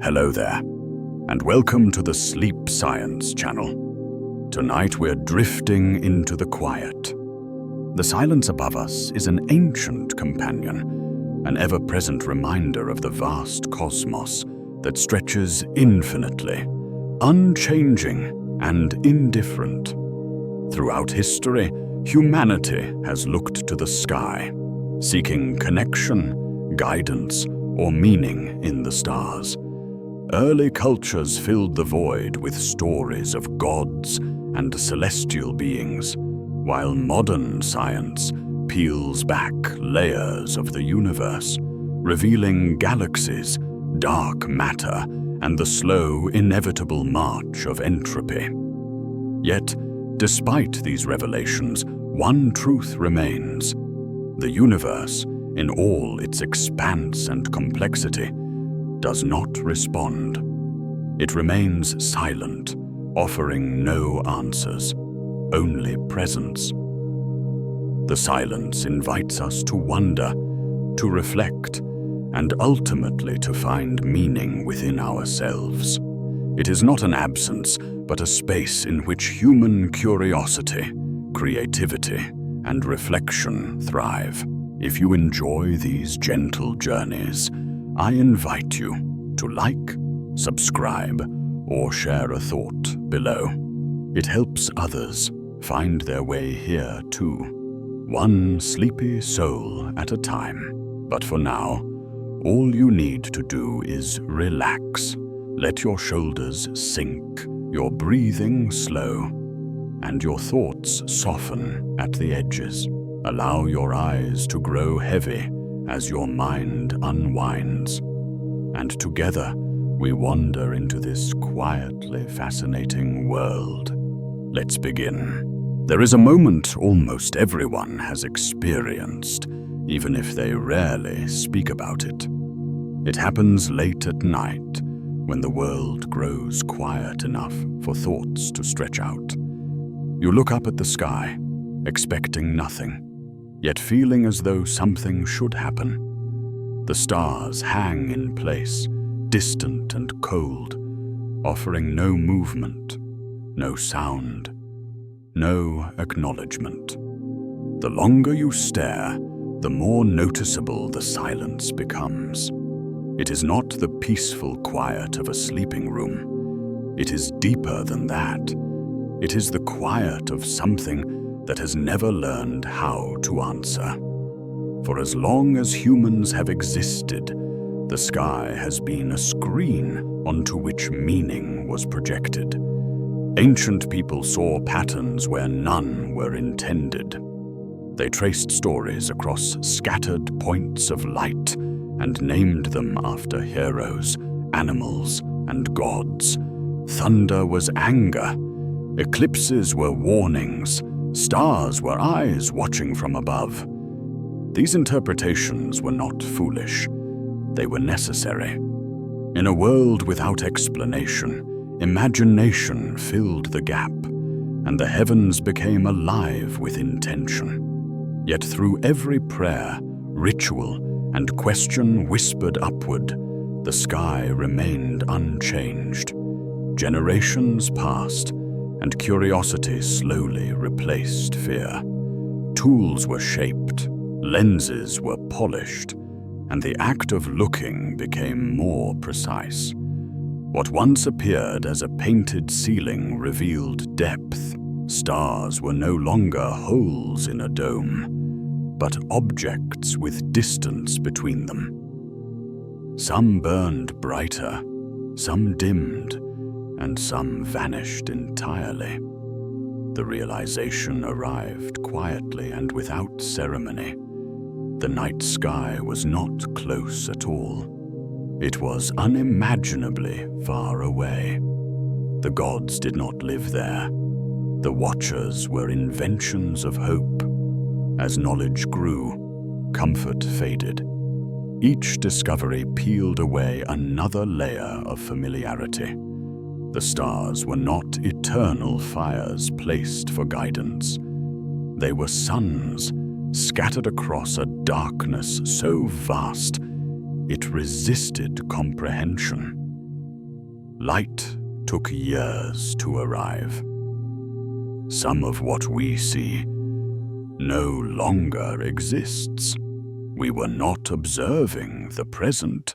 Hello there, and welcome to the Sleep Science channel. Tonight we're drifting into the quiet. The silence above us is an ancient companion, an ever-present reminder of the vast cosmos that stretches infinitely, unchanging and indifferent. Throughout history, humanity has looked to the sky, seeking connection, guidance, or meaning in the stars. Early cultures filled the void with stories of gods and celestial beings, while modern science peels back layers of the universe, revealing galaxies, dark matter, and the slow, inevitable march of entropy. Yet, despite these revelations, one truth remains. The universe, in all its expanse and complexity, does not respond. It remains silent, offering no answers, only presence. The silence invites us to wonder, to reflect, and ultimately to find meaning within ourselves. It is not an absence, but a space in which human curiosity, creativity, and reflection thrive. If you enjoy these gentle journeys, I invite you to like, subscribe, or share a thought below. It helps others find their way here too, one sleepy soul at a time. But for now, all you need to do is relax. Let your shoulders sink, your breathing slow, and your thoughts soften at the edges. Allow your eyes to grow heavy as your mind unwinds, and together we wander into this quietly fascinating world. Let's begin. There is a moment almost everyone has experienced, even if they rarely speak about it. It happens late at night, when the world grows quiet enough for thoughts to stretch out. You look up at the sky, expecting nothing, yet feeling as though something should happen. The stars hang in place, distant and cold, offering no movement, no sound, no acknowledgement. The longer you stare, the more noticeable the silence becomes. It is not the peaceful quiet of a sleeping room. It is deeper than that. It is the quiet of something that has never learned how to answer. For as long as humans have existed, the sky has been a screen onto which meaning was projected. Ancient people saw patterns where none were intended. They traced stories across scattered points of light and named them after heroes, animals, and gods. Thunder was anger. Eclipses were warnings. Stars were eyes watching from above. These interpretations were not foolish. They were necessary. In a world without explanation, imagination filled the gap, and the heavens became alive with intention. Yet through every prayer, ritual, and question whispered upward, the sky remained unchanged. Generations passed, and curiosity slowly replaced fear. Tools were shaped, lenses were polished, and the act of looking became more precise. What once appeared as a painted ceiling revealed depth. Stars were no longer holes in a dome, but objects with distance between them. Some burned brighter, some dimmed, and some vanished entirely. The realization arrived quietly and without ceremony. The night sky was not close at all. It was unimaginably far away. The gods did not live there. The watchers were inventions of hope. As knowledge grew, comfort faded. Each discovery peeled away another layer of familiarity. The stars were not eternal fires placed for guidance. They were suns scattered across a darkness so vast it resisted comprehension. Light took years to arrive. Some of what we see no longer exists. We were not observing the present,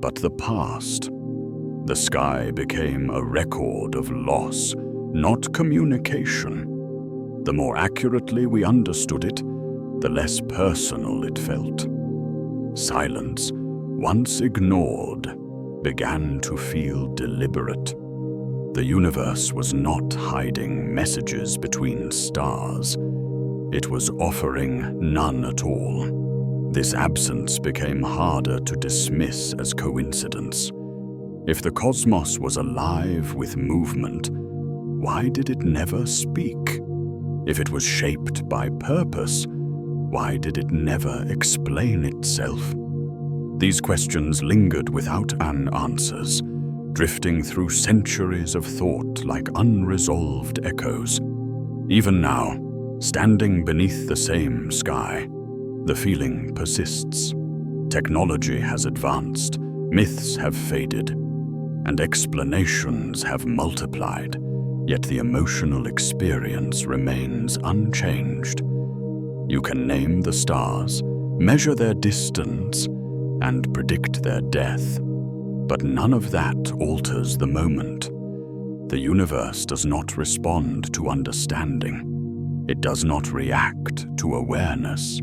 but the past. The sky became a record of loss, not communication. The more accurately we understood it, the less personal it felt. Silence, once ignored, began to feel deliberate. The universe was not hiding messages between stars. It was offering none at all. This absence became harder to dismiss as coincidence. If the cosmos was alive with movement, why did it never speak? If it was shaped by purpose, why did it never explain itself? These questions lingered without answers, drifting through centuries of thought like unresolved echoes. Even now, standing beneath the same sky, the feeling persists. Technology has advanced, myths have faded, and explanations have multiplied, yet the emotional experience remains unchanged. You can name the stars, measure their distance, and predict their death, but none of that alters the moment. The universe does not respond to understanding. It does not react to awareness.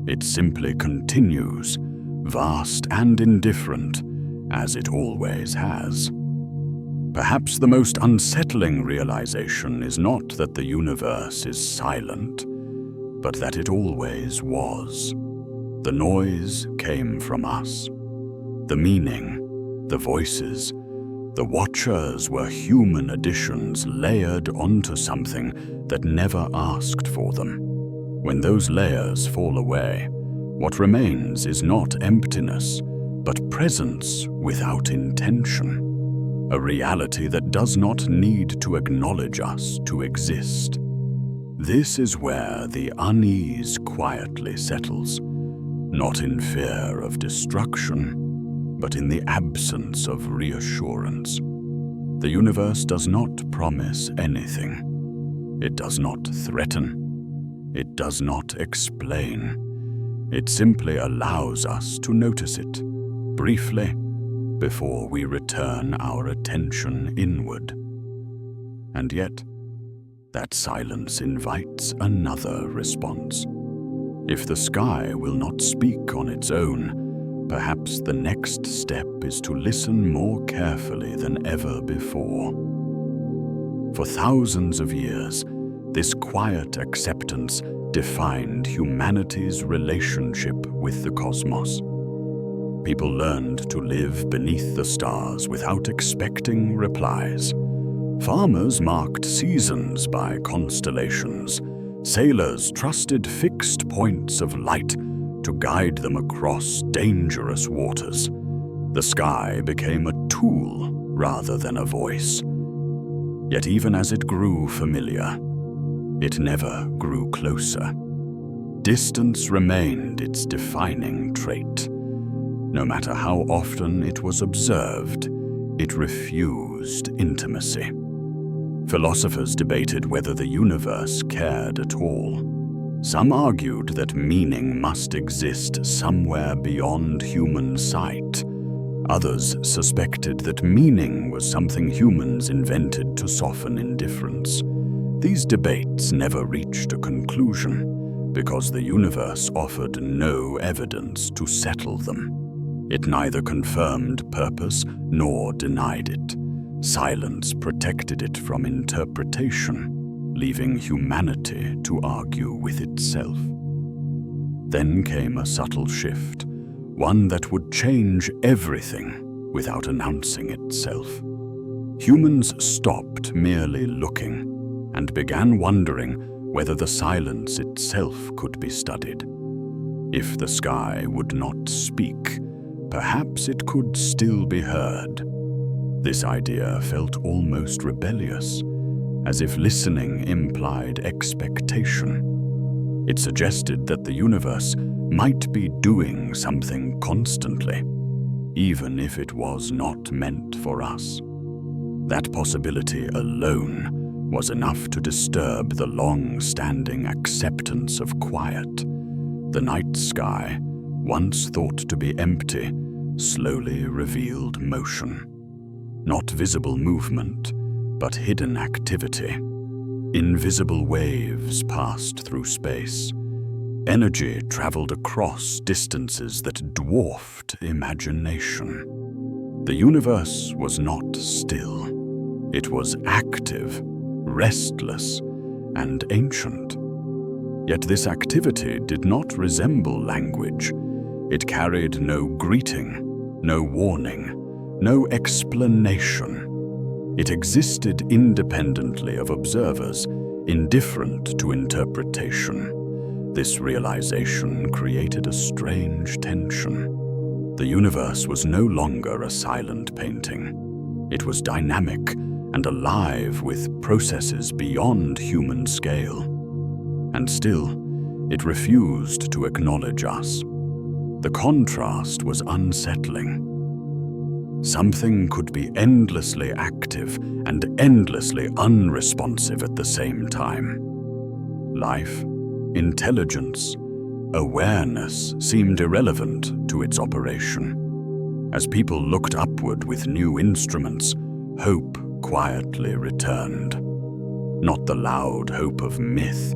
It simply continues, vast and indifferent, as it always has. Perhaps the most unsettling realization is not that the universe is silent, but that it always was. The noise came from us. The meaning, the voices, the watchers were human additions layered onto something that never asked for them. When those layers fall away, what remains is not emptiness, but presence without intention. A reality that does not need to acknowledge us to exist. This is where the unease quietly settles, not in fear of destruction, but in the absence of reassurance. The universe does not promise anything. It does not threaten. It does not explain. It simply allows us to notice it, briefly, before we return our attention inward. And yet, that silence invites another response. If the sky will not speak on its own, perhaps the next step is to listen more carefully than ever before. For thousands of years, this quiet acceptance defined humanity's relationship with the cosmos. People learned to live beneath the stars without expecting replies. Farmers marked seasons by constellations. Sailors trusted fixed points of light to guide them across dangerous waters. The sky became a tool rather than a voice. Yet even as it grew familiar, it never grew closer. Distance remained its defining trait. No matter how often it was observed, it refused intimacy. Philosophers debated whether the universe cared at all. Some argued that meaning must exist somewhere beyond human sight. Others suspected that meaning was something humans invented to soften indifference. These debates never reached a conclusion because the universe offered no evidence to settle them. It neither confirmed purpose nor denied it. Silence protected it from interpretation, leaving humanity to argue with itself. Then came a subtle shift, one that would change everything without announcing itself. Humans stopped merely looking and began wondering whether the silence itself could be studied. If the sky would not speak, perhaps it could still be heard. This idea felt almost rebellious, as if listening implied expectation. It suggested that the universe might be doing something constantly, even if it was not meant for us. That possibility alone was enough to disturb the long-standing acceptance of quiet. The night sky, once thought to be empty, slowly revealed motion. Not visible movement, but hidden activity. Invisible waves passed through space. Energy traveled across distances that dwarfed imagination. The universe was not still. It was active, restless, and ancient. Yet this activity did not resemble language. It carried no greeting, no warning, no explanation. It existed independently of observers, indifferent to interpretation. This realization created a strange tension. The universe was no longer a silent painting. It was dynamic and alive with processes beyond human scale. And still, it refused to acknowledge us. The contrast was unsettling. Something could be endlessly active and endlessly unresponsive at the same time. Life, intelligence, awareness seemed irrelevant to its operation. As people looked upward with new instruments, hope quietly returned. Not the loud hope of myth,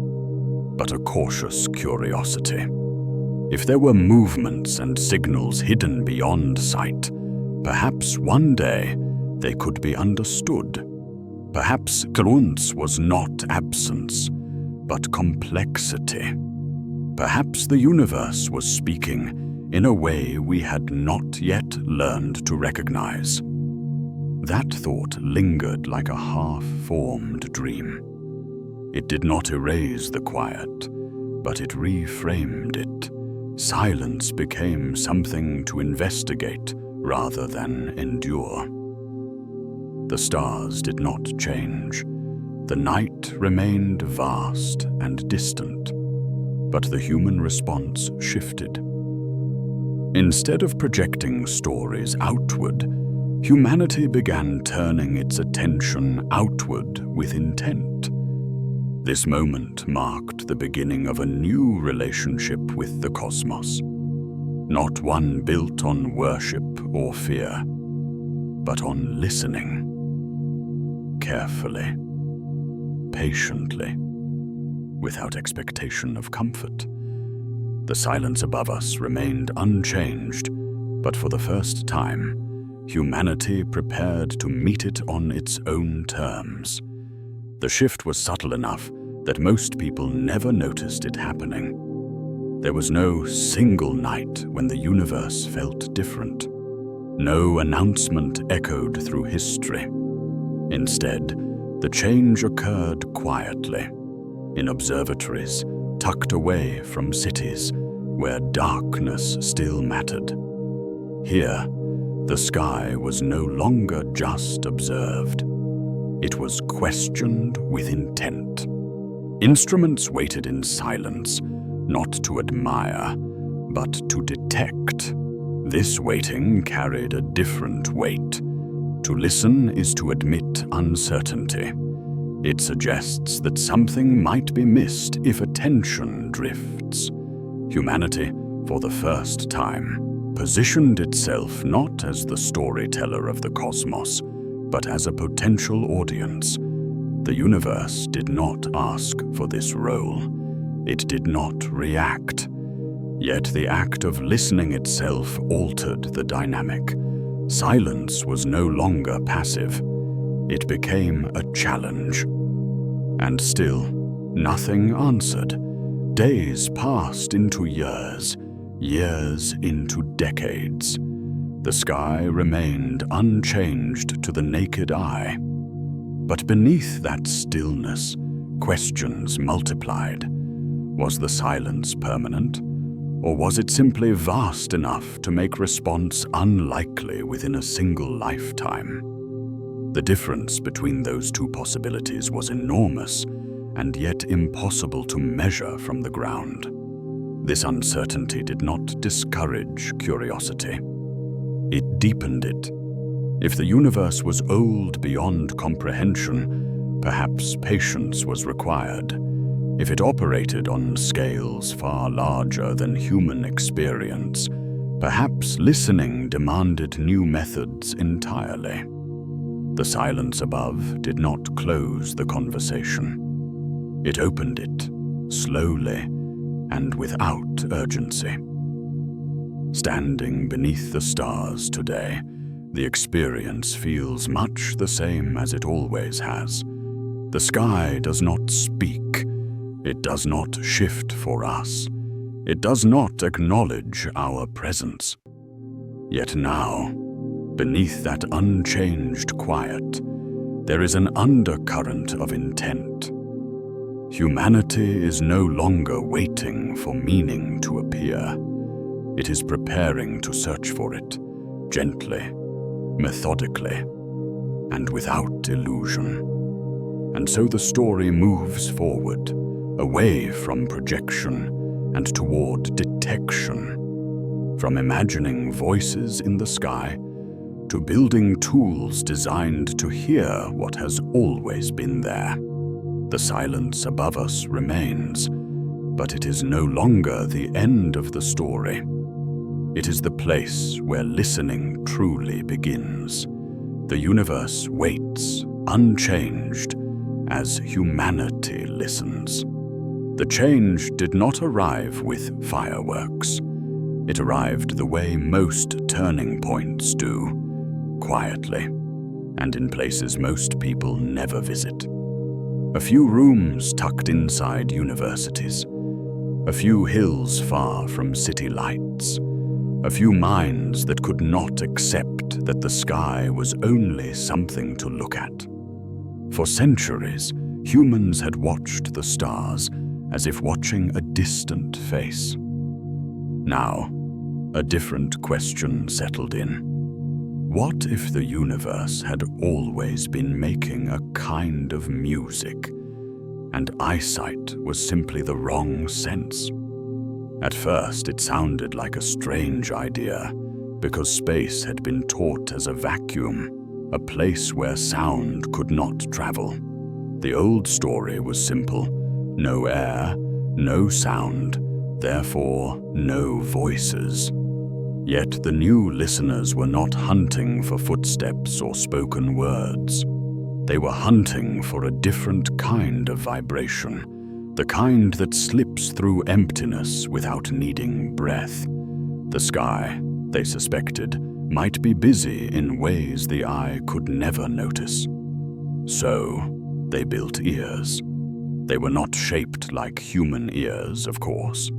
but a cautious curiosity. If there were movements and signals hidden beyond sight, perhaps one day they could be understood. Perhaps Grunz was not absence, but complexity. Perhaps the universe was speaking in a way we had not yet learned to recognize. That thought lingered like a half-formed dream. It did not erase the quiet, but it reframed it. Silence became something to investigate rather than endure. The stars did not change. The night remained vast and distant, but the human response shifted. Instead of projecting stories outward, humanity began turning its attention outward with intent. This moment marked the beginning of a new relationship with the cosmos. Not one built on worship or fear, but on listening. Carefully, patiently, without expectation of comfort. The silence above us remained unchanged, but for the first time, humanity prepared to meet it on its own terms. The shift was subtle enough that most people never noticed it happening. There was no single night when the universe felt different. No announcement echoed through history. Instead, the change occurred quietly, in observatories tucked away from cities where darkness still mattered. Here, the sky was no longer just observed. It was questioned with intent. Instruments waited in silence, not to admire, but to detect. This waiting carried a different weight. To listen is to admit uncertainty. It suggests that something might be missed if attention drifts. Humanity, for the first time, positioned itself not as the storyteller of the cosmos, but as a potential audience. The universe did not ask for this role. It did not react. Yet the act of listening itself altered the dynamic. Silence was no longer passive. It became a challenge. And still, nothing answered. Days passed into years, years into decades. The sky remained unchanged to the naked eye. But beneath that stillness, questions multiplied. Was the silence permanent? Or was it simply vast enough to make response unlikely within a single lifetime? The difference between those two possibilities was enormous, and yet impossible to measure from the ground. This uncertainty did not discourage curiosity. It deepened it. If the universe was old beyond comprehension, perhaps patience was required. If it operated on scales far larger than human experience, perhaps listening demanded new methods entirely. The silence above did not close the conversation. It opened it, slowly and without urgency. Standing beneath the stars today, the experience feels much the same as it always has. The sky does not speak. It does not shift for us. It does not acknowledge our presence. Yet now, beneath that unchanged quiet, there is an undercurrent of intent. Humanity is no longer waiting for meaning to appear. It is preparing to search for it, gently, methodically, and without illusion. And so the story moves forward, away from projection and toward detection, from imagining voices in the sky to building tools designed to hear what has always been there. The silence above us remains, but it is no longer the end of the story. It is the place where listening truly begins. The universe waits, unchanged, as humanity listens. The change did not arrive with fireworks. It arrived the way most turning points do, quietly, and in places most people never visit. A few rooms tucked inside universities, a few hills far from city lights, a few minds that could not accept that the sky was only something to look at. For centuries, humans had watched the stars as if watching a distant face. Now, a different question settled in. What if the universe had always been making a kind of music, and eyesight was simply the wrong sense? At first, it sounded like a strange idea, because space had been taught as a vacuum, a place where sound could not travel. The old story was simple: no air, no sound, therefore no voices. Yet the new listeners were not hunting for footsteps or spoken words. They were hunting for a different kind of vibration, the kind that slips through emptiness without needing breath. The sky, they suspected, might be busy in ways the eye could never notice. So, they built ears. They were not shaped like human ears, of course.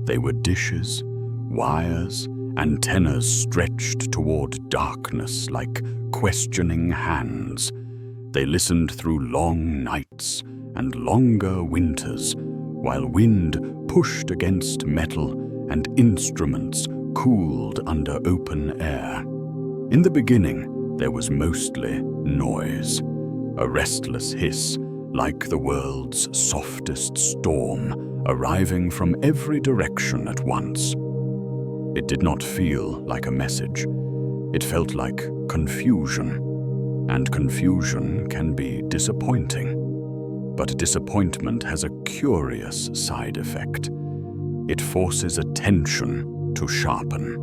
They were dishes, wires, antennas stretched toward darkness like questioning hands. They listened through long nights and longer winters, while wind pushed against metal and instruments cooled under open air. In the beginning, there was mostly noise, a restless hiss like the world's softest storm, arriving from every direction at once. It did not feel like a message. It felt like confusion, and confusion can be disappointing. But disappointment has a curious side effect. It forces attention to sharpen.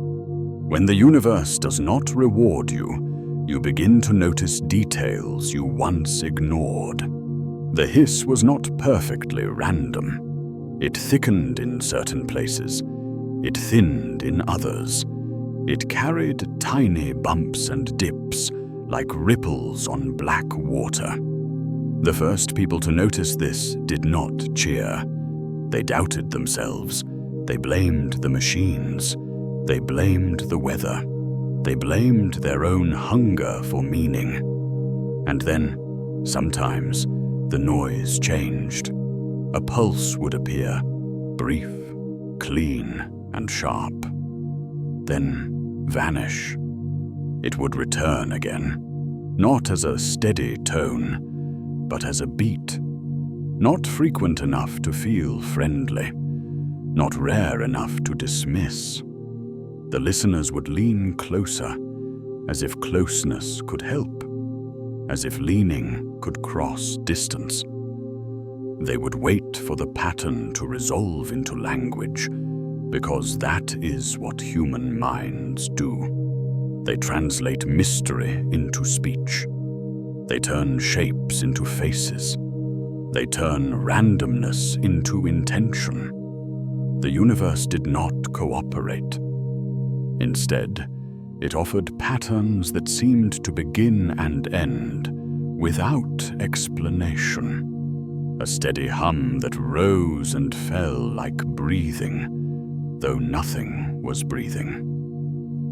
When the universe does not reward you, you begin to notice details you once ignored. The hiss was not perfectly random. It thickened in certain places. It thinned in others. It carried tiny bumps and dips, like ripples on black water. The first people to notice this did not cheer. They doubted themselves. They blamed the machines. They blamed the weather. They blamed their own hunger for meaning. And then, sometimes, the noise changed. A pulse would appear, brief, clean, and sharp. Then vanish. It would return again, not as a steady tone, but as a beat. Not frequent enough to feel friendly, not rare enough to dismiss. The listeners would lean closer, as if closeness could help, as if leaning could cross distance. They would wait for the pattern to resolve into language, because that is what human minds do. They translate mystery into speech. They turn shapes into faces. They turn randomness into intention. The universe did not cooperate. Instead, it offered patterns that seemed to begin and end without explanation. A steady hum that rose and fell like breathing, though nothing was breathing.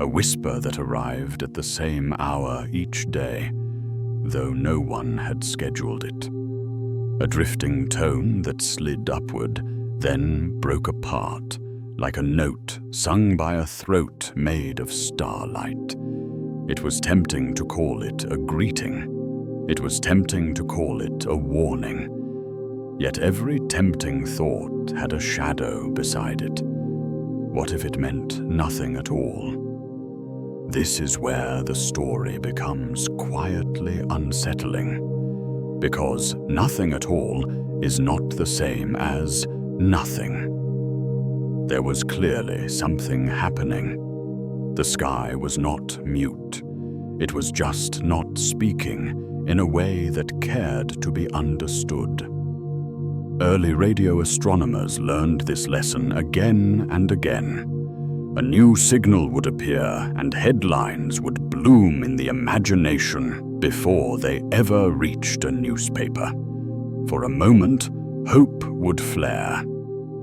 A whisper that arrived at the same hour each day, though no one had scheduled it. A drifting tone that slid upward, then broke apart, like a note sung by a throat made of starlight. It was tempting to call it a greeting. It was tempting to call it a warning. Yet every tempting thought had a shadow beside it. What if it meant nothing at all? This is where the story becomes quietly unsettling, because nothing at all is not the same as nothing. There was clearly something happening. The sky was not mute. It was just not speaking in a way that cared to be understood. Early radio astronomers learned this lesson again and again. A new signal would appear and headlines would bloom in the imagination before they ever reached a newspaper. For a moment, hope would flare.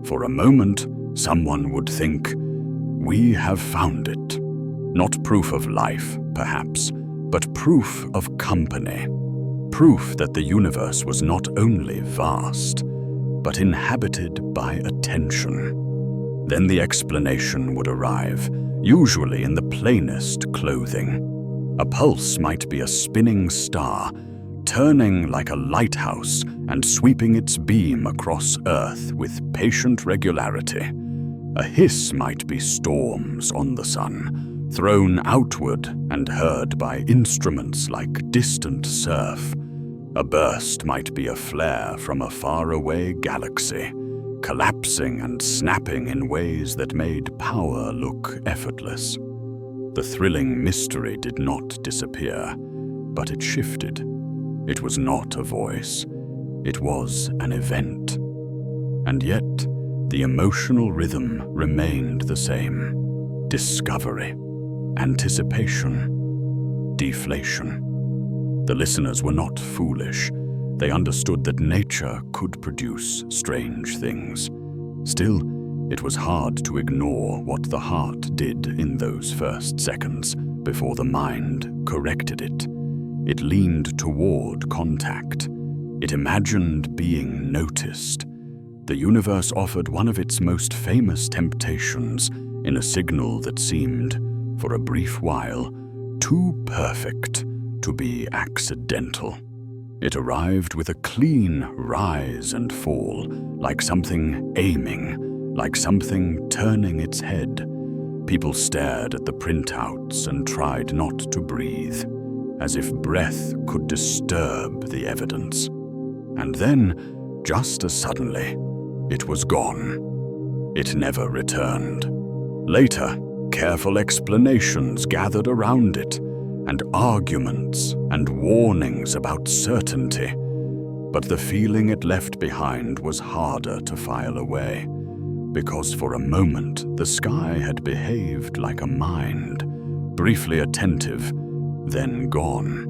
For a moment, someone would think, "We have found it." Not proof of life, perhaps, but proof of company. Proof that the universe was not only vast, but inhabited by attention. Then the explanation would arrive, usually in the plainest clothing. A pulse might be a spinning star, turning like a lighthouse and sweeping its beam across Earth with patient regularity. A hiss might be storms on the sun, thrown outward and heard by instruments like distant surf. A burst might be a flare from a faraway galaxy, collapsing and snapping in ways that made power look effortless. The thrilling mystery did not disappear, but it shifted. It was not a voice. It was an event. And yet, the emotional rhythm remained the same. Discovery, anticipation, deflation. The listeners were not foolish. They understood that nature could produce strange things. Still, it was hard to ignore what the heart did in those first seconds before the mind corrected it. It leaned toward contact. It imagined being noticed. The universe offered one of its most famous temptations in a signal that seemed, for a brief while, too perfect to be accidental. It arrived with a clean rise and fall, like something aiming, like something turning its head. People stared at the printouts and tried not to breathe, as if breath could disturb the evidence. And then, just as suddenly, it was gone. It never returned. Later, careful explanations gathered around it, and arguments and warnings about certainty. But the feeling it left behind was harder to file away, because for a moment the sky had behaved like a mind, briefly attentive, then gone,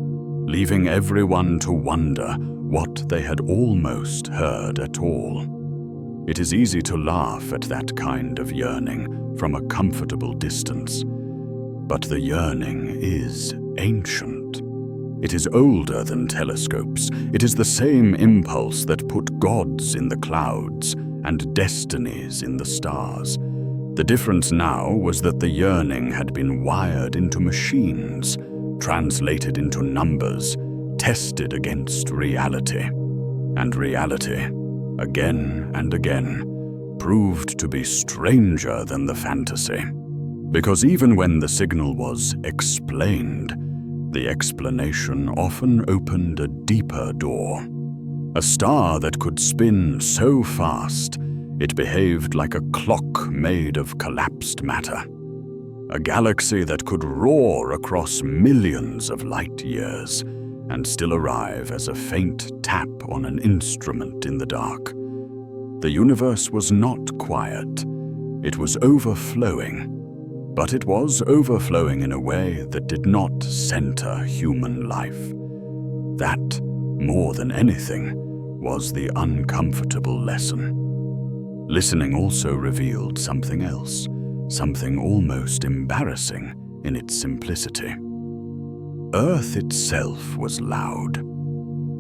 leaving everyone to wonder what they had almost heard at all. It is easy to laugh at that kind of yearning from a comfortable distance, but the yearning is ancient. It is older than telescopes. It is the same impulse that put gods in the clouds and destinies in the stars. The difference now was that the yearning had been wired into machines, translated into numbers, tested against reality. And reality, again and again, proved to be stranger than the fantasy. Because even when the signal was explained, the explanation often opened a deeper door. A star that could spin so fast, it behaved like a clock made of collapsed matter. A galaxy that could roar across millions of light years and still arrive as a faint tap on an instrument in the dark. The universe was not quiet. It was overflowing. But it was overflowing in a way that did not center human life. That, more than anything, was the uncomfortable lesson. Listening also revealed something else, something almost embarrassing in its simplicity. Earth itself was loud.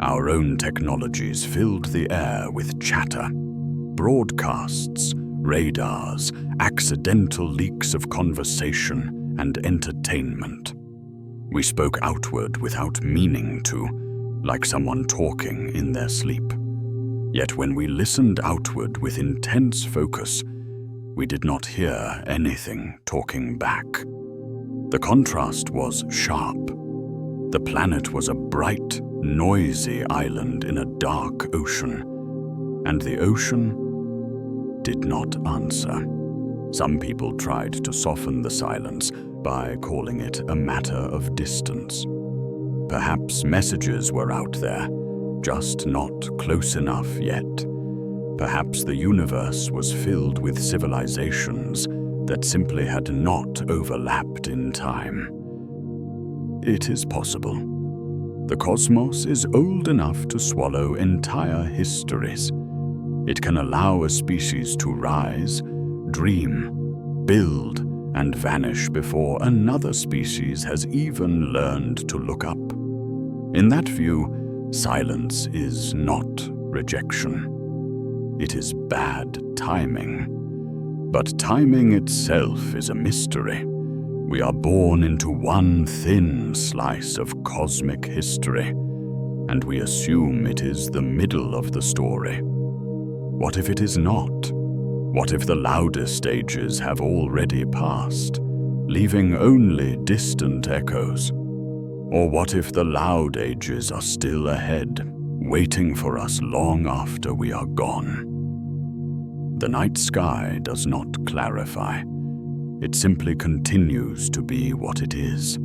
Our own technologies filled the air with chatter, broadcasts, radars, accidental leaks of conversation and entertainment. We spoke outward without meaning to, like someone talking in their sleep. Yet when we listened outward with intense focus, we did not hear anything talking back. The contrast was sharp. The planet was a bright, noisy island in a dark ocean, and the ocean did not answer. Some people tried to soften the silence by calling it a matter of distance. Perhaps messages were out there, just not close enough yet. Perhaps the universe was filled with civilizations that simply had not overlapped in time. It is possible. The cosmos is old enough to swallow entire histories. It can allow a species to rise, dream, build, and vanish before another species has even learned to look up. In that view, silence is not rejection. It is bad timing. But timing itself is a mystery. We are born into one thin slice of cosmic history, and we assume it is the middle of the story. What if it is not? What if the loudest ages have already passed, leaving only distant echoes? Or what if the loud ages are still ahead, waiting for us long after we are gone? The night sky does not clarify. It simply continues to be what it is.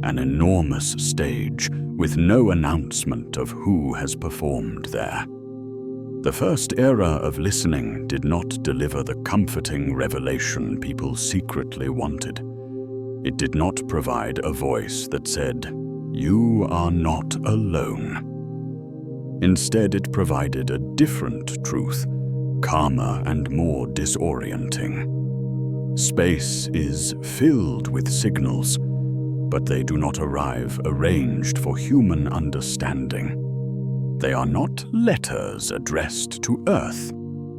An enormous stage with no announcement of who has performed there. The first era of listening did not deliver the comforting revelation people secretly wanted. It did not provide a voice that said, "You are not alone." Instead, it provided a different truth, calmer and more disorienting. Space is filled with signals, but they do not arrive arranged for human understanding. They are not letters addressed to Earth.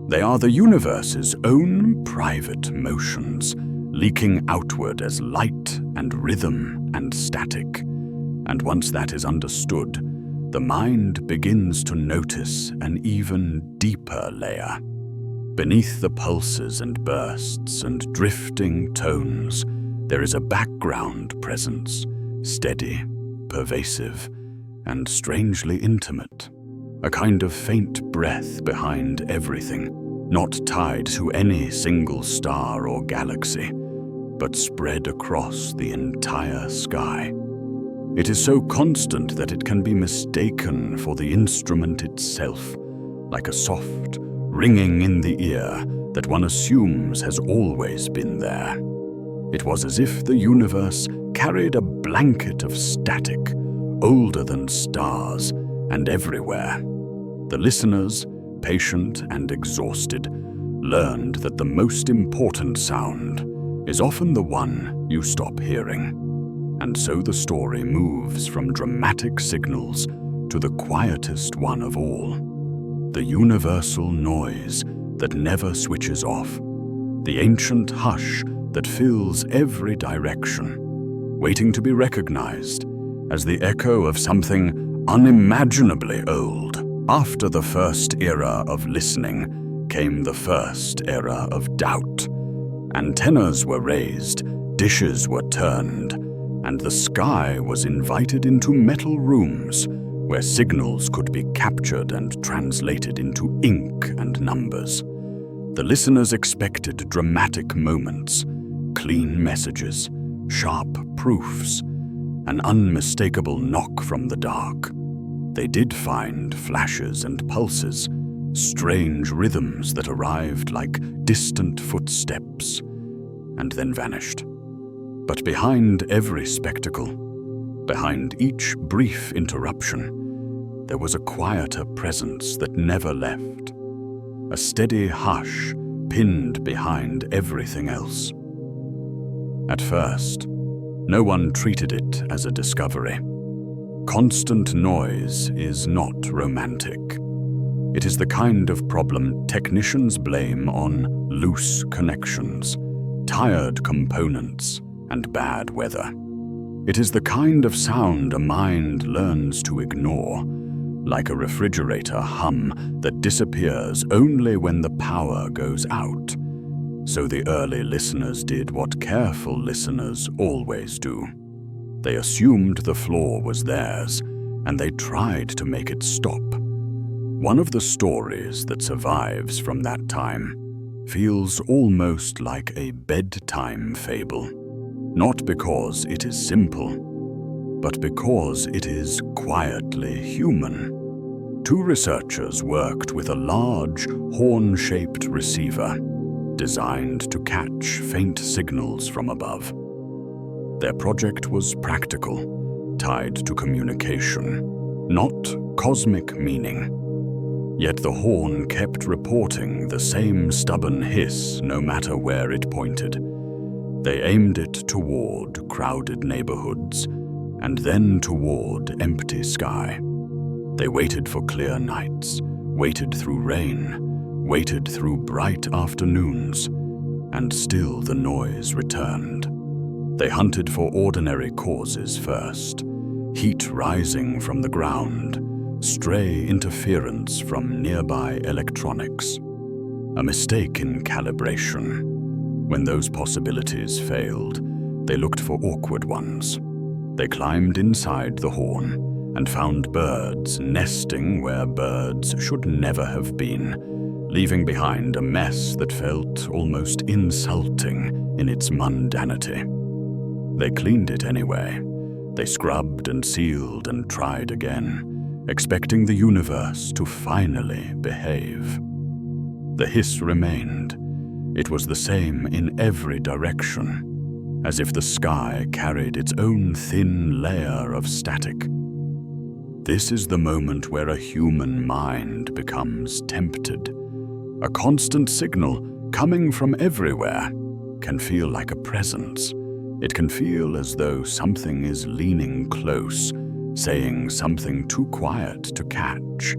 They are the universe's own private motions, leaking outward as light and rhythm and static. And once that is understood, the mind begins to notice an even deeper layer. Beneath the pulses and bursts and drifting tones, there is a background presence, steady, pervasive, and strangely intimate. A kind of faint breath behind everything, not tied to any single star or galaxy, but spread across the entire sky. It is so constant that it can be mistaken for the instrument itself, like a soft, ringing in the ear that one assumes has always been there. It was as if the universe carried a blanket of static, older than stars, and everywhere. The listeners, patient and exhausted, learned that the most important sound is often the one you stop hearing. And so the story moves from dramatic signals to the quietest one of all. The universal noise that never switches off. The ancient hush that fills every direction, waiting to be recognized as the echo of something unimaginably old. After the first era of listening came the first era of doubt, Antennas were raised, dishes were turned, and the sky was invited into metal rooms where signals could be captured and translated into ink and numbers. The listeners expected dramatic moments, clean messages, sharp proofs, an unmistakable knock from the dark. They did find flashes and pulses, strange rhythms that arrived like distant footsteps and then vanished. But behind every spectacle, behind each brief interruption, there was a quieter presence that never left, a steady hush pinned behind everything else. At first, no one treated it as a discovery. Constant noise is not romantic. It is the kind of problem technicians blame on loose connections, tired components, and bad weather. It is the kind of sound a mind learns to ignore, like a refrigerator hum that disappears only when the power goes out. So the early listeners did what careful listeners always do. They assumed the flaw was theirs, and they tried to make it stop. One of the stories that survives from that time feels almost like a bedtime fable, not because it is simple, but because it is quietly human. Two researchers worked with a large, horn-shaped receiver designed to catch faint signals from above. Their project was practical, tied to communication, not cosmic meaning. Yet the horn kept reporting the same stubborn hiss no matter where it pointed. They aimed it toward crowded neighborhoods, and then toward empty sky. They waited for clear nights, waited through rain, waited through bright afternoons, and still the noise returned. They hunted for ordinary causes first, heat rising from the ground, stray interference from nearby electronics, a mistake in calibration. When those possibilities failed, they looked for awkward ones. They climbed inside the horn and found birds nesting where birds should never have been, leaving behind a mess that felt almost insulting in its mundanity. They cleaned it anyway. They scrubbed and sealed and tried again, expecting the universe to finally behave. The hiss remained. It was the same in every direction, as if the sky carried its own thin layer of static. This is the moment where a human mind becomes tempted. A constant signal coming from everywhere can feel like a presence. It can feel as though something is leaning close, saying something too quiet to catch.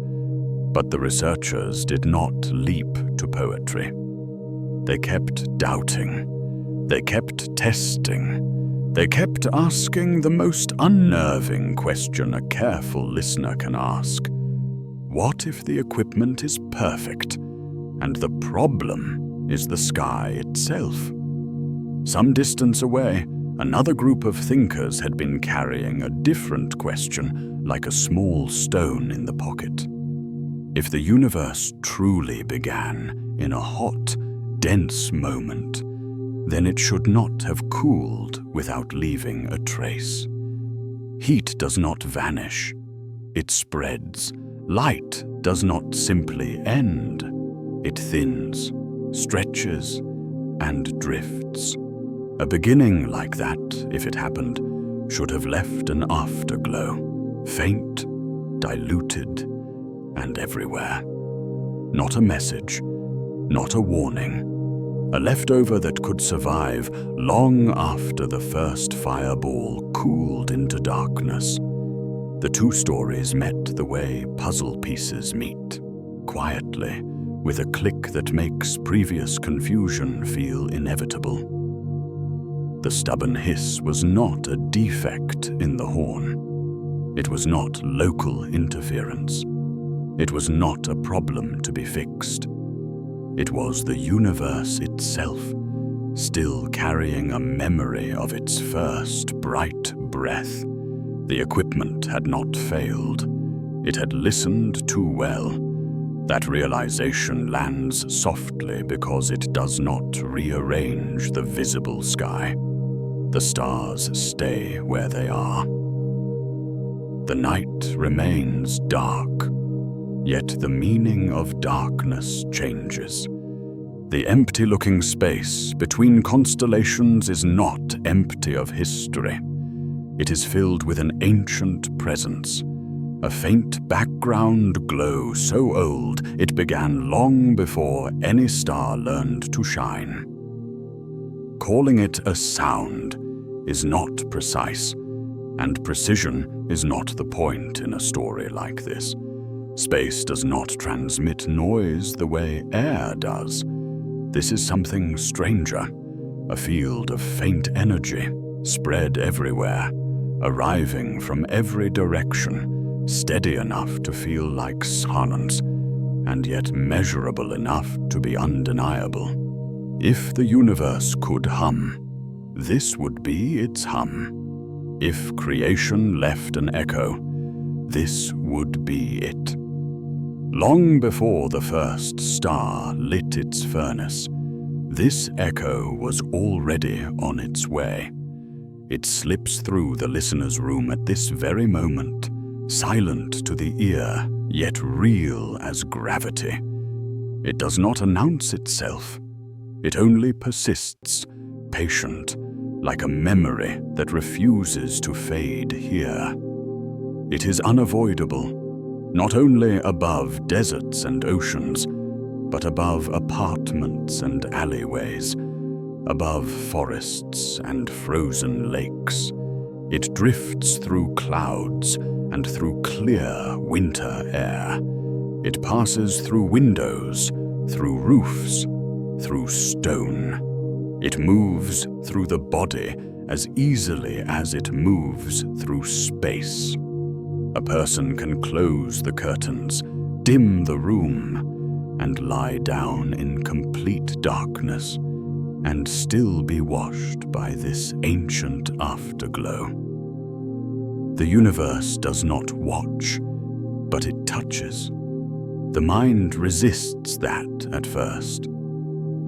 But the researchers did not leap to poetry. They kept doubting. They kept testing. They kept asking the most unnerving question a careful listener can ask. What if the equipment is perfect, and the problem is the sky itself? Some distance away, another group of thinkers had been carrying a different question, like a small stone in the pocket. If the universe truly began in a hot, dense moment, then it should not have cooled without leaving a trace. Heat does not vanish, it spreads. Light does not simply end, it thins, stretches, and drifts. A beginning like that, if it happened, should have left an afterglow, faint, diluted, and everywhere. Not a message, not a warning, a leftover that could survive long after the first fireball cooled into darkness. The two stories met the way puzzle pieces meet, quietly, with a click that makes previous confusion feel inevitable. The stubborn hiss was not a defect in the horn. It was not local interference. It was not a problem to be fixed. It was the universe itself, still carrying a memory of its first bright breath. The equipment had not failed. It had listened too well. That realization lands softly because it does not rearrange the visible sky. The stars stay where they are. The night remains dark, yet the meaning of darkness changes. The empty-looking space between constellations is not empty of history. It is filled with an ancient presence, a faint background glow so old it began long before any star learned to shine. Calling it a sound is not precise, and precision is not the point in a story like this. Space does not transmit noise the way air does. This is something stranger, a field of faint energy, spread everywhere, arriving from every direction, steady enough to feel like silence, and yet measurable enough to be undeniable. If the universe could hum, this would be its hum. If creation left an echo, this would be it. Long before the first star lit its furnace, this echo was already on its way. It slips through the listener's room at this very moment, silent to the ear, yet real as gravity. It does not announce itself. It only persists, patient, like a memory that refuses to fade here. It is unavoidable, not only above deserts and oceans, but above apartments and alleyways, above forests and frozen lakes. It drifts through clouds and through clear winter air. It passes through windows, through roofs, through stone. It moves through the body as easily as it moves through space. A person can close the curtains, dim the room, and lie down in complete darkness, and still be washed by this ancient afterglow. The universe does not watch, but it touches. The mind resists that at first.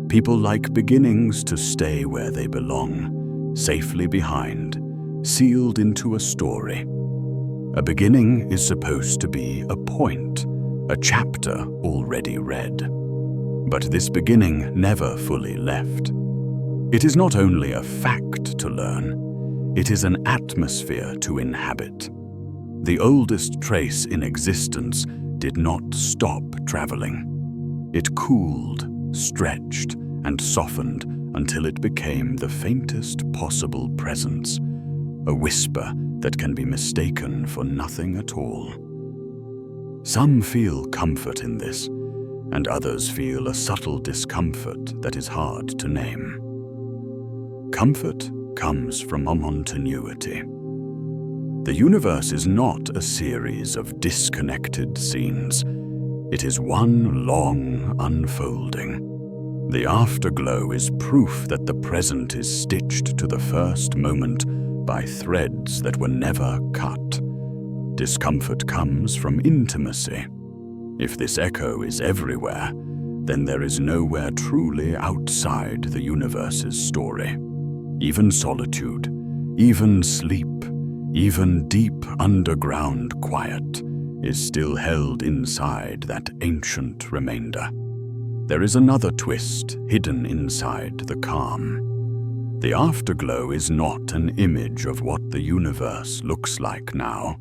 People like beginnings to stay where they belong, safely behind, sealed into a story. A beginning is supposed to be a point, a chapter already read. But this beginning never fully left. It is not only a fact to learn, it is an atmosphere to inhabit. The oldest trace in existence did not stop traveling. It cooled, stretched, and softened until it became the faintest possible presence, a whisper that can be mistaken for nothing at all. Some feel comfort in this, and others feel a subtle discomfort that is hard to name. Comfort comes from continuity. The universe is not a series of disconnected scenes. It is one long unfolding. The afterglow is proof that the present is stitched to the first moment by threads that were never cut. Discomfort comes from intimacy. If this echo is everywhere, then there is nowhere truly outside the universe's story. Even solitude, even sleep, even deep underground quiet is still held inside that ancient remainder. There is another twist hidden inside the calm. The afterglow is not an image of what the universe looks like now.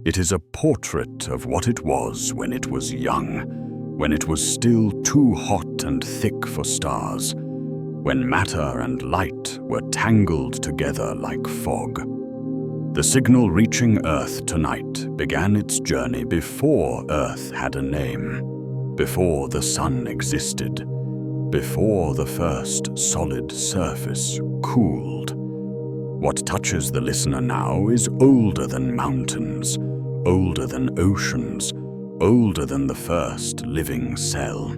It is a portrait of what it was when it was young, when it was still too hot and thick for stars, when matter and light were tangled together like fog. The signal reaching Earth tonight began its journey before Earth had a name, before the sun existed, before the first solid surface cooled. What touches the listener now is older than mountains, older than oceans, older than the first living cell.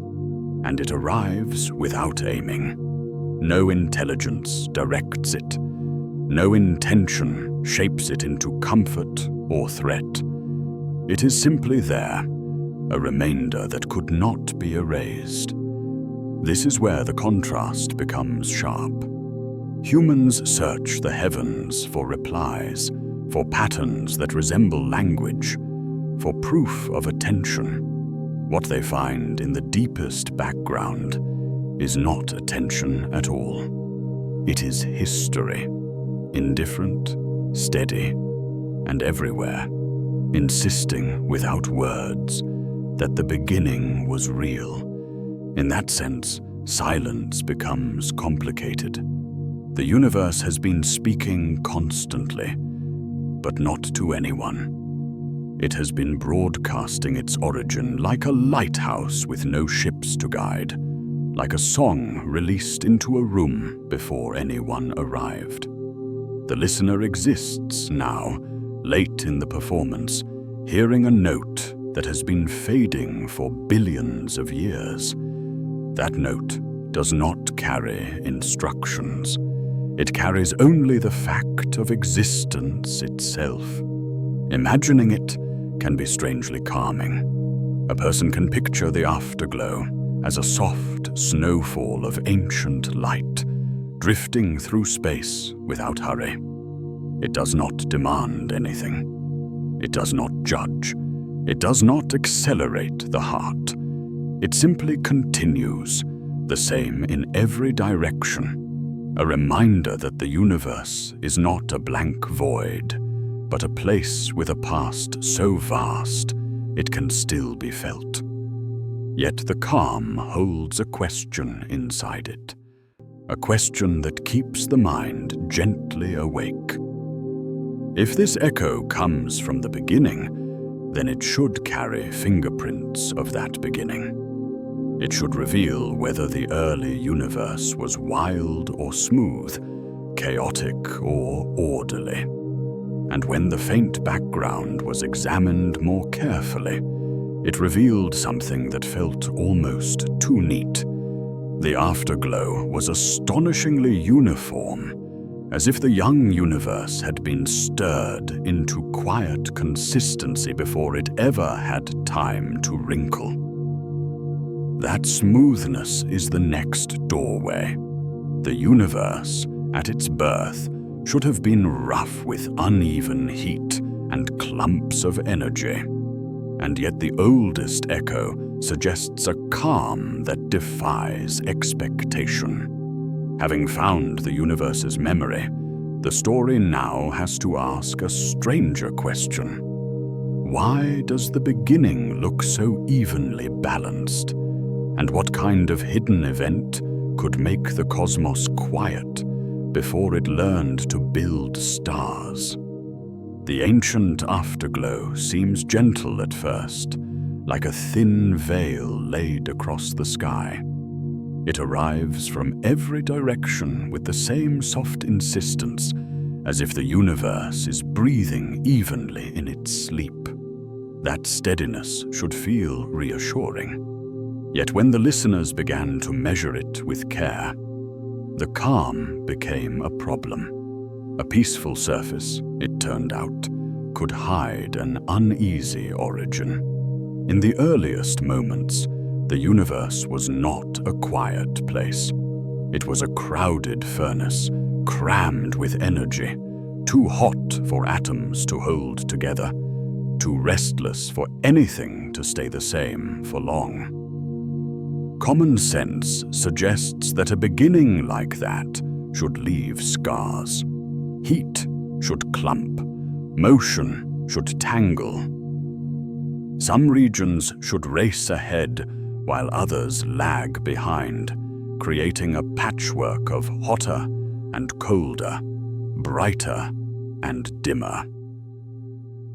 And it arrives without aiming. No intelligence directs it. No intention shapes it into comfort or threat. It is simply there, a remainder that could not be erased. This is where the contrast becomes sharp. Humans search the heavens for replies, for patterns that resemble language, for proof of attention. What they find in the deepest background is not attention at all. It is history, indifferent, steady, and everywhere, insisting without words that the beginning was real. In that sense, silence becomes complicated. The universe has been speaking constantly, but not to anyone. It has been broadcasting its origin like a lighthouse with no ships to guide, like a song released into a room before anyone arrived. The listener exists now, late in the performance, hearing a note that has been fading for billions of years. That note does not carry instructions. It carries only the fact of existence itself. Imagining it can be strangely calming. A person can picture the afterglow as a soft snowfall of ancient light, drifting through space without hurry. It does not demand anything. It does not judge. It does not accelerate the heart. It simply continues, the same in every direction, a reminder that the universe is not a blank void, but a place with a past so vast it can still be felt. Yet the calm holds a question inside it, a question that keeps the mind gently awake. If this echo comes from the beginning, then it should carry fingerprints of that beginning. It should reveal whether the early universe was wild or smooth, chaotic or orderly. And when the faint background was examined more carefully, it revealed something that felt almost too neat. The afterglow was astonishingly uniform, as if the young universe had been stirred into quiet consistency before it ever had time to wrinkle. That smoothness is the next doorway. The universe, at its birth, should have been rough with uneven heat and clumps of energy. And yet the oldest echo suggests a calm that defies expectation. Having found the universe's memory, the story now has to ask a stranger question. Why does the beginning look so evenly balanced? And what kind of hidden event could make the cosmos quiet before it learned to build stars? The ancient afterglow seems gentle at first, like a thin veil laid across the sky. It arrives from every direction with the same soft insistence, as if the universe is breathing evenly in its sleep. That steadiness should feel reassuring. Yet when the listeners began to measure it with care, the calm became a problem. A peaceful surface, it turned out, could hide an uneasy origin. In the earliest moments, the universe was not a quiet place. It was a crowded furnace, crammed with energy, too hot for atoms to hold together, too restless for anything to stay the same for long. Common sense suggests that a beginning like that should leave scars. Heat should clump, motion should tangle. Some regions should race ahead while others lag behind, creating a patchwork of hotter and colder, brighter and dimmer.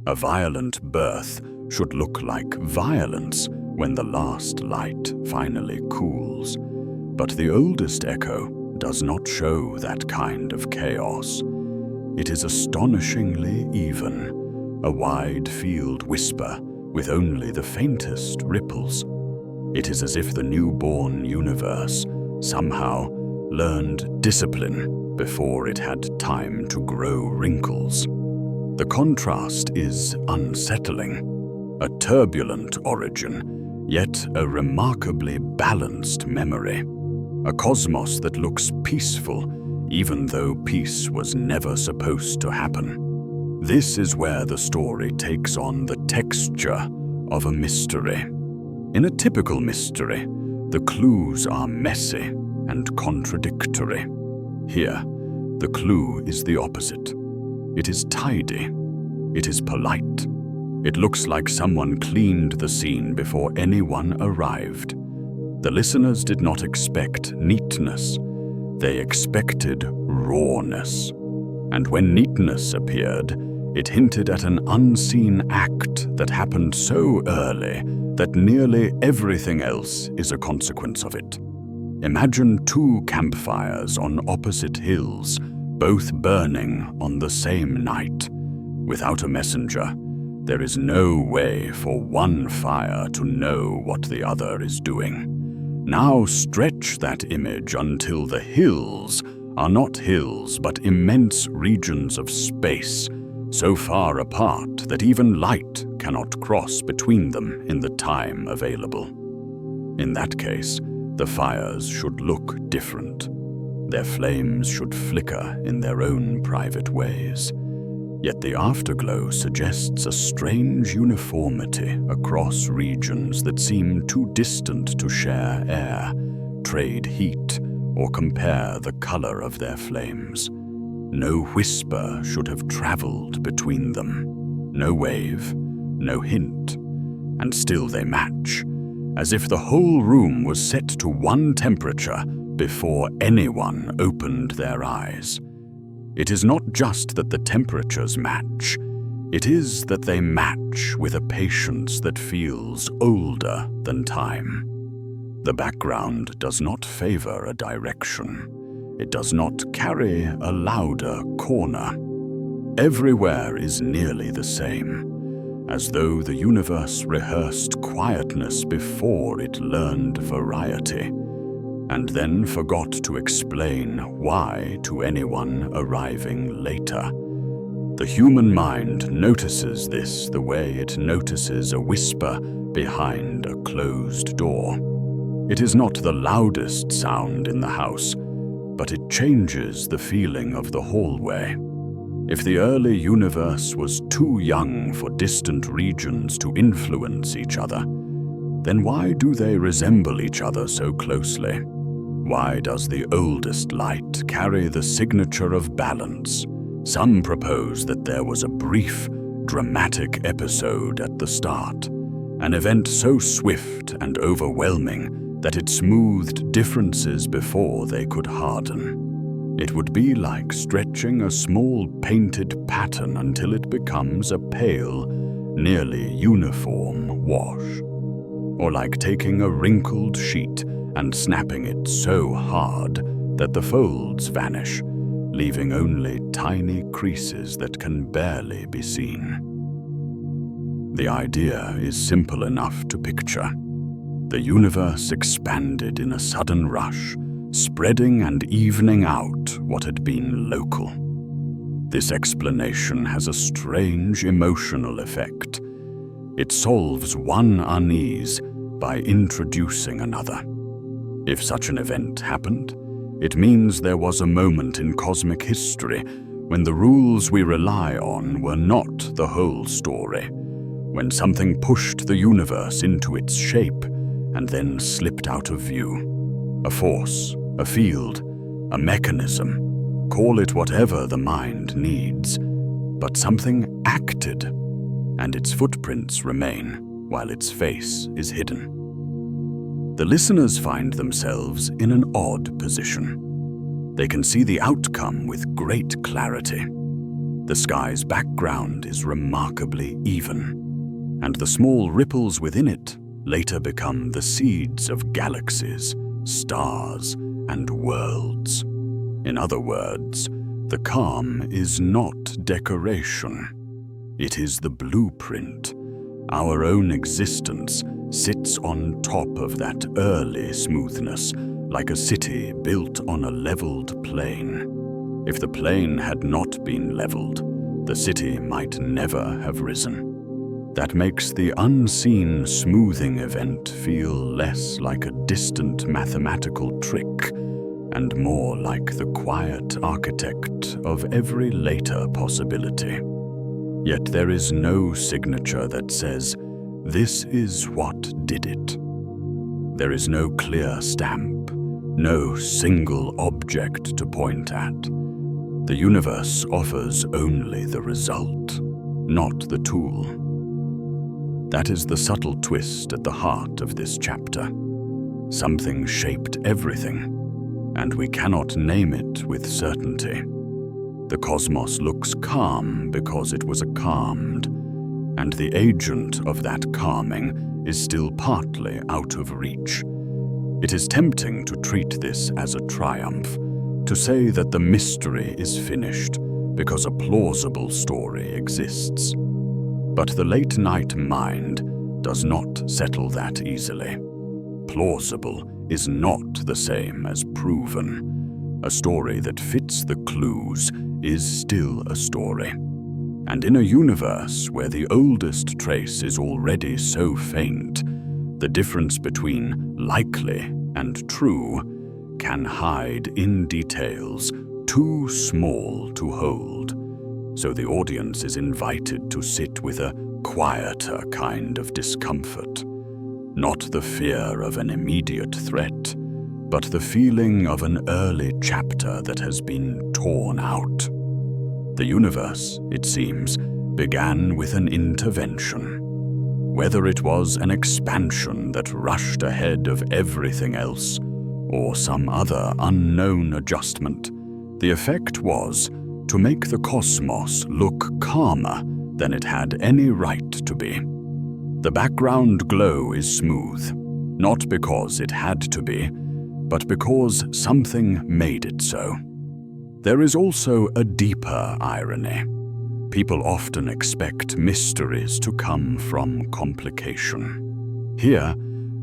A violent birth should look like violence when the last light finally cools. But the oldest echo does not show that kind of chaos. It is astonishingly even, a wide-field whisper with only the faintest ripples. It is as if the newborn universe somehow learned discipline before it had time to grow wrinkles. The contrast is unsettling. A turbulent origin, yet a remarkably balanced memory. A cosmos that looks peaceful, even though peace was never supposed to happen. This is where the story takes on the texture of a mystery. In a typical mystery, the clues are messy and contradictory. Here, the clue is the opposite. It is tidy. It is polite. It looks like someone cleaned the scene before anyone arrived. The listeners did not expect neatness. They expected rawness. And when neatness appeared, it hinted at an unseen act that happened so early that nearly everything else is a consequence of it. Imagine two campfires on opposite hills, both burning on the same night. Without a messenger, there is no way for one fire to know what the other is doing. Now stretch that image until the hills are not hills but immense regions of space, so far apart that even light cannot cross between them in the time available. In that case, the fires should look different. Their flames should flicker in their own private ways. Yet the afterglow suggests a strange uniformity across regions that seem too distant to share air, trade heat, or compare the color of their flames. No whisper should have traveled between them. No wave, no hint, and still they match, as if the whole room was set to one temperature before anyone opened their eyes. It is not just that the temperatures match, it is that they match with a patience that feels older than time. The background does not favor a direction. It does not carry a louder corner. Everywhere is nearly the same, as though the universe rehearsed quietness before it learned variety, and then forgot to explain why to anyone arriving later. The human mind notices this the way it notices a whisper behind a closed door. It is not the loudest sound in the house, but it changes the feeling of the hallway. If the early universe was too young for distant regions to influence each other, then why do they resemble each other so closely? Why does the oldest light carry the signature of balance? Some propose that there was a brief, dramatic episode at the start, an event so swift and overwhelming that it smoothed differences before they could harden. It would be like stretching a small painted pattern until it becomes a pale, nearly uniform wash. Or like taking a wrinkled sheet and snapping it so hard that the folds vanish, leaving only tiny creases that can barely be seen. The idea is simple enough to picture. The universe expanded in a sudden rush, spreading and evening out what had been local. This explanation has a strange emotional effect. It solves one unease by introducing another. If such an event happened, it means there was a moment in cosmic history when the rules we rely on were not the whole story, when something pushed the universe into its shape and then slipped out of view. A force, a field, a mechanism, call it whatever the mind needs, but something acted, and its footprints remain while its face is hidden. The listeners find themselves in an odd position. They can see the outcome with great clarity. The sky's background is remarkably even, and the small ripples within it later become the seeds of galaxies, stars, and worlds. In other words, the calm is not decoration. It is the blueprint. Our own existence sits on top of that early smoothness, like a city built on a leveled plain. If the plain had not been leveled, the city might never have risen. That makes the unseen smoothing event feel less like a distant mathematical trick and more like the quiet architect of every later possibility. Yet there is no signature that says, "This is what did it." There is no clear stamp, no single object to point at. The universe offers only the result, not the tool. That is the subtle twist at the heart of this chapter. Something shaped everything, and we cannot name it with certainty. The cosmos looks calm because it was calmed, and the agent of that calming is still partly out of reach. It is tempting to treat this as a triumph, to say that the mystery is finished because a plausible story exists. But the late-night mind does not settle that easily. Plausible is not the same as proven. A story that fits the clues is still a story. And in a universe where the oldest trace is already so faint, the difference between likely and true can hide in details too small to hold. So the audience is invited to sit with a quieter kind of discomfort. Not the fear of an immediate threat, but the feeling of an early chapter that has been torn out. The universe, it seems, began with an intervention. Whether it was an expansion that rushed ahead of everything else, or some other unknown adjustment, the effect was to make the cosmos look calmer than it had any right to be. The background glow is smooth, not because it had to be, but because something made it so. There is also a deeper irony. People often expect mysteries to come from complication. Here,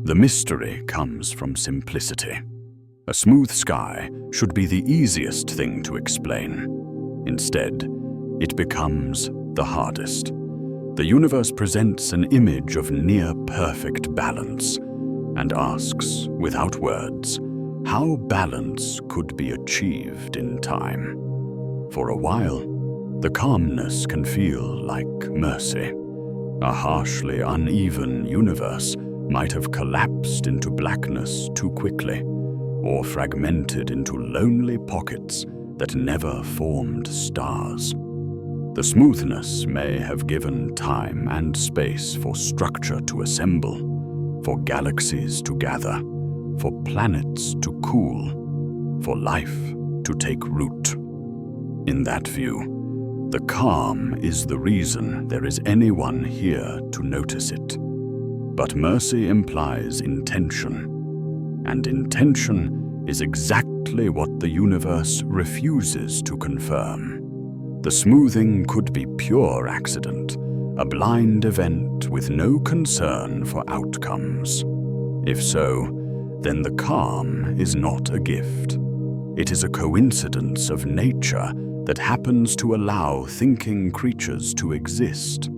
the mystery comes from simplicity. A smooth sky should be the easiest thing to explain. Instead, it becomes the hardest. The universe presents an image of near-perfect balance and asks, without words, how balance could be achieved in time. For a while, the calmness can feel like mercy. A harshly uneven universe might have collapsed into blackness too quickly, or fragmented into lonely pockets that never formed stars. The smoothness may have given time and space for structure to assemble, for galaxies to gather, for planets to cool, for life to take root. In that view, the calm is the reason there is anyone here to notice it. But mercy implies intention, and intention is exactly what the universe refuses to confirm. The smoothing could be pure accident, a blind event with no concern for outcomes. If so, then the calm is not a gift. It is a coincidence of nature that happens to allow thinking creatures to exist.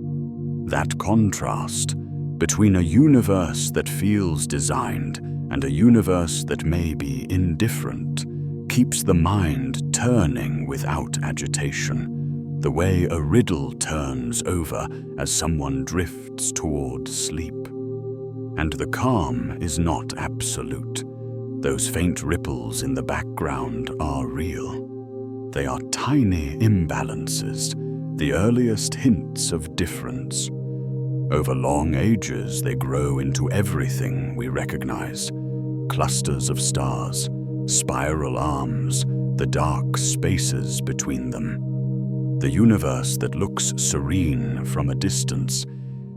That contrast between a universe that feels designed and a universe that may be indifferent keeps the mind turning without agitation, the way a riddle turns over as someone drifts toward sleep. And the calm is not absolute. Those faint ripples in the background are real. They are tiny imbalances, the earliest hints of difference. Over long ages, they grow into everything we recognize. Clusters of stars, spiral arms, the dark spaces between them. The universe that looks serene from a distance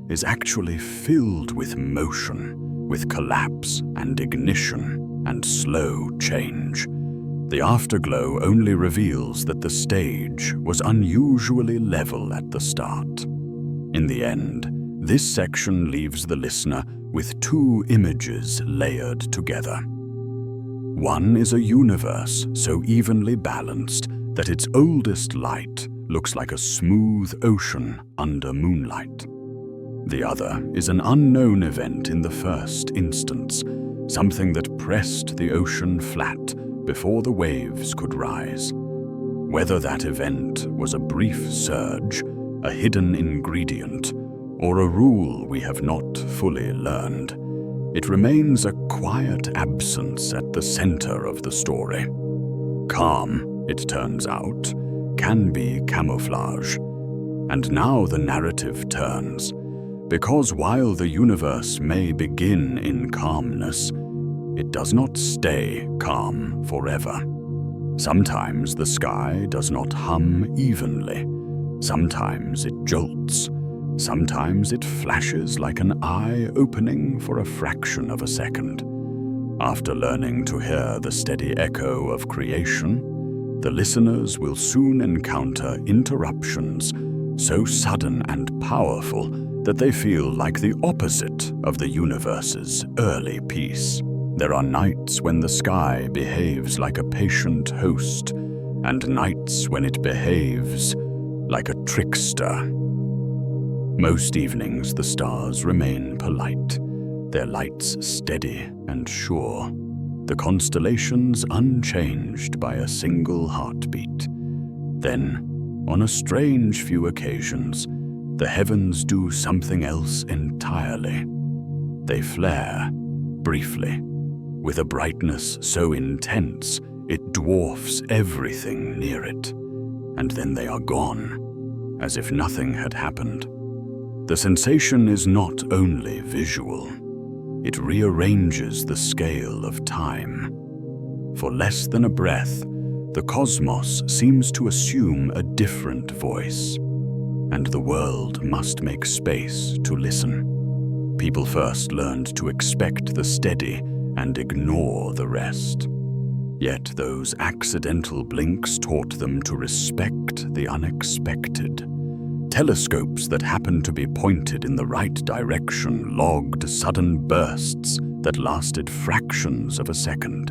is actually filled with motion, with collapse and ignition and slow change. The afterglow only reveals that the stage was unusually level at the start. In the end, this section leaves the listener with two images layered together. One is a universe so evenly balanced that its oldest light looks like a smooth ocean under moonlight. The other is an unknown event in the first instance, something that pressed the ocean flat before the waves could rise. Whether that event was a brief surge, a hidden ingredient, or a rule we have not fully learned, it remains a quiet absence at the center of the story. Calm, it turns out, can be camouflage. And now the narrative turns, because while the universe may begin in calmness, it does not stay calm forever. Sometimes the sky does not hum evenly. Sometimes it jolts. Sometimes it flashes like an eye opening for a fraction of a second. After learning to hear the steady echo of creation, the listeners will soon encounter interruptions so sudden and powerful that they feel like the opposite of the universe's early peace. There are nights when the sky behaves like a patient host, and nights when it behaves like a trickster. Most evenings the stars remain polite, their lights steady and sure, the constellations unchanged by a single heartbeat. Then, on a strange few occasions, the heavens do something else entirely. They flare, briefly, with a brightness so intense it dwarfs everything near it, and then they are gone, as if nothing had happened. The sensation is not only visual, it rearranges the scale of time. For less than a breath, the cosmos seems to assume a different voice, and the world must make space to listen. People first learned to expect the steady and ignore the rest. Yet those accidental blinks taught them to respect the unexpected. Telescopes that happened to be pointed in the right direction logged sudden bursts that lasted fractions of a second.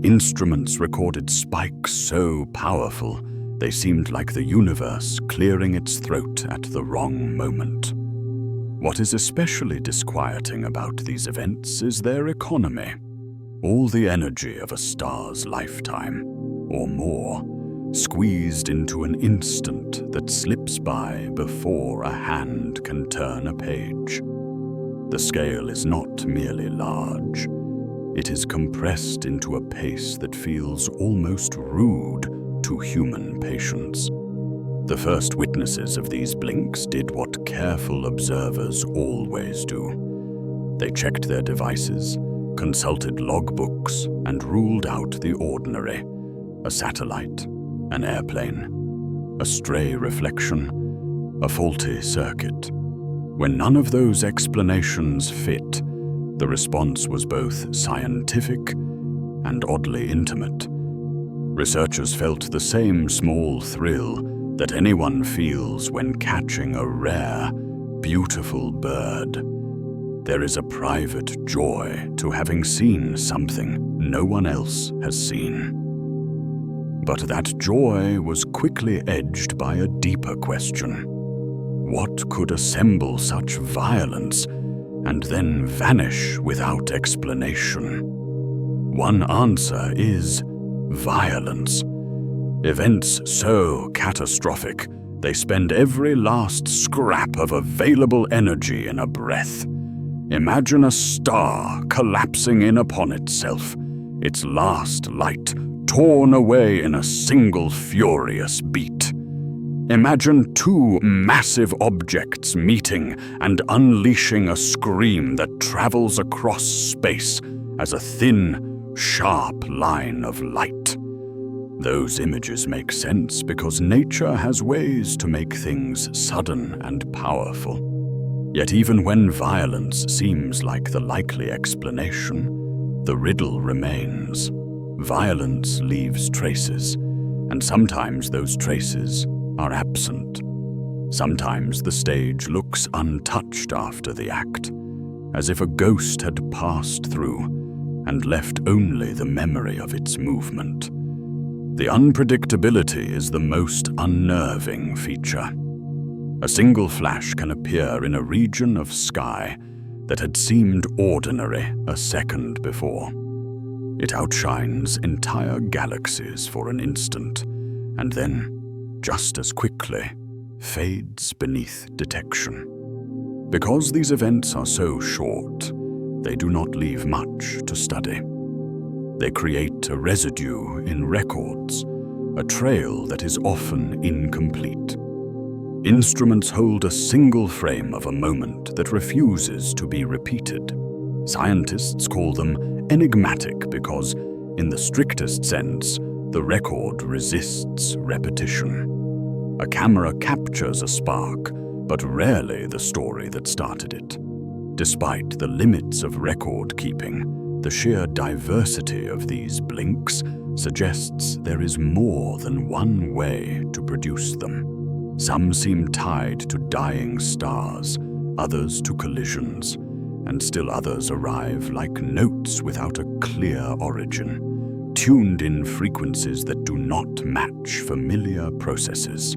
Instruments recorded spikes so powerful they seemed like the universe clearing its throat at the wrong moment. What is especially disquieting about these events is their economy. All the energy of a star's lifetime, or more, squeezed into an instant that slips by before a hand can turn a page. The scale is not merely large. It is compressed into a pace that feels almost rude to human patience. The first witnesses of these blinks did what careful observers always do. They checked their devices, consulted logbooks, and ruled out the ordinary: a satellite, an airplane, a stray reflection, a faulty circuit. When none of those explanations fit, the response was both scientific and oddly intimate. Researchers felt the same small thrill that anyone feels when catching a rare, beautiful bird. There is a private joy to having seen something no one else has seen. But that joy was quickly edged by a deeper question. What could assemble such violence and then vanish without explanation? One answer is violence. Events so catastrophic, they spend every last scrap of available energy in a breath. Imagine a star collapsing in upon itself, its last light torn away in a single furious beat. Imagine two massive objects meeting and unleashing a scream that travels across space as a thin, sharp line of light. Those images make sense because nature has ways to make things sudden and powerful. Yet even when violence seems like the likely explanation, the riddle remains. Violence leaves traces, and sometimes those traces are absent. Sometimes the stage looks untouched after the act, as if a ghost had passed through and left only the memory of its movement. The unpredictability is the most unnerving feature. A single flash can appear in a region of sky that had seemed ordinary a second before. It outshines entire galaxies for an instant, and then, just as quickly, fades beneath detection. Because these events are so short, they do not leave much to study. They create a residue in records, a trail that is often incomplete. Instruments hold a single frame of a moment that refuses to be repeated. Scientists call them enigmatic because, in the strictest sense, the record resists repetition. A camera captures a spark, but rarely the story that started it. Despite the limits of record-keeping, the sheer diversity of these blinks suggests there is more than one way to produce them. Some seem tied to dying stars, others to collisions, and still others arrive like notes without a clear origin, tuned in frequencies that do not match familiar processes.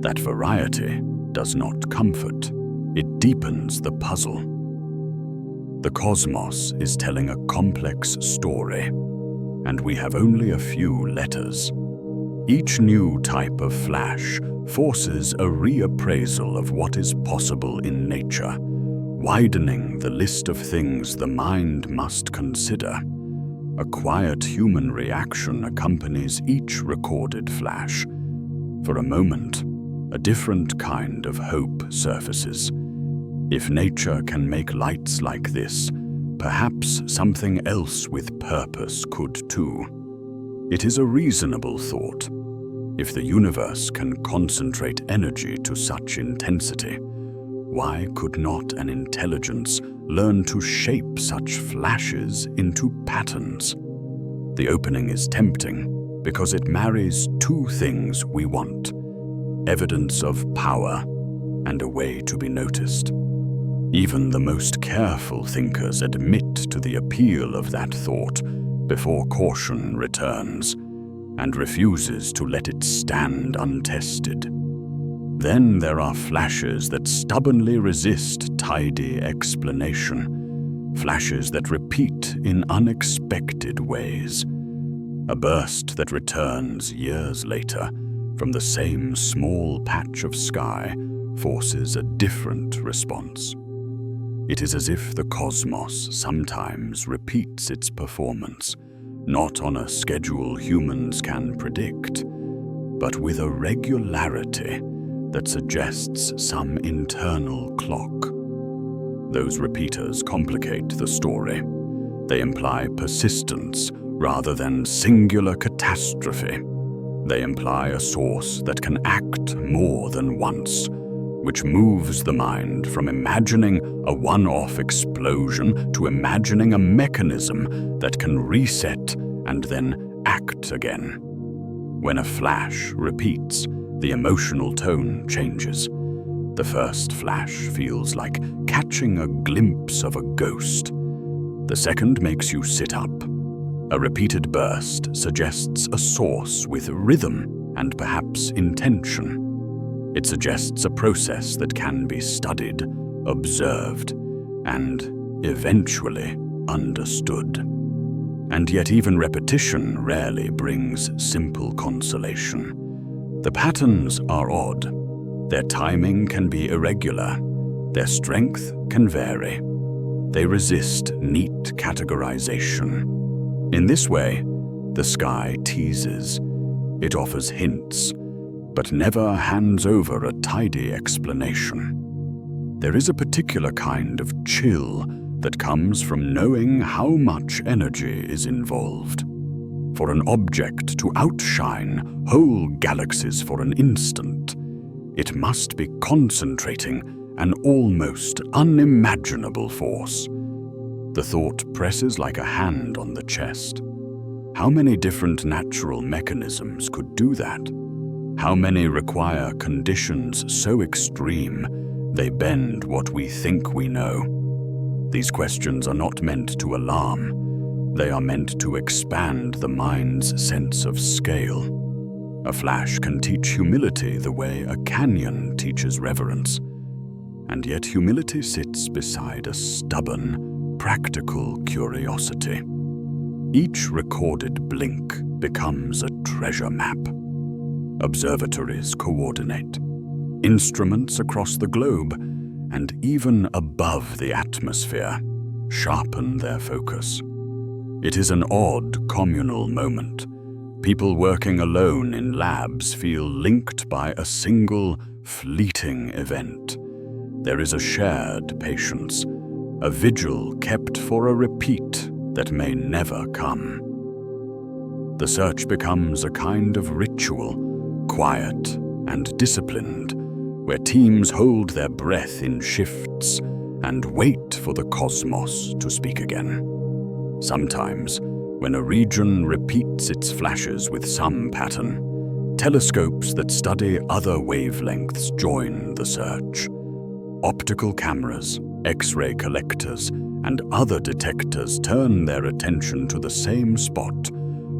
That variety does not comfort, it deepens the puzzle. The cosmos is telling a complex story, and we have only a few letters. Each new type of flash forces a reappraisal of what is possible in nature, widening the list of things the mind must consider. A quiet human reaction accompanies each recorded flash. For a moment, a different kind of hope surfaces. If nature can make lights like this, perhaps something else with purpose could too. It is a reasonable thought. If the universe can concentrate energy to such intensity, why could not an intelligence learn to shape such flashes into patterns? The opening is tempting because it marries two things we want: evidence of power and a way to be noticed. Even the most careful thinkers admit to the appeal of that thought before caution returns and refuses to let it stand untested. Then there are flashes that stubbornly resist tidy explanation, flashes that repeat in unexpected ways. A burst that returns years later from the same small patch of sky forces a different response. It is as if the cosmos sometimes repeats its performance, not on a schedule humans can predict, but with a regularity that suggests some internal clock. Those repeaters complicate the story. They imply persistence rather than singular catastrophe. They imply a source that can act more than once, which moves the mind from imagining a one-off explosion to imagining a mechanism that can reset and then act again. When a flash repeats, the emotional tone changes. The first flash feels like catching a glimpse of a ghost. The second makes you sit up. A repeated burst suggests a source with rhythm and perhaps intention. It suggests a process that can be studied, observed, and eventually understood. And yet even repetition rarely brings simple consolation. The patterns are odd. Their timing can be irregular. Their strength can vary. They resist neat categorization. In this way, the sky teases. It offers hints, but never hands over a tidy explanation. There is a particular kind of chill that comes from knowing how much energy is involved. For an object to outshine whole galaxies for an instant, it must be concentrating an almost unimaginable force. The thought presses like a hand on the chest. How many different natural mechanisms could do that? How many require conditions so extreme they bend what we think we know? These questions are not meant to alarm. They are meant to expand the mind's sense of scale. A flash can teach humility the way a canyon teaches reverence. And yet humility sits beside a stubborn, practical curiosity. Each recorded blink becomes a treasure map. Observatories coordinate. Instruments across the globe, and even above the atmosphere, sharpen their focus. It is an odd communal moment. People working alone in labs feel linked by a single, fleeting event. There is a shared patience, a vigil kept for a repeat that may never come. The search becomes a kind of ritual, quiet and disciplined, where teams hold their breath in shifts and wait for the cosmos to speak again. Sometimes, when a region repeats its flashes with some pattern, telescopes that study other wavelengths join the search. Optical cameras, X-ray collectors, and other detectors turn their attention to the same spot,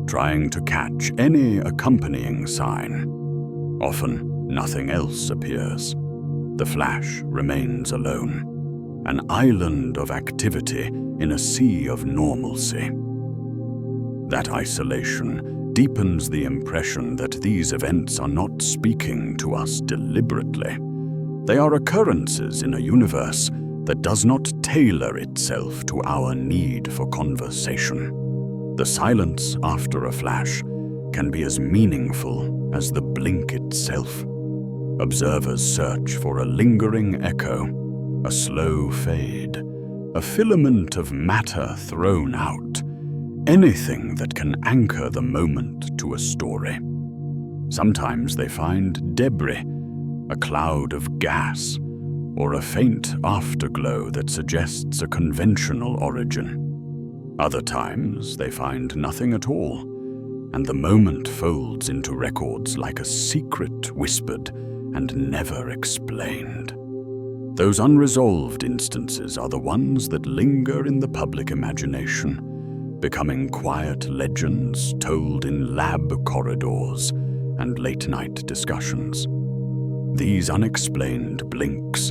trying to catch any accompanying sign. Often, nothing else appears. The flash remains alone, an island of activity in a sea of normalcy. That isolation deepens the impression that these events are not speaking to us deliberately. They are occurrences in a universe that does not tailor itself to our need for conversation. The silence after a flash can be as meaningful as the blink itself. Observers search for a lingering echo, a slow fade, a filament of matter thrown out, anything that can anchor the moment to a story. Sometimes they find debris, a cloud of gas, or a faint afterglow that suggests a conventional origin. Other times they find nothing at all, and the moment folds into records like a secret whispered and never explained. Those unresolved instances are the ones that linger in the public imagination, becoming quiet legends told in lab corridors and late-night discussions. These unexplained blinks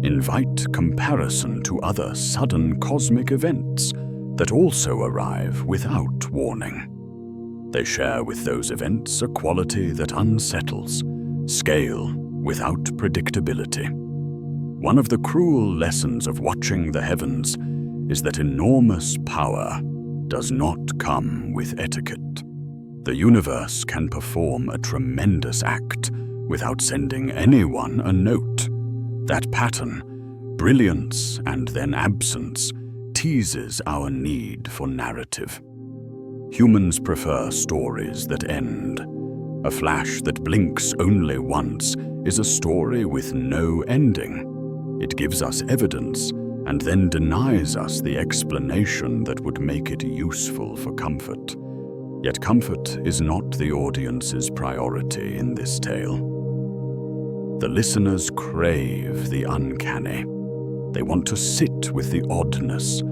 invite comparison to other sudden cosmic events that also arrive without warning. They share with those events a quality that unsettles, scale without predictability. One of the cruel lessons of watching the heavens is that enormous power does not come with etiquette. The universe can perform a tremendous act without sending anyone a note. That pattern, brilliance and then absence, teases our need for narrative. Humans prefer stories that end. A flash that blinks only once is a story with no ending. It gives us evidence and then denies us the explanation that would make it useful for comfort. Yet comfort is not the audience's priority in this tale. The listeners crave the uncanny. They want to sit with the oddness,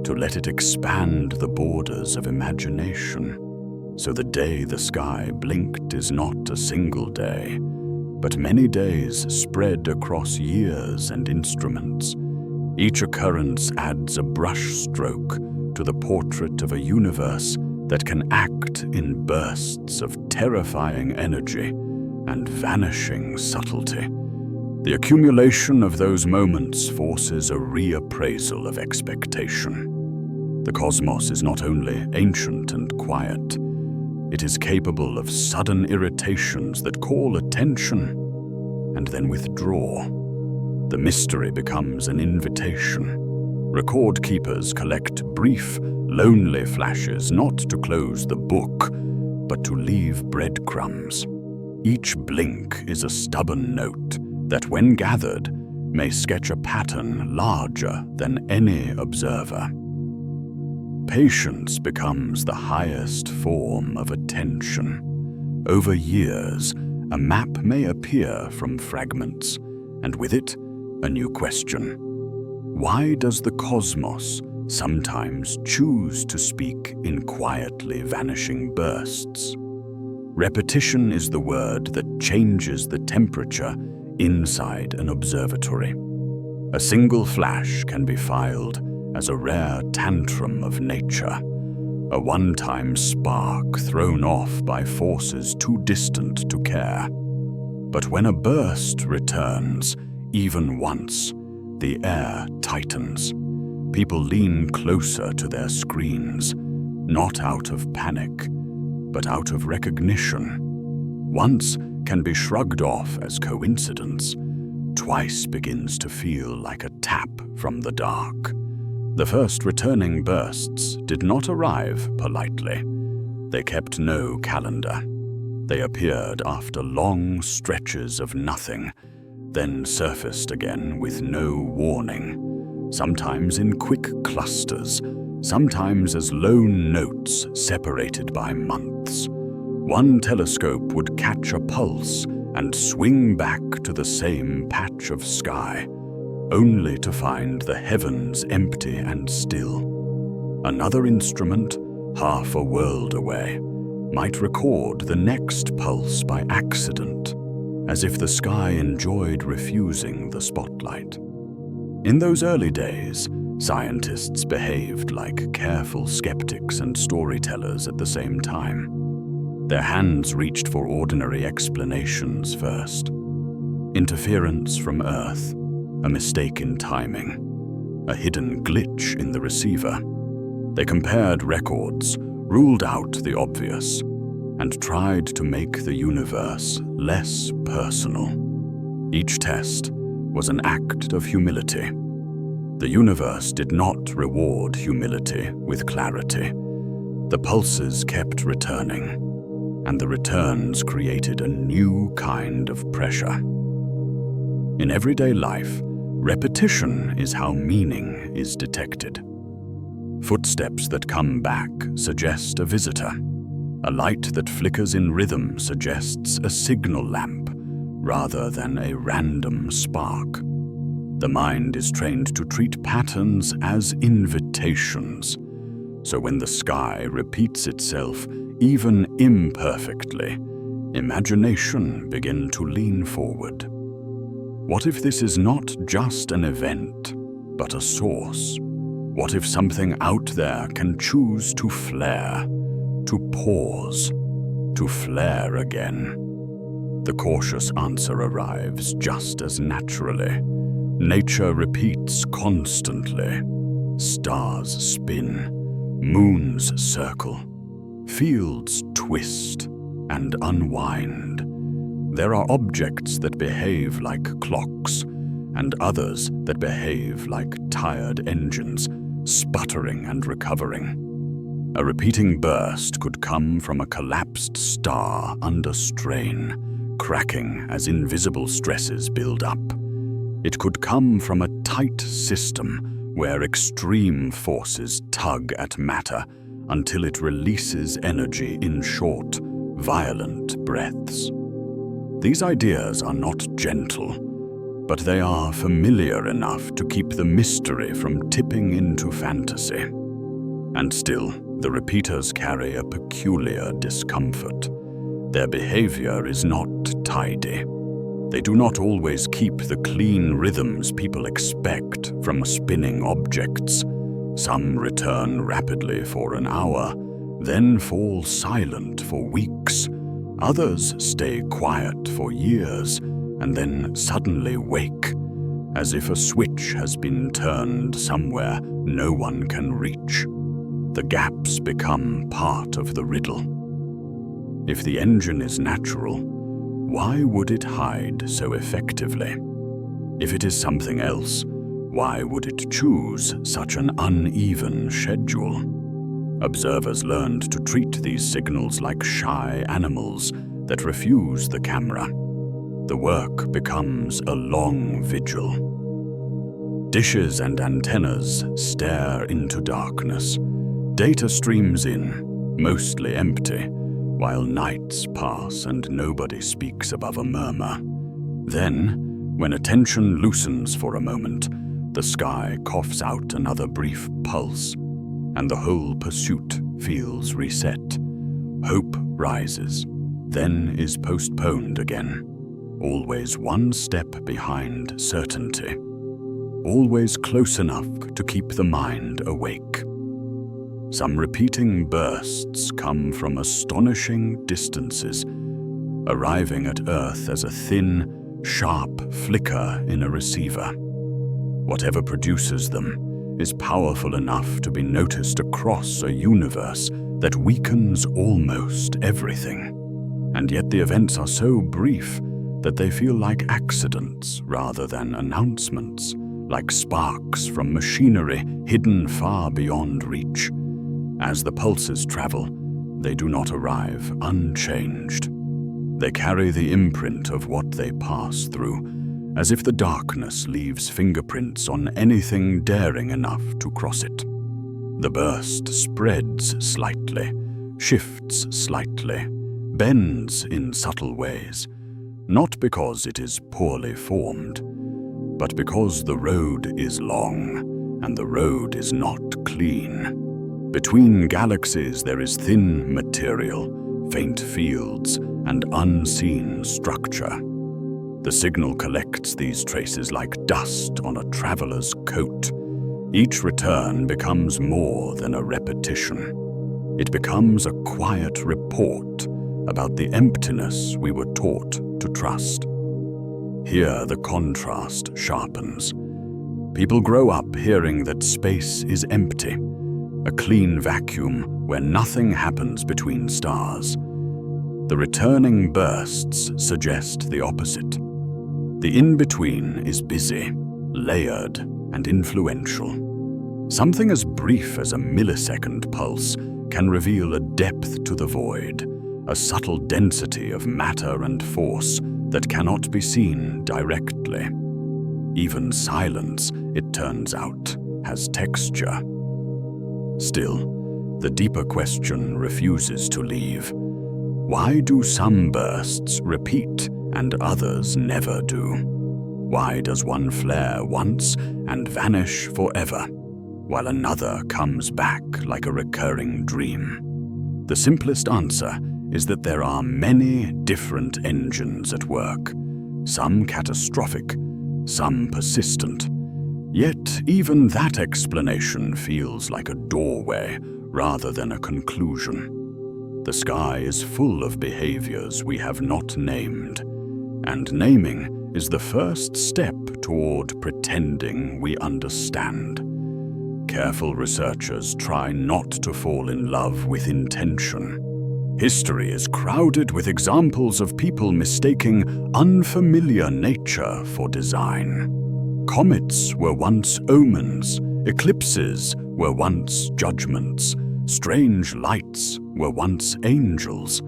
to let it expand the borders of imagination. So the day the sky blinked is not a single day, but many days spread across years and instruments. Each occurrence adds a brushstroke to the portrait of a universe that can act in bursts of terrifying energy and vanishing subtlety. The accumulation of those moments forces a reappraisal of expectation. The cosmos is not only ancient and quiet, it is capable of sudden irritations that call attention and then withdraw. The mystery becomes an invitation. Record keepers collect brief, lonely flashes not to close the book, but to leave breadcrumbs. Each blink is a stubborn note that, when gathered, may sketch a pattern larger than any observer. Patience becomes the highest form of attention. Over years, a map may appear from fragments, and with it, a new question. Why does the cosmos sometimes choose to speak in quietly vanishing bursts. Repetition is the word that changes the temperature inside an observatory. A single flash can be filed as a rare tantrum of nature, a one-time spark thrown off by forces too distant to care. But when a burst returns, even once, the air tightens. People lean closer to their screens, not out of panic, but out of recognition. Once can be shrugged off as coincidence. Twice begins to feel like a tap from the dark. The first returning bursts did not arrive politely. They kept no calendar. They appeared after long stretches of nothing, then surfaced again with no warning, sometimes in quick clusters, sometimes as lone notes separated by months. One telescope would catch a pulse and swing back to the same patch of sky, only to find the heavens empty and still. Another instrument, half a world away, might record the next pulse by accident, as if the sky enjoyed refusing the spotlight. In those early days, scientists behaved like careful skeptics and storytellers at the same time. Their hands reached for ordinary explanations first. Interference from Earth, a mistake in timing, a hidden glitch in the receiver. They compared records, ruled out the obvious, and tried to make the universe less personal. Each test was an act of humility. The universe did not reward humility with clarity. The pulses kept returning, and the returns created a new kind of pressure. In everyday life, repetition is how meaning is detected. Footsteps that come back suggest a visitor. A light that flickers in rhythm suggests a signal lamp rather than a random spark. The mind is trained to treat patterns as invitations. So when the sky repeats itself, even imperfectly, imagination begins to lean forward. What if this is not just an event, but a source? What if something out there can choose to flare, to pause, to flare again? The cautious answer arrives just as naturally. Nature repeats constantly. Stars spin, moons circle, fields twist and unwind. There are objects that behave like clocks, and others that behave like tired engines, sputtering and recovering. A repeating burst could come from a collapsed star under strain, cracking as invisible stresses build up. It could come from a tight system where extreme forces tug at matter until it releases energy in short, violent breaths. These ideas are not gentle, but they are familiar enough to keep the mystery from tipping into fantasy. And still, the repeaters carry a peculiar discomfort. Their behavior is not tidy. They do not always keep the clean rhythms people expect from spinning objects. Some return rapidly for an hour, then fall silent for weeks. Others stay quiet for years, and then suddenly wake, as if a switch has been turned somewhere no one can reach. The gaps become part of the riddle. If the engine is natural, why would it hide so effectively? If it is something else, why would it choose such an uneven schedule? Observers learned to treat these signals like shy animals that refuse the camera. The work becomes a long vigil. Dishes and antennas stare into darkness. Data streams in, mostly empty, while nights pass and nobody speaks above a murmur. Then, when attention loosens for a moment, The sky coughs out another brief pulse, and the whole pursuit feels reset. Hope rises, then is postponed again, always one step behind certainty, always close enough to keep the mind awake. Some repeating bursts come from astonishing distances, arriving at Earth as a thin, sharp flicker in a receiver. Whatever produces them is powerful enough to be noticed across a universe that weakens almost everything. And yet the events are so brief that they feel like accidents rather than announcements, like sparks from machinery hidden far beyond reach. As the pulses travel, they do not arrive unchanged. They carry the imprint of what they pass through, as if the darkness leaves fingerprints on anything daring enough to cross it. The burst spreads slightly, shifts slightly, bends in subtle ways, not because it is poorly formed, but because the road is long and the road is not clean. Between galaxies there is thin material, faint fields, and unseen structure. The signal collects these traces like dust on a traveler's coat. Each return becomes more than a repetition. It becomes a quiet report about the emptiness we were taught to trust. Here the contrast sharpens. People grow up hearing that space is empty, a clean vacuum where nothing happens between stars. The returning bursts suggest the opposite. The in-between is busy, layered, and influential. Something as brief as a millisecond pulse can reveal a depth to the void, a subtle density of matter and force that cannot be seen directly. Even silence, it turns out, has texture. Still, the deeper question refuses to leave. Why do some bursts repeat and others never do? Why does one flare once and vanish forever, while another comes back like a recurring dream? The simplest answer is that there are many different engines at work, some catastrophic, some persistent. Yet even that explanation feels like a doorway rather than a conclusion. The sky is full of behaviors we have not named, and naming is the first step toward pretending we understand. Careful researchers try not to fall in love with intention. History is crowded with examples of people mistaking unfamiliar nature for design. Comets were once omens, eclipses were once judgments, strange lights were once angels.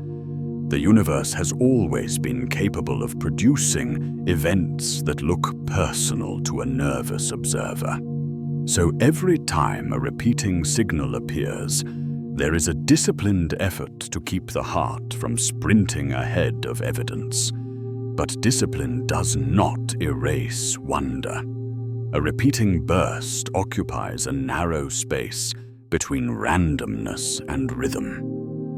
The universe has always been capable of producing events that look personal to a nervous observer. So every time a repeating signal appears, there is a disciplined effort to keep the heart from sprinting ahead of evidence. But discipline does not erase wonder. A repeating burst occupies a narrow space between randomness and rhythm.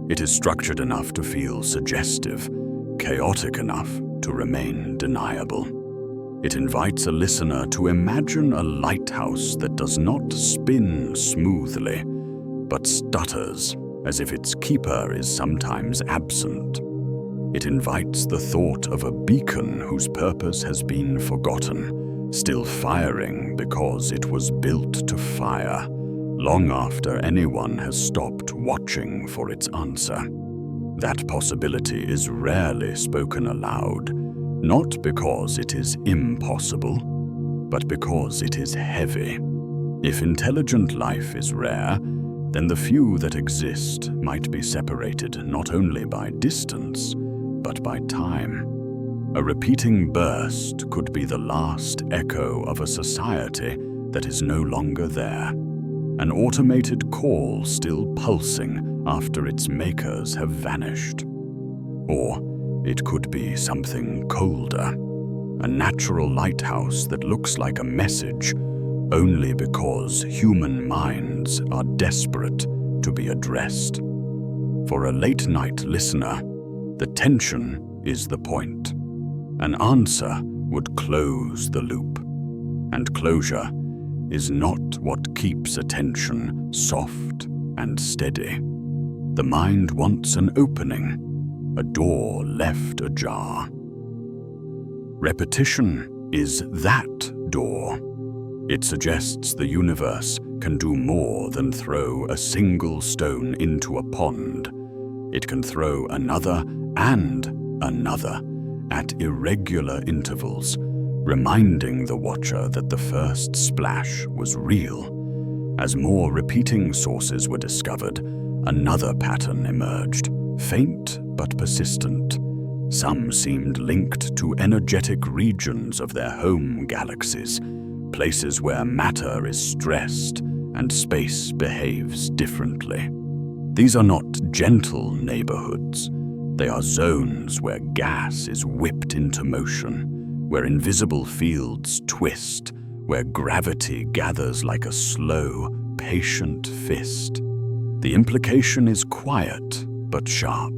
It is structured enough to feel suggestive, chaotic enough to remain deniable. It invites a listener to imagine a lighthouse that does not spin smoothly, but stutters as if its keeper is sometimes absent. It invites the thought of a beacon whose purpose has been forgotten, still firing because it was built to fire, long after anyone has stopped watching for its answer. That possibility is rarely spoken aloud, not because it is impossible, but because it is heavy. If intelligent life is rare, then the few that exist might be separated not only by distance, but by time. A repeating burst could be the last echo of a society that is no longer there, an automated call still pulsing after its makers have vanished. Or it could be something colder, a natural lighthouse that looks like a message, only because human minds are desperate to be addressed. For a late-night listener, the tension is the point. An answer would close the loop, and closure is not what keeps attention soft and steady. The mind wants an opening, a door left ajar. Repetition is that door. It suggests the universe can do more than throw a single stone into a pond. It can throw another and another at irregular intervals, reminding the watcher that the first splash was real. As more repeating sources were discovered, another pattern emerged, faint but persistent. Some seemed linked to energetic regions of their home galaxies, places where matter is stressed and space behaves differently. These are not gentle neighborhoods. They are zones where gas is whipped into motion, where invisible fields twist, where gravity gathers like a slow, patient fist. The implication is quiet but sharp.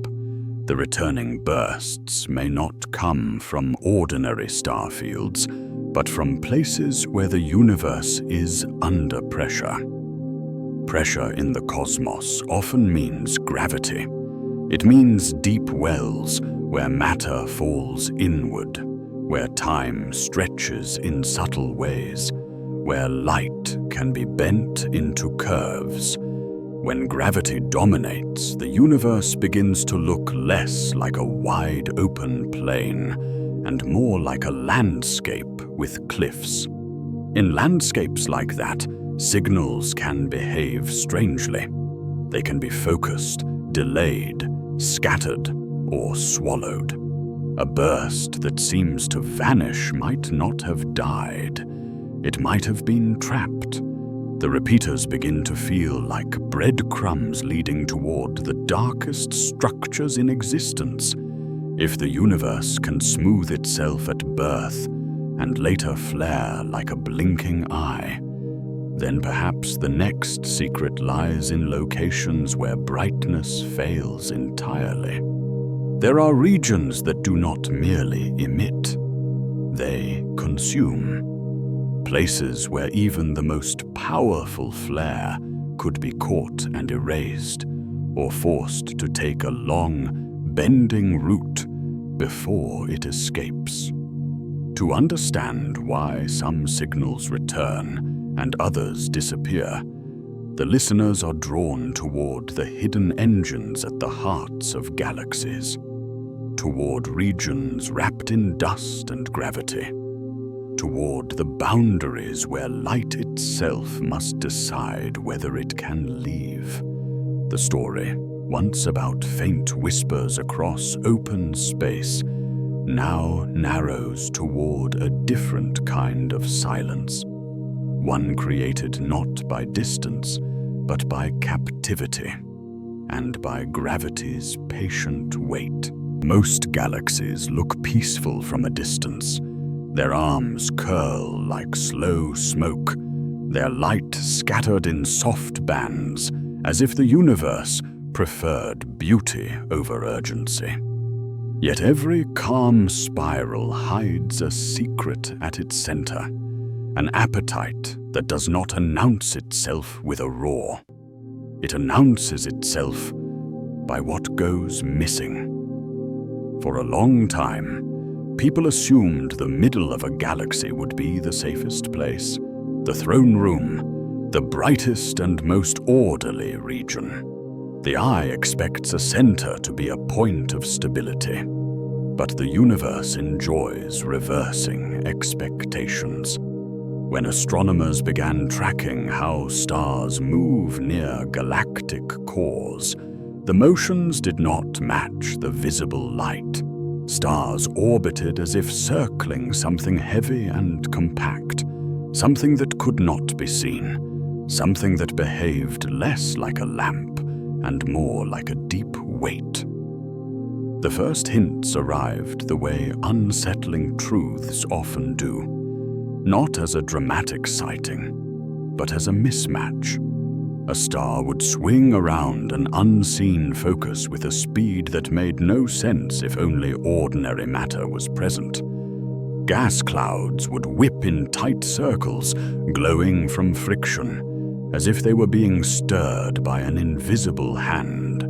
The returning bursts may not come from ordinary star fields, but from places where the universe is under pressure. Pressure in the cosmos often means gravity. It means deep wells where matter falls inward, where time stretches in subtle ways, where light can be bent into curves. When gravity dominates, the universe begins to look less like a wide-open plain and more like a landscape with cliffs. In landscapes like that, signals can behave strangely. They can be focused, delayed, scattered, or swallowed. A burst that seems to vanish might not have died. It might have been trapped. The repeaters begin to feel like breadcrumbs leading toward the darkest structures in existence. If the universe can smooth itself at birth and later flare like a blinking eye, then perhaps the next secret lies in locations where brightness fails entirely. There are regions that do not merely emit, they consume. Places where even the most powerful flare could be caught and erased, or forced to take a long, bending route before it escapes. To understand why some signals return and others disappear, the listeners are drawn toward the hidden engines at the hearts of galaxies, toward regions wrapped in dust and gravity, toward the boundaries where light itself must decide whether it can leave. The story, once about faint whispers across open space, now narrows toward a different kind of silence, one created not by distance, but by captivity, and by gravity's patient weight. Most galaxies look peaceful from a distance. Their arms curl like slow smoke, their light scattered in soft bands, as if the universe preferred beauty over urgency. Yet every calm spiral hides a secret at its center, an appetite that does not announce itself with a roar. It announces itself by what goes missing. For a long time, people assumed the middle of a galaxy would be the safest place, the throne room, the brightest and most orderly region. The eye expects a center to be a point of stability, but the universe enjoys reversing expectations. When astronomers began tracking how stars move near galactic cores, the motions did not match the visible light. Stars orbited as if circling something heavy and compact, something that could not be seen, something that behaved less like a lamp and more like a deep weight. The first hints arrived the way unsettling truths often do. not as a dramatic sighting, but as a mismatch. A star would swing around an unseen focus with a speed that made no sense if only ordinary matter was present. Gas clouds would whip in tight circles, glowing from friction, as if they were being stirred by an invisible hand.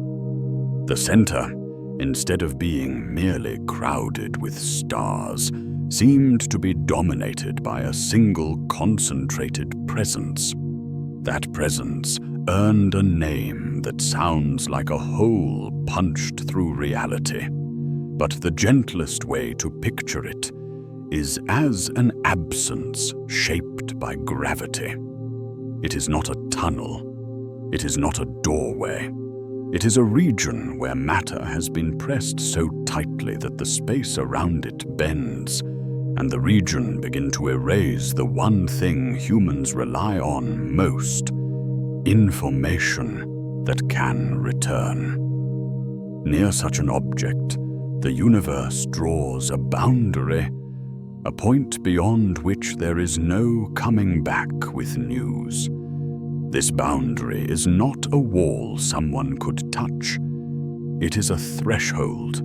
The center, instead of being merely crowded with stars, seemed to be dominated by a single concentrated presence. That presence earned a name that sounds like a hole punched through reality, but the gentlest way to picture it is as an absence shaped by gravity. It is not a tunnel. It is not a doorway. It is a region where matter has been pressed so tightly that the space around it bends, and the region begins to erase the one thing humans rely on most: information that can return. Near such an object, the universe draws a boundary, a point beyond which there is no coming back with news. This boundary is not a wall someone could touch. It is a threshold,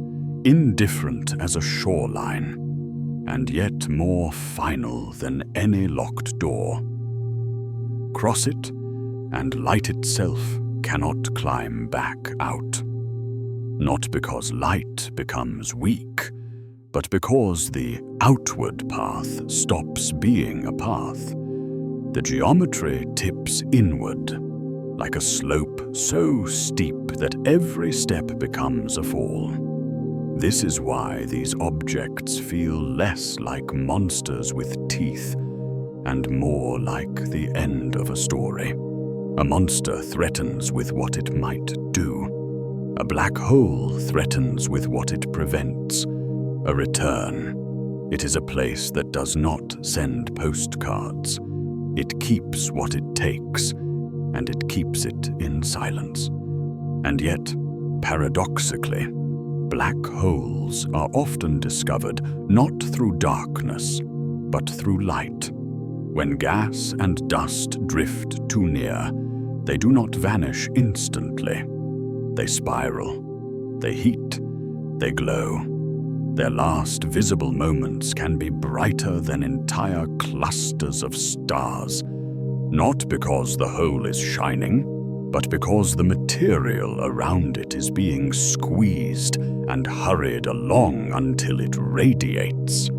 indifferent as a shoreline, and yet more final than any locked door. Cross it, and light itself cannot climb back out. Not because light becomes weak, but because the outward path stops being a path. The geometry tips inward, like a slope so steep that every step becomes a fall. This is why these objects feel less like monsters with teeth and more like the end of a story. A monster threatens with what it might do. A black hole threatens with what it prevents. A return. It is a place that does not send postcards. It keeps what it takes, and it keeps it in silence. And yet, paradoxically, black holes are often discovered not through darkness, but through light. When gas and dust drift too near, they do not vanish instantly. They spiral, they heat, they glow. Their last visible moments can be brighter than entire clusters of stars, not because the hole is shining, but because the material around it is being squeezed and hurried along until it radiates.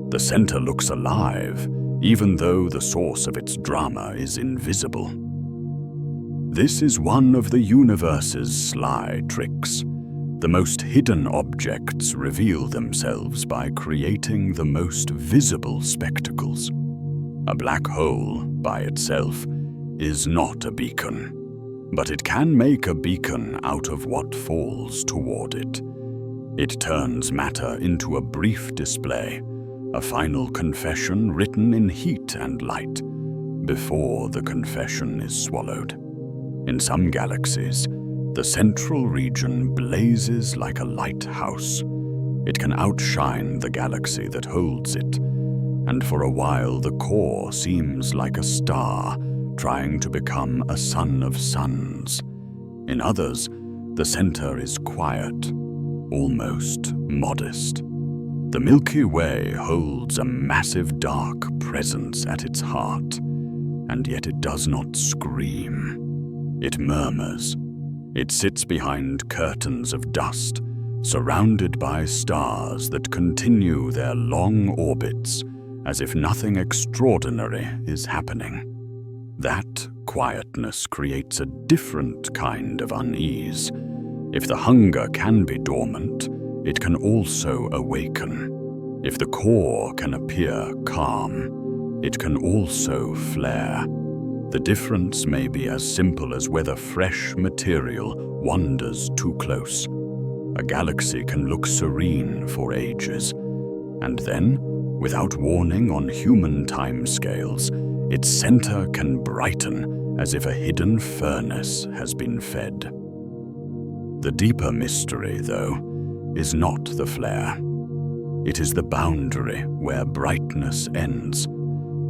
The center looks alive, even though the source of its drama is invisible. This is one of the universe's sly tricks. The most hidden objects reveal themselves by creating the most visible spectacles. A black hole, by itself, is not a beacon, but it can make a beacon out of what falls toward it. It turns matter into a brief display, a final confession written in heat and light, before the confession is swallowed. In some galaxies, the central region blazes like a lighthouse. It can outshine the galaxy that holds it, and for a while the core seems like a star trying to become a sun of suns. In others, the center is quiet, almost modest. The Milky Way holds a massive dark presence at its heart, and yet it does not scream. It murmurs. It sits behind curtains of dust, surrounded by stars that continue their long orbits as if nothing extraordinary is happening. That quietness creates a different kind of unease. If the hunger can be dormant, it can also awaken. If the core can appear calm, it can also flare. The difference may be as simple as whether fresh material wanders too close. A galaxy can look serene for ages, and then, without warning on human timescales, its center can brighten as if a hidden furnace has been fed. The deeper mystery, though, is not the flare. It is the boundary where brightness ends.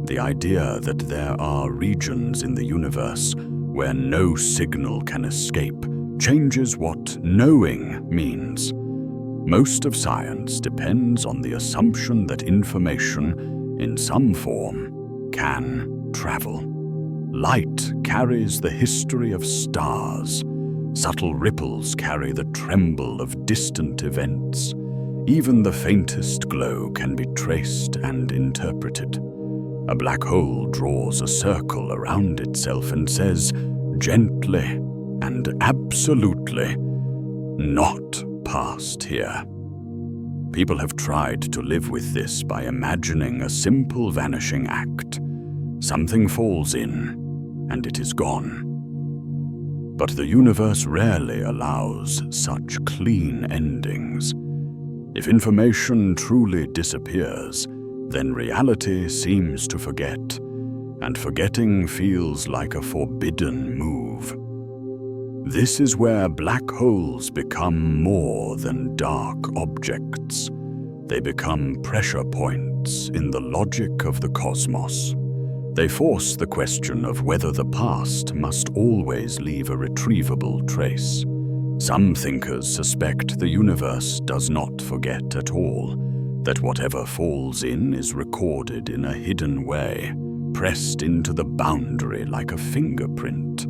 The idea that there are regions in the universe where no signal can escape changes what knowing means. Most of science depends on the assumption that information, in some form, can travel. Light carries the history of stars. Subtle ripples carry the tremble of distant events. Even the faintest glow can be traced and interpreted. A black hole draws a circle around itself and says, gently and absolutely, not past here. People have tried to live with this by imagining a simple vanishing act. Something falls in, and it is gone. But the universe rarely allows such clean endings. If information truly disappears, then reality seems to forget, and forgetting feels like a forbidden move. This is where black holes become more than dark objects. They become pressure points in the logic of the cosmos. They force the question of whether the past must always leave a retrievable trace. Some thinkers suspect the universe does not forget at all, that whatever falls in is recorded in a hidden way, pressed into the boundary like a fingerprint.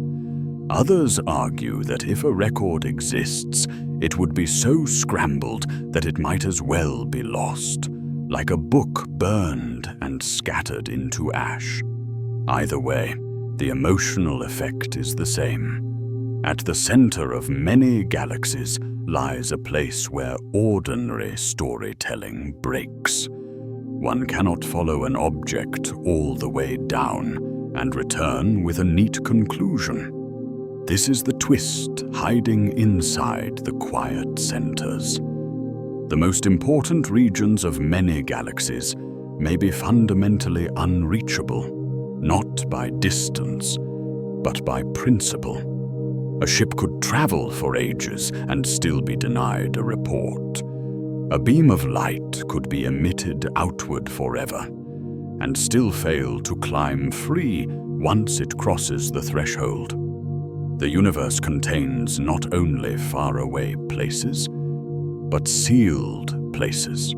Others argue that if a record exists, it would be so scrambled that it might as well be lost, like a book burned and scattered into ash. Either way, the emotional effect is the same. At the center of many galaxies lies a place where ordinary storytelling breaks. One cannot follow an object all the way down and return with a neat conclusion. This is the twist hiding inside the quiet centers. The most important regions of many galaxies may be fundamentally unreachable, not by distance, but by principle. A ship could travel for ages and still be denied a report. A beam of light could be emitted outward forever and still fail to climb free once it crosses the threshold. The universe contains not only faraway places, but sealed places.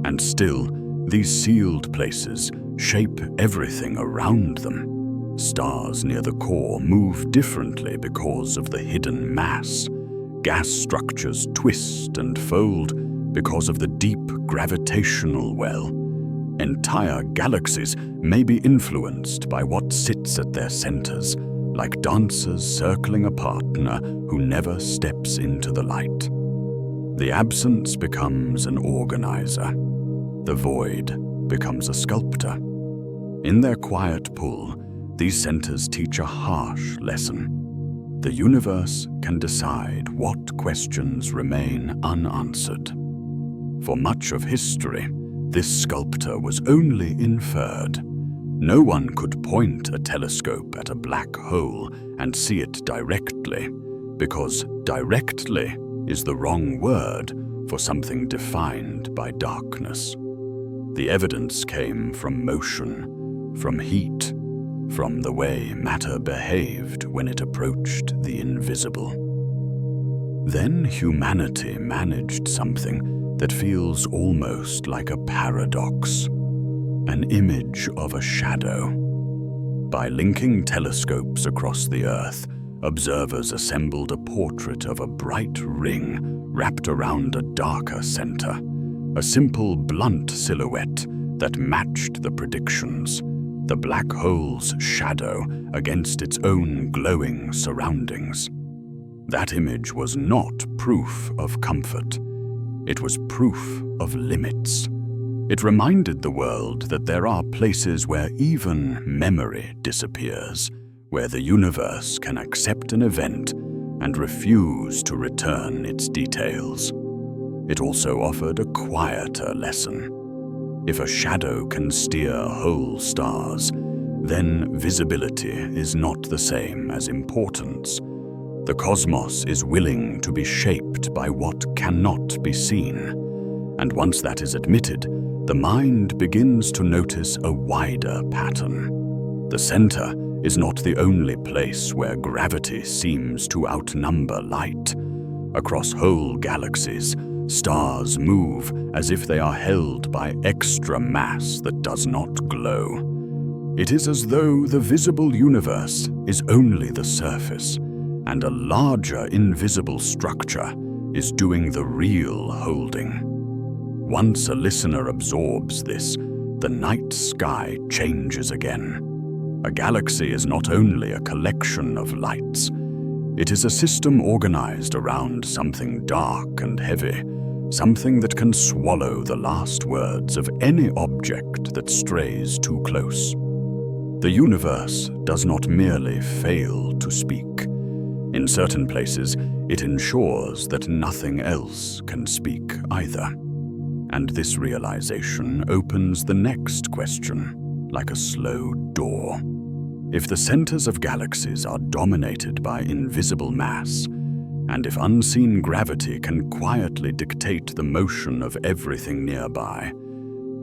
And still, these sealed places shape everything around them. Stars near the core move differently because of the hidden mass. Gas structures twist and fold because of the deep gravitational well. Entire galaxies may be influenced by what sits at their centers, like dancers circling a partner who never steps into the light. The absence becomes an organizer. The void becomes a sculptor. In their quiet pull, these centers teach a harsh lesson. The universe can decide what questions remain unanswered. For much of history, this sculptor was only inferred. No one could point a telescope at a black hole and see it directly, because directly is the wrong word for something defined by darkness. The evidence came from motion, from heat, from the way matter behaved when it approached the invisible. Then humanity managed something that feels almost like a paradox, an image of a shadow. By linking telescopes across the Earth, observers assembled a portrait of a bright ring wrapped around a darker center, a simple, blunt silhouette that matched the predictions. The black hole's shadow against its own glowing surroundings. That image was not proof of comfort. It was proof of limits. It reminded the world that there are places where even memory disappears, where the universe can accept an event and refuse to return its details. It also offered a quieter lesson. If a shadow can steer whole stars, then visibility is not the same as importance. The cosmos is willing to be shaped by what cannot be seen, and once that is admitted, the mind begins to notice a wider pattern. The center is not the only place where gravity seems to outnumber light. Across whole galaxies, stars move as if they are held by extra mass that does not glow. It is as though the visible universe is only the surface, and a larger invisible structure is doing the real holding. Once a listener absorbs this, the night sky changes again. A galaxy is not only a collection of lights. It is a system organized around something dark and heavy, something that can swallow the last words of any object that strays too close. The universe does not merely fail to speak. In certain places, it ensures that nothing else can speak either. And this realization opens the next question, like a slow door. If the centers of galaxies are dominated by invisible mass, and if unseen gravity can quietly dictate the motion of everything nearby,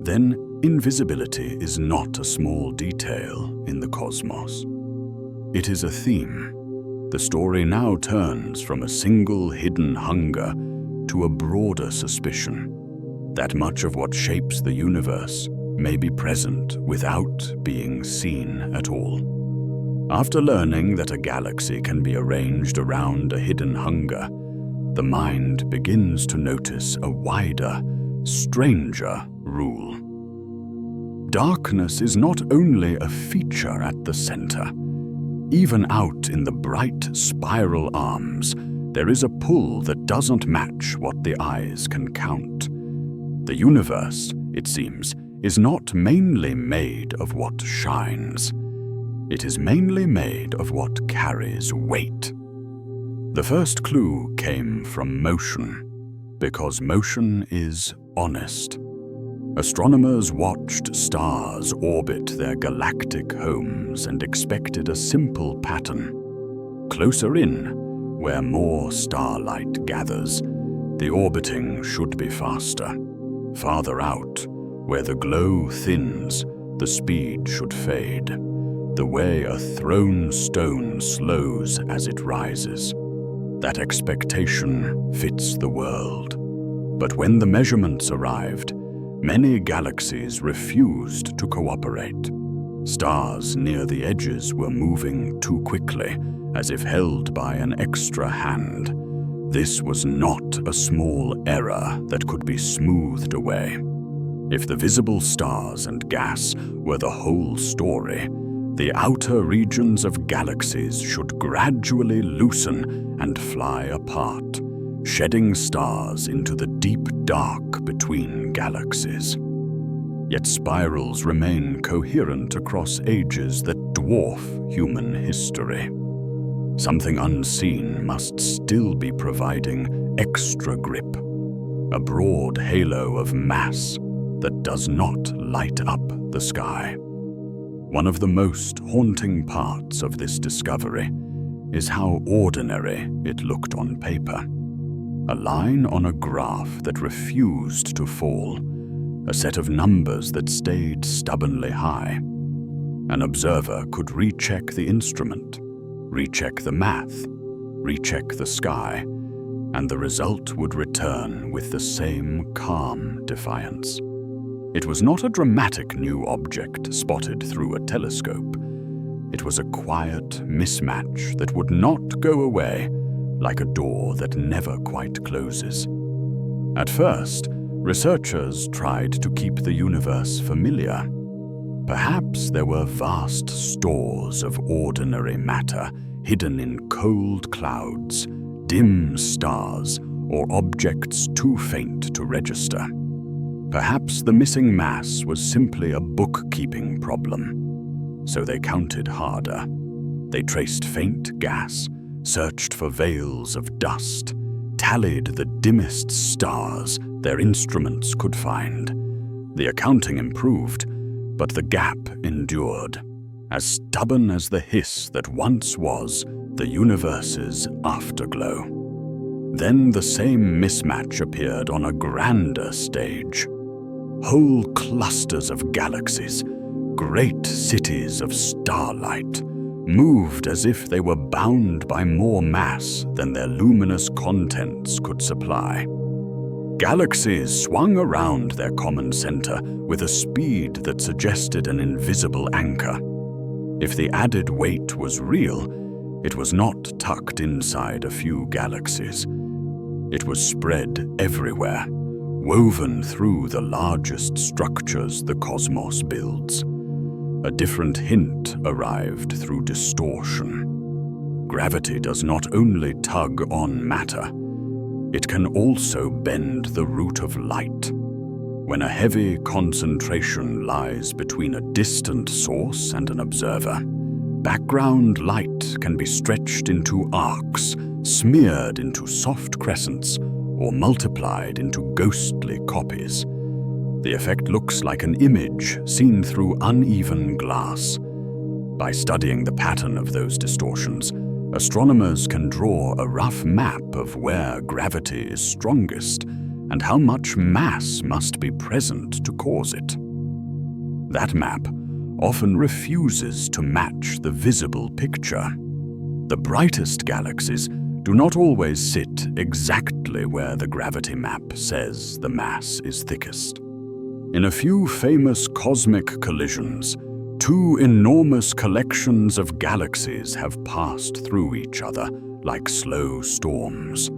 then invisibility is not a small detail in the cosmos. It is a theme. The story now turns from a single hidden hunger to a broader suspicion that much of what shapes the universe may be present without being seen at all. After learning that a galaxy can be arranged around a hidden hunger, the mind begins to notice a wider, stranger rule. Darkness is not only a feature at the center. Even out in the bright spiral arms, there is a pull that doesn't match what the eyes can count. The universe, it seems, is not mainly made of what shines. It is mainly made of what carries weight. The first clue came from motion, because motion is honest. Astronomers watched stars orbit their galactic homes and expected a simple pattern. Closer in, where more starlight gathers, the orbiting should be faster. Farther out, where the glow thins, the speed should fade. The way a thrown stone slows as it rises. That expectation fits the world. But when the measurements arrived, many galaxies refused to cooperate. Stars near the edges were moving too quickly, as if held by an extra hand. This was not a small error that could be smoothed away. If the visible stars and gas were the whole story, the outer regions of galaxies should gradually loosen and fly apart, shedding stars into the deep dark between galaxies. Yet spirals remain coherent across ages that dwarf human history. Something unseen must still be providing extra grip, a broad halo of mass that does not light up the sky. One of the most haunting parts of this discovery is how ordinary it looked on paper. A line on a graph that refused to fall, a set of numbers that stayed stubbornly high. An observer could recheck the instrument, recheck the math, recheck the sky, and the result would return with the same calm defiance. It was not a dramatic new object spotted through a telescope. It was a quiet mismatch that would not go away, like a door that never quite closes. At first, researchers tried to keep the universe familiar. Perhaps there were vast stores of ordinary matter hidden in cold clouds, dim stars, or objects too faint to register. Perhaps the missing mass was simply a bookkeeping problem. So they counted harder. They traced faint gas, searched for veils of dust, tallied the dimmest stars their instruments could find. The accounting improved, but the gap endured, as stubborn as the hiss that once was the universe's afterglow. Then the same mismatch appeared on a grander stage. whole clusters of galaxies, great cities of starlight, moved as if they were bound by more mass than their luminous contents could supply. Galaxies swung around their common center with a speed that suggested an invisible anchor. If the added weight was real, it was not tucked inside a few galaxies. It was spread everywhere, woven through the largest structures the cosmos builds. A different hint arrived through distortion. Gravity does not only tug on matter, it can also bend the route of light. When a heavy concentration lies between a distant source and an observer, background light can be stretched into arcs, smeared into soft crescents, or multiplied into ghostly copies. The effect looks like an image seen through uneven glass. By studying the pattern of those distortions, astronomers can draw a rough map of where gravity is strongest and how much mass must be present to cause it. That map often refuses to match the visible picture. The brightest galaxies do not always sit exactly where the gravity map says the mass is thickest. In a few famous cosmic collisions, two enormous collections of galaxies have passed through each other like slow storms.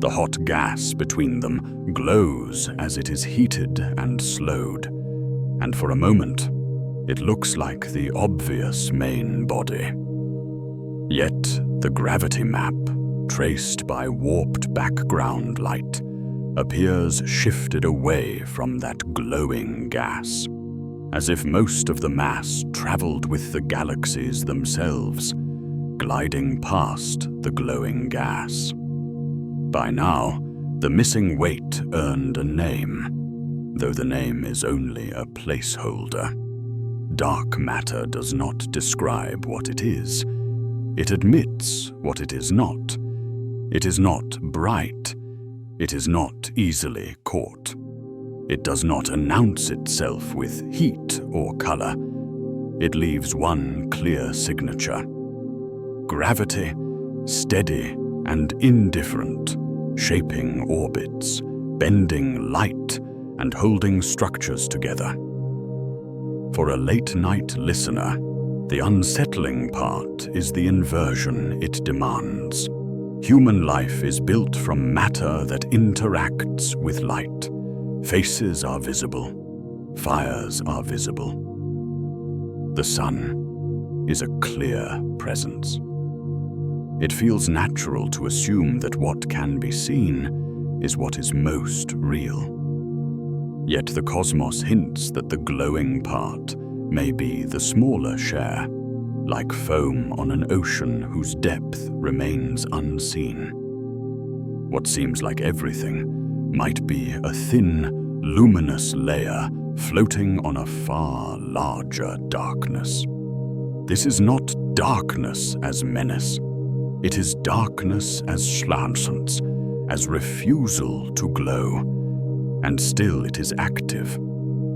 The hot gas between them glows as it is heated and slowed, and for a moment, it looks like the obvious main body. Yet the gravity map, traced by warped background light, appears shifted away from that glowing gas, as if most of the mass traveled with the galaxies themselves, gliding past the glowing gas. By now, the missing weight earned a name, though the name is only a placeholder. Dark matter does not describe what it is. It admits what it is not. It is not bright. It is not easily caught. It does not announce itself with heat or color. It leaves one clear signature. Gravity, steady and indifferent, shaping orbits, bending light, and holding structures together. For a late-night listener, the unsettling part is the inversion it demands. Human life is built from matter that interacts with light. Faces are visible. Fires are visible. The sun is a clear presence. It feels natural to assume that what can be seen is what is most real. Yet the cosmos hints that the glowing part may be the smaller share, like foam on an ocean whose depth remains unseen. What seems like everything might be a thin, luminous layer floating on a far larger darkness. This is not darkness as menace. It is darkness as schlanzens, as refusal to glow. And still it is active.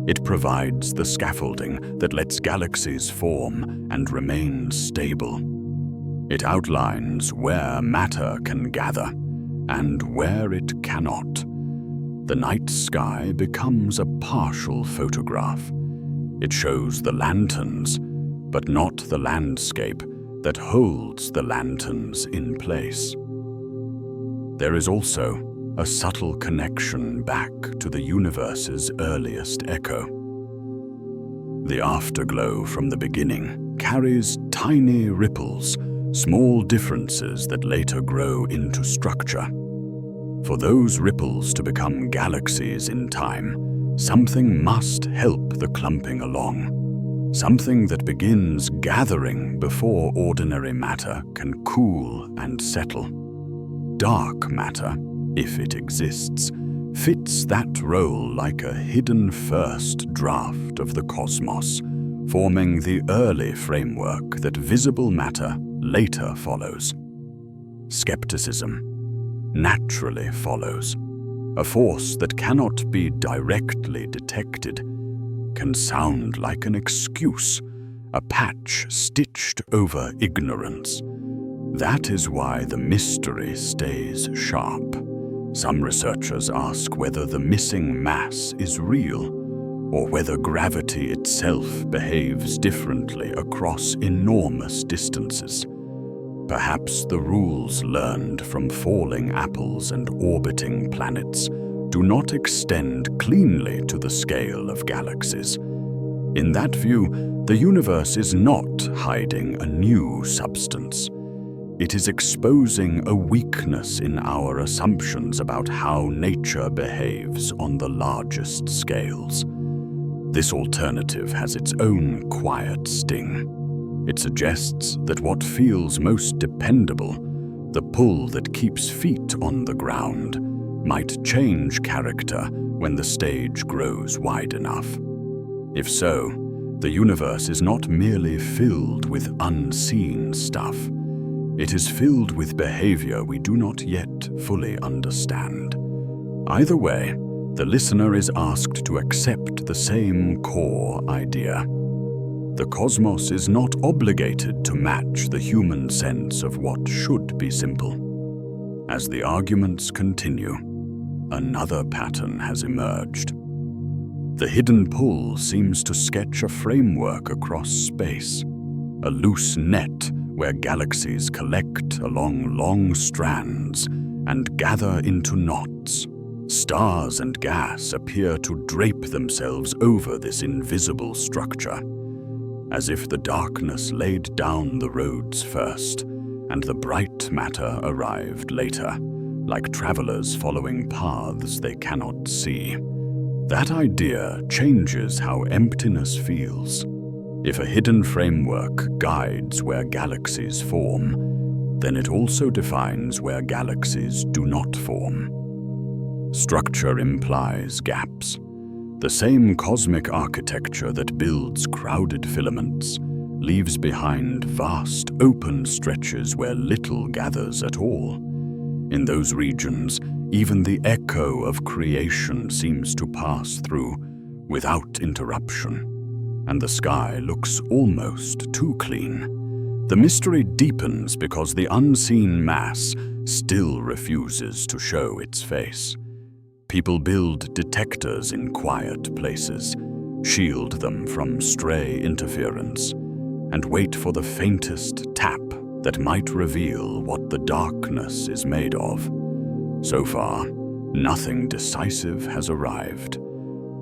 It provides the scaffolding that lets galaxies form and remain stable. It outlines where matter can gather and where it cannot. The night sky becomes a partial photograph. It shows the lanterns, but not the landscape that holds the lanterns in place. There is also a subtle connection back to the universe's earliest echo. The afterglow from the beginning carries tiny ripples, small differences that later grow into structure. For those ripples to become galaxies in time, something must help the clumping along. Something that begins gathering before ordinary matter can cool and settle. Dark matter, if it exists, fits that role like a hidden first draft of the cosmos, forming the early framework that visible matter later follows. Skepticism naturally follows. A force that cannot be directly detected can sound like an excuse, a patch stitched over ignorance. That is why the mystery stays sharp. Some researchers ask whether the missing mass is real, or whether gravity itself behaves differently across enormous distances. Perhaps the rules learned from falling apples and orbiting planets do not extend cleanly to the scale of galaxies. In that view, the universe is not hiding a new substance. It is exposing a weakness in our assumptions about how nature behaves on the largest scales. This alternative has its own quiet sting. It suggests that what feels most dependable, the pull that keeps feet on the ground, might change character when the stage grows wide enough. If so, the universe is not merely filled with unseen stuff. It is filled with behavior we do not yet fully understand. Either way, the listener is asked to accept the same core idea. The cosmos is not obligated to match the human sense of what should be simple. As the arguments continue, another pattern has emerged. The hidden pull seems to sketch a framework across space, a loose net where galaxies collect along long strands and gather into knots. Stars and gas appear to drape themselves over this invisible structure, as if the darkness laid down the roads first and the bright matter arrived later, like travelers following paths they cannot see. That idea changes how emptiness feels. If a hidden framework guides where galaxies form, then it also defines where galaxies do not form. Structure implies gaps. The same cosmic architecture that builds crowded filaments leaves behind vast open stretches where little gathers at all. In those regions, even the echo of creation seems to pass through without interruption, and the sky looks almost too clean. The mystery deepens because the unseen mass still refuses to show its face. People build detectors in quiet places, shield them from stray interference, and wait for the faintest tap that might reveal what the darkness is made of. So far, nothing decisive has arrived.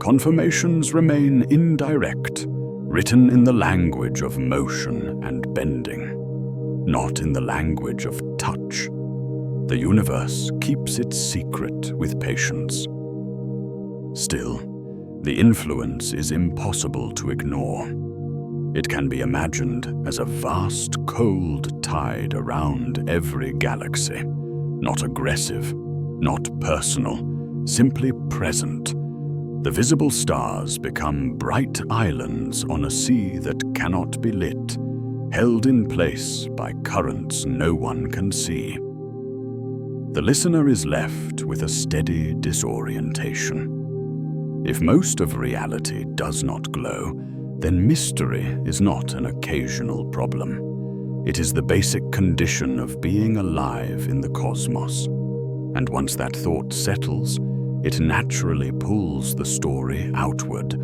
Confirmations remain indirect, written in the language of motion and bending, not in the language of touch. The universe keeps its secret with patience. Still, the influence is impossible to ignore. It can be imagined as a vast cold tide around every galaxy, not aggressive, not personal, simply present. The visible stars become bright islands on a sea that cannot be lit, held in place by currents no one can see. The listener is left with a steady disorientation. If most of reality does not glow, then mystery is not an occasional problem. It is the basic condition of being alive in the cosmos. And once that thought settles, it naturally pulls the story outward,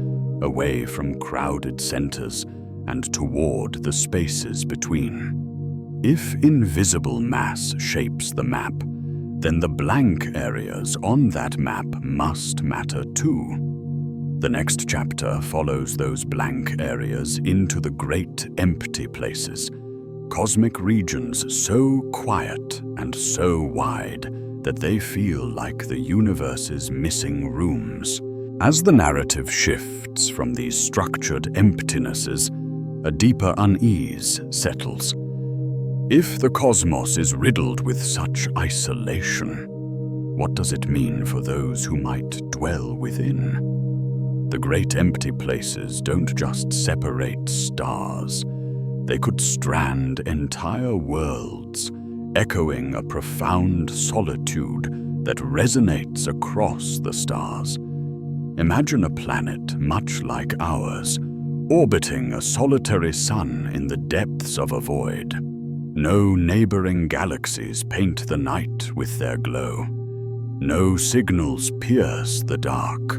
away from crowded centers and toward the spaces between. If invisible mass shapes the map, then the blank areas on that map must matter too. The next chapter follows those blank areas into the great empty places, cosmic regions so quiet and so wide that they feel like the universe's missing rooms. As the narrative shifts from these structured emptinesses, a deeper unease settles. If the cosmos is riddled with such isolation, what does it mean for those who might dwell within? The great empty places don't just separate stars. They could strand entire worlds, echoing a profound solitude that resonates across the stars. Imagine a planet much like ours, orbiting a solitary sun in the depths of a void. No neighboring galaxies paint the night with their glow. No signals pierce the dark.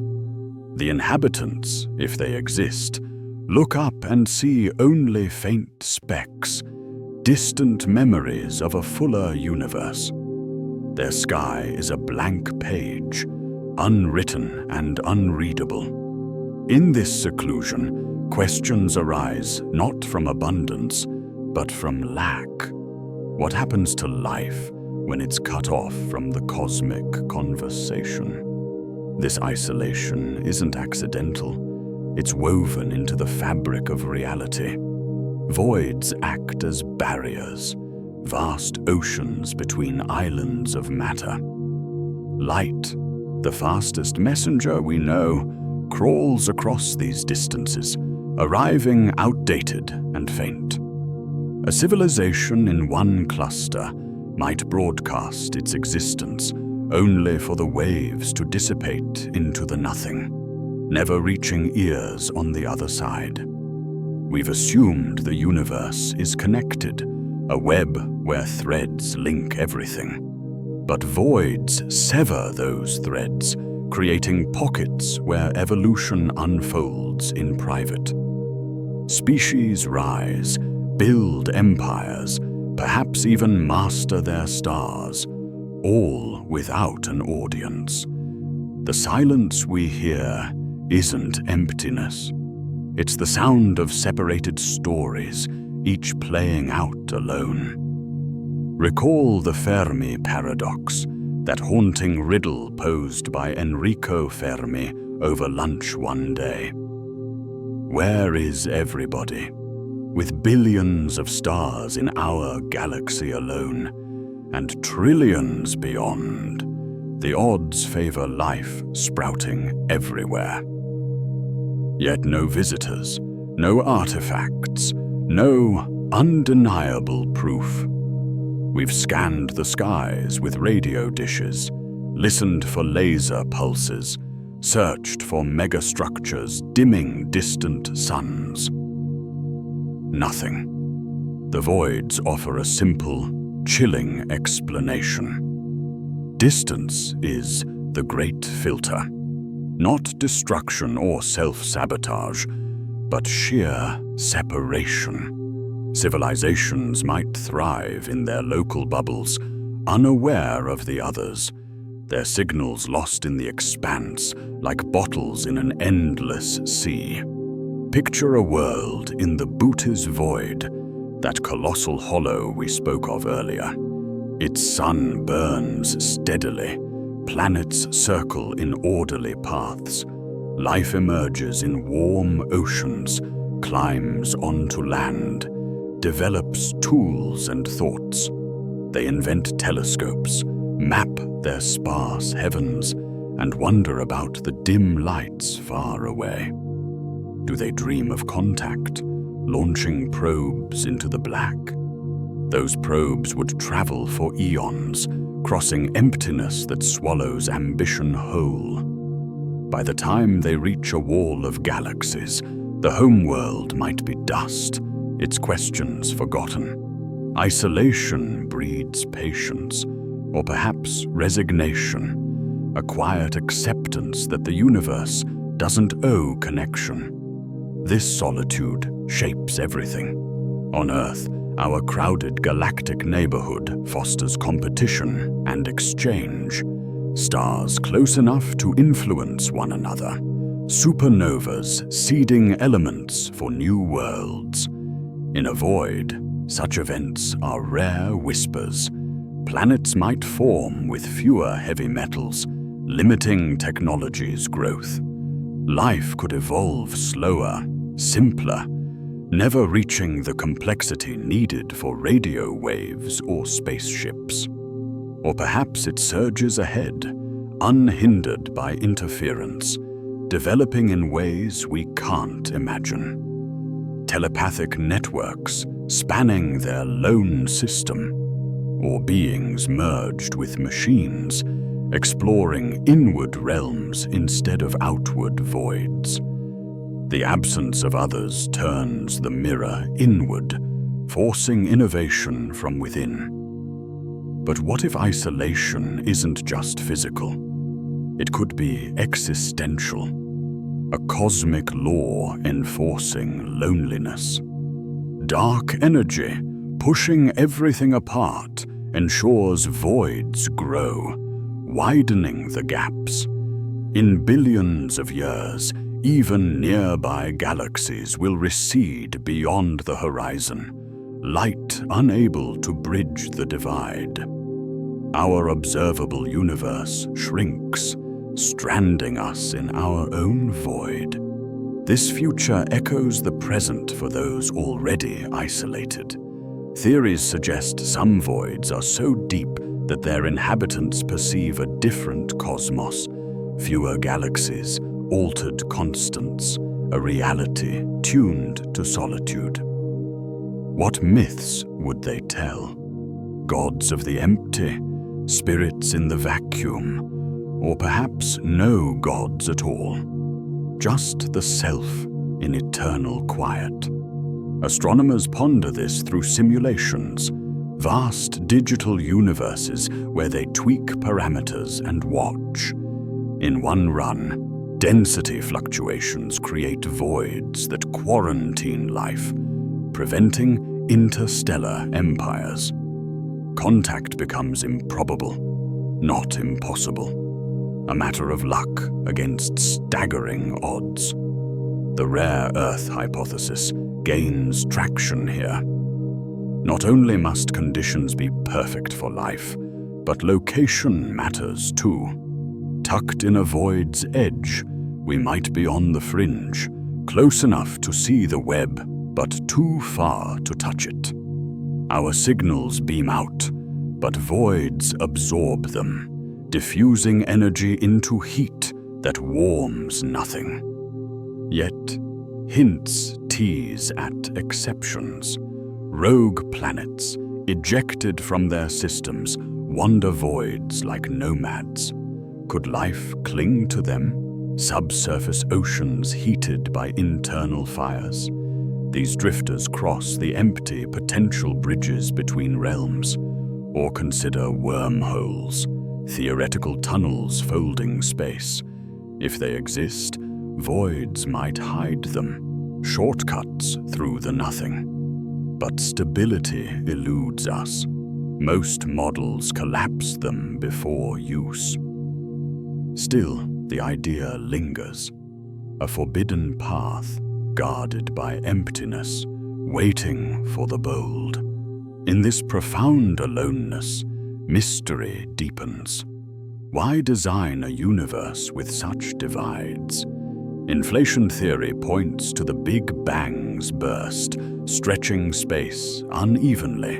The inhabitants, if they exist, look up and see only faint specks, distant memories of a fuller universe. Their sky is a blank page, unwritten and unreadable. In this seclusion, questions arise not from abundance, but from lack. What happens to life when it's cut off from the cosmic conversation? This isolation isn't accidental. It's woven into the fabric of reality. Voids act as barriers, vast oceans between islands of matter. Light, the fastest messenger we know, crawls across these distances, arriving outdated and faint. A civilization in one cluster might broadcast its existence only for the waves to dissipate into the nothing, never reaching ears on the other side. We've assumed the universe is connected, a web where threads link everything. But voids sever those threads, creating pockets where evolution unfolds in private. Species rise, build empires, perhaps even master their stars, all without an audience. The silence we hear isn't emptiness. It's the sound of separated stories, each playing out alone. Recall the Fermi paradox, that haunting riddle posed by Enrico Fermi over lunch one day. Where is everybody? With billions of stars in our galaxy alone, and trillions beyond, the odds favor life sprouting everywhere. Yet no visitors, no artifacts, no undeniable proof. We've scanned the skies with radio dishes, listened for laser pulses, searched for megastructures dimming distant suns. Nothing. The voids offer a simple, chilling explanation. Distance is the great filter. Not destruction or self-sabotage, but sheer separation. Civilizations might thrive in their local bubbles, unaware of the others, their signals lost in the expanse like bottles in an endless sea. Picture a world in the Bootes void, that colossal hollow we spoke of earlier. Its sun burns steadily, planets circle in orderly paths, life emerges in warm oceans, climbs onto land, develops tools and thoughts. They invent telescopes, map their sparse heavens, and wonder about the dim lights far away. Do they dream of contact, launching probes into the black? Those probes would travel for eons, crossing emptiness that swallows ambition whole. By the time they reach a wall of galaxies, the homeworld might be dust, its questions forgotten. Isolation breeds patience, or perhaps resignation, a quiet acceptance that the universe doesn't owe connection. This solitude shapes everything. On Earth, our crowded galactic neighborhood fosters competition and exchange. Stars close enough to influence one another. Supernovas seeding elements for new worlds. In a void, such events are rare whispers. Planets might form with fewer heavy metals, limiting technology's growth. Life could evolve slower, simpler, never reaching the complexity needed for radio waves or spaceships. Or perhaps it surges ahead, unhindered by interference, developing in ways we can't imagine. Telepathic networks spanning their lone system, or beings merged with machines, exploring inward realms instead of outward voids. The absence of others turns the mirror inward, forcing innovation from within. But what if isolation isn't just physical? It could be existential, a cosmic law enforcing loneliness. Dark energy, pushing everything apart, ensures voids grow, widening the gaps. In billions of years, even nearby galaxies will recede beyond the horizon, light unable to bridge the divide. Our observable universe shrinks, stranding us in our own void. This future echoes the present for those already isolated. Theories suggest some voids are so deep that their inhabitants perceive a different cosmos, fewer galaxies, altered constants, a reality tuned to solitude. What myths would they tell? Gods of the empty, spirits in the vacuum, or perhaps no gods at all, just the self in eternal quiet. Astronomers ponder this through simulations, vast digital universes where they tweak parameters and watch. In one run, density fluctuations create voids that quarantine life, preventing interstellar empires. Contact becomes improbable, not impossible. A matter of luck against staggering odds. The rare Earth hypothesis gains traction here. Not only must conditions be perfect for life, but location matters too. Tucked in a void's edge, we might be on the fringe, close enough to see the web, but too far to touch it. Our signals beam out, but voids absorb them, diffusing energy into heat that warms nothing. Yet, hints tease at exceptions. Rogue planets, ejected from their systems, wander voids like nomads. Could life cling to them? Subsurface oceans heated by internal fires. These drifters cross the empty potential bridges between realms, or consider wormholes, theoretical tunnels folding space. If they exist, voids might hide them, shortcuts through the nothing. But stability eludes us. Most models collapse them before use. Still, the idea lingers. A forbidden path, guarded by emptiness, waiting for the bold. In this profound aloneness, mystery deepens. Why design a universe with such divides? Inflation theory points to the Big Bang's burst, stretching space unevenly.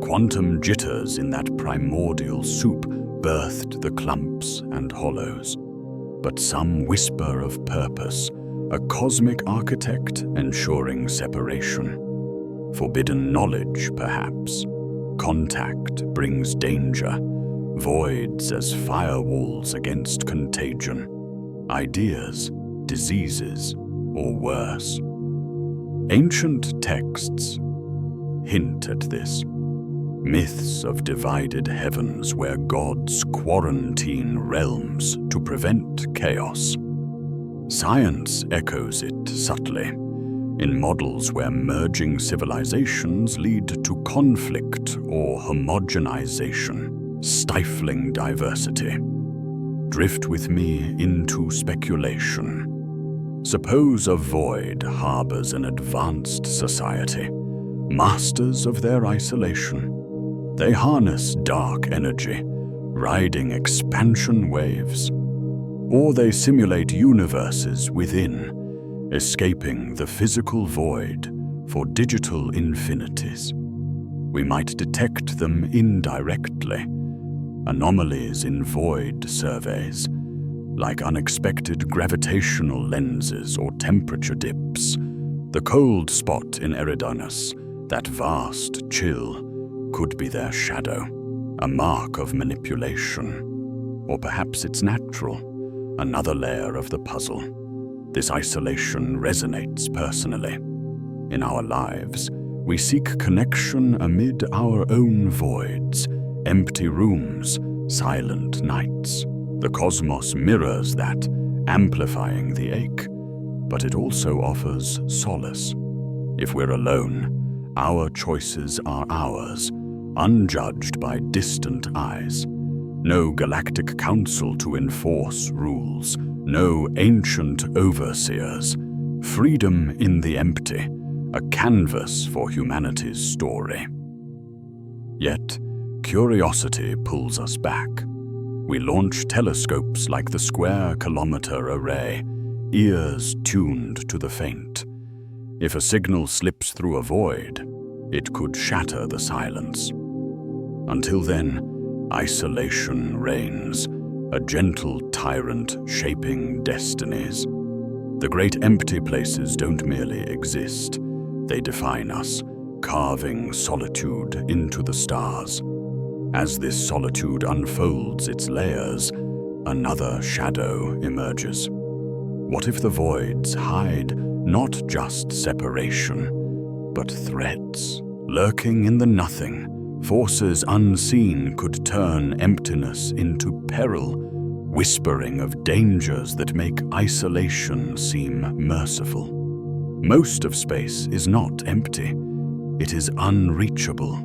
Quantum jitters in that primordial soup birthed the clumps and hollows. But some whisper of purpose, a cosmic architect ensuring separation. Forbidden knowledge, perhaps. Contact brings danger, voids as firewalls against contagion. Ideas, diseases, or worse. Ancient texts hint at this. Myths of divided heavens where gods quarantine realms to prevent chaos. Science echoes it subtly, in models where merging civilizations lead to conflict or homogenization, stifling diversity. Drift with me into speculation. Suppose a void harbors an advanced society, masters of their isolation. They harness dark energy, riding expansion waves. Or they simulate universes within, escaping the physical void for digital infinities. We might detect them indirectly, anomalies in void surveys, like unexpected gravitational lenses or temperature dips. The cold spot in Eridanus, that vast chill, could be their shadow, a mark of manipulation. Or perhaps it's natural, another layer of the puzzle. This isolation resonates personally. In our lives, we seek connection amid our own voids, empty rooms, silent nights. The cosmos mirrors that, amplifying the ache, but it also offers solace. If we're alone, our choices are ours, unjudged by distant eyes. No galactic council to enforce rules, no ancient overseers. Freedom in the empty, a canvas for humanity's story. Yet, curiosity pulls us back. We launch telescopes like the square-kilometer array, ears tuned to the faint. If a signal slips through a void, it could shatter the silence. Until then, isolation reigns, a gentle tyrant shaping destinies. The great empty places don't merely exist, they define us, carving solitude into the stars. As this solitude unfolds its layers, another shadow emerges. What if the voids hide not just separation, but threats? Lurking in the nothing, forces unseen could turn emptiness into peril, whispering of dangers that make isolation seem merciful. Most of space is not empty, it is unreachable.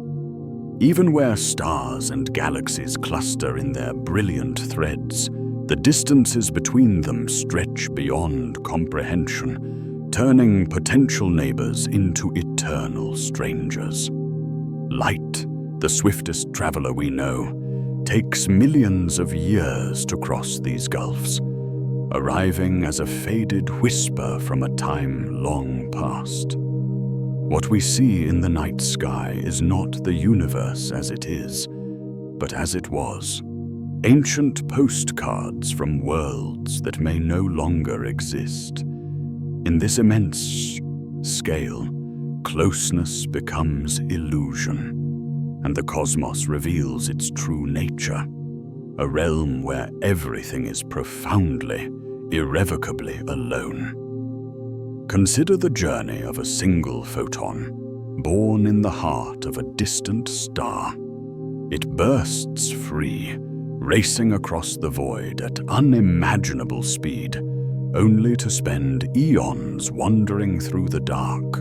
Even where stars and galaxies cluster in their brilliant threads, the distances between them stretch beyond comprehension, turning potential neighbors into eternal strangers. Light, the swiftest traveler we know, takes millions of years to cross these gulfs, arriving as a faded whisper from a time long past. What we see in the night sky is not the universe as it is, but as it was. Ancient postcards from worlds that may no longer exist. In this immense scale, closeness becomes illusion, and the cosmos reveals its true nature, a realm where everything is profoundly, irrevocably alone. Consider the journey of a single photon, born in the heart of a distant star. It bursts free, racing across the void at unimaginable speed, only to spend eons wandering through the dark.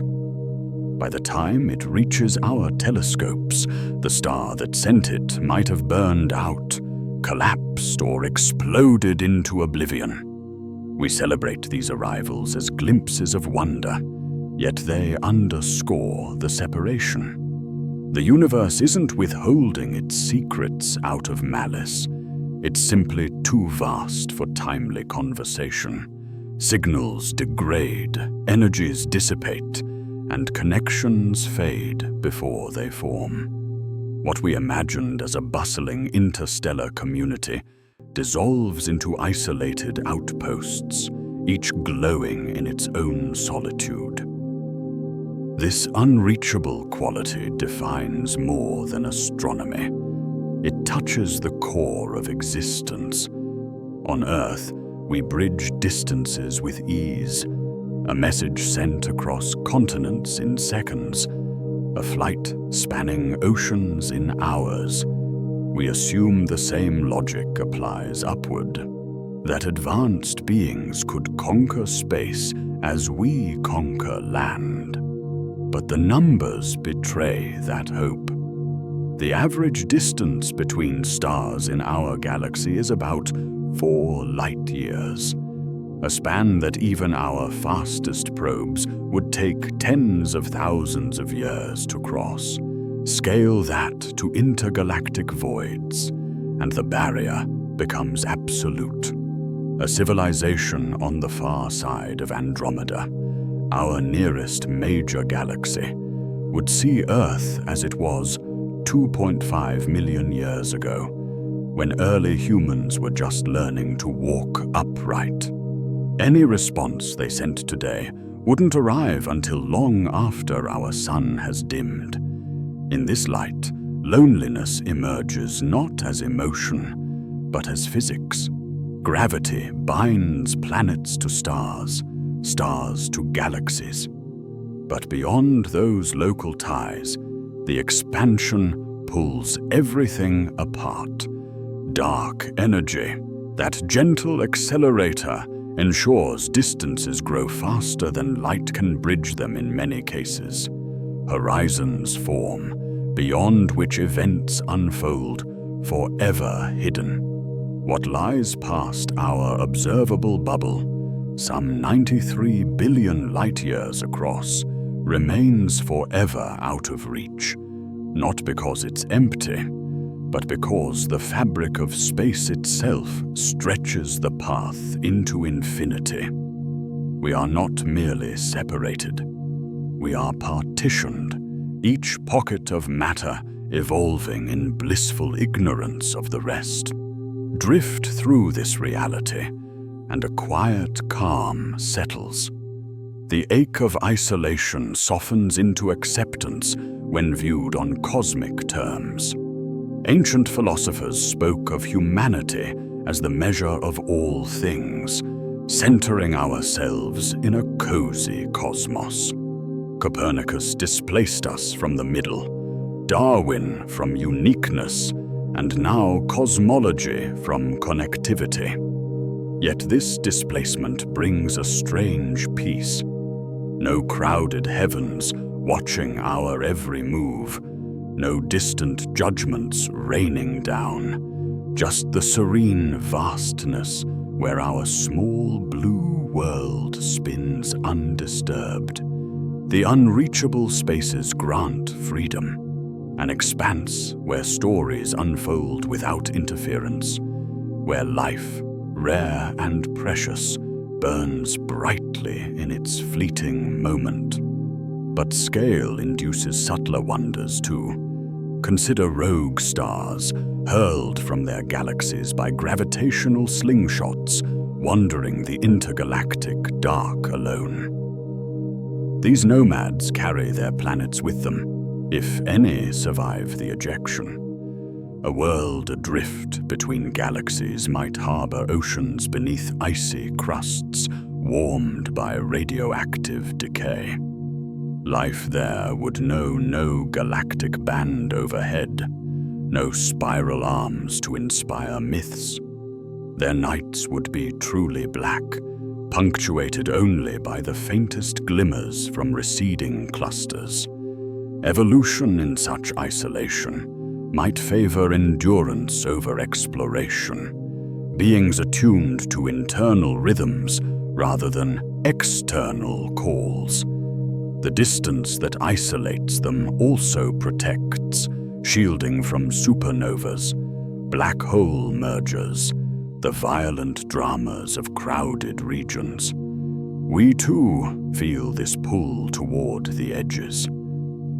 By the time it reaches our telescopes, the star that sent it might have burned out, collapsed, or exploded into oblivion. We celebrate these arrivals as glimpses of wonder, yet they underscore the separation. The universe isn't withholding its secrets out of malice. It's simply too vast for timely conversation. Signals degrade, energies dissipate, and connections fade before they form. What we imagined as a bustling interstellar community dissolves into isolated outposts, each glowing in its own solitude. This unreachable quality defines more than astronomy. It touches the core of existence. On Earth, we bridge distances with ease, a message sent across continents in seconds, a flight spanning oceans in hours. We assume the same logic applies upward, that advanced beings could conquer space as we conquer land. But the numbers betray that hope. The average distance between stars in our galaxy is about 4 light-years, a span that even our fastest probes would take tens of thousands of years to cross. Scale that to intergalactic voids, and the barrier becomes absolute. A civilization on the far side of Andromeda, our nearest major galaxy, would see Earth as it was 2.5 million years ago, when early humans were just learning to walk upright. Any response they sent today wouldn't arrive until long after our sun has dimmed. In this light, loneliness emerges not as emotion, but as physics. Gravity binds planets to stars, stars to galaxies. But beyond those local ties, the expansion pulls everything apart. Dark energy, that gentle accelerator, ensures distances grow faster than light can bridge them in many cases. Horizons form, beyond which events unfold, forever hidden. What lies past our observable bubble, some 93 billion light-years across, remains forever out of reach, not because it's empty, but because the fabric of space itself stretches the path into infinity. We are not merely separated. We are partitioned, each pocket of matter evolving in blissful ignorance of the rest. Drift through this reality, and a quiet calm settles. The ache of isolation softens into acceptance when viewed on cosmic terms. Ancient philosophers spoke of humanity as the measure of all things, centering ourselves in a cozy cosmos. Copernicus displaced us from the middle, Darwin from uniqueness, and now cosmology from connectivity. Yet this displacement brings a strange peace. No crowded heavens watching our every move, no distant judgments raining down, just the serene vastness where our small blue world spins undisturbed. The unreachable spaces grant freedom, an expanse where stories unfold without interference, where life, rare and precious, burns brightly in its fleeting moment. But scale induces subtler wonders too. Consider rogue stars, hurled from their galaxies by gravitational slingshots, wandering the intergalactic dark alone. These nomads carry their planets with them, if any survive the ejection. A world adrift between galaxies might harbor oceans beneath icy crusts, warmed by radioactive decay. Life there would know no galactic band overhead, no spiral arms to inspire myths. Their nights would be truly black, punctuated only by the faintest glimmers from receding clusters. Evolution in such isolation might favor endurance over exploration, beings attuned to internal rhythms rather than external calls. The distance that isolates them also protects, shielding from supernovas, black hole mergers, the violent dramas of crowded regions. We too feel this pull toward the edges.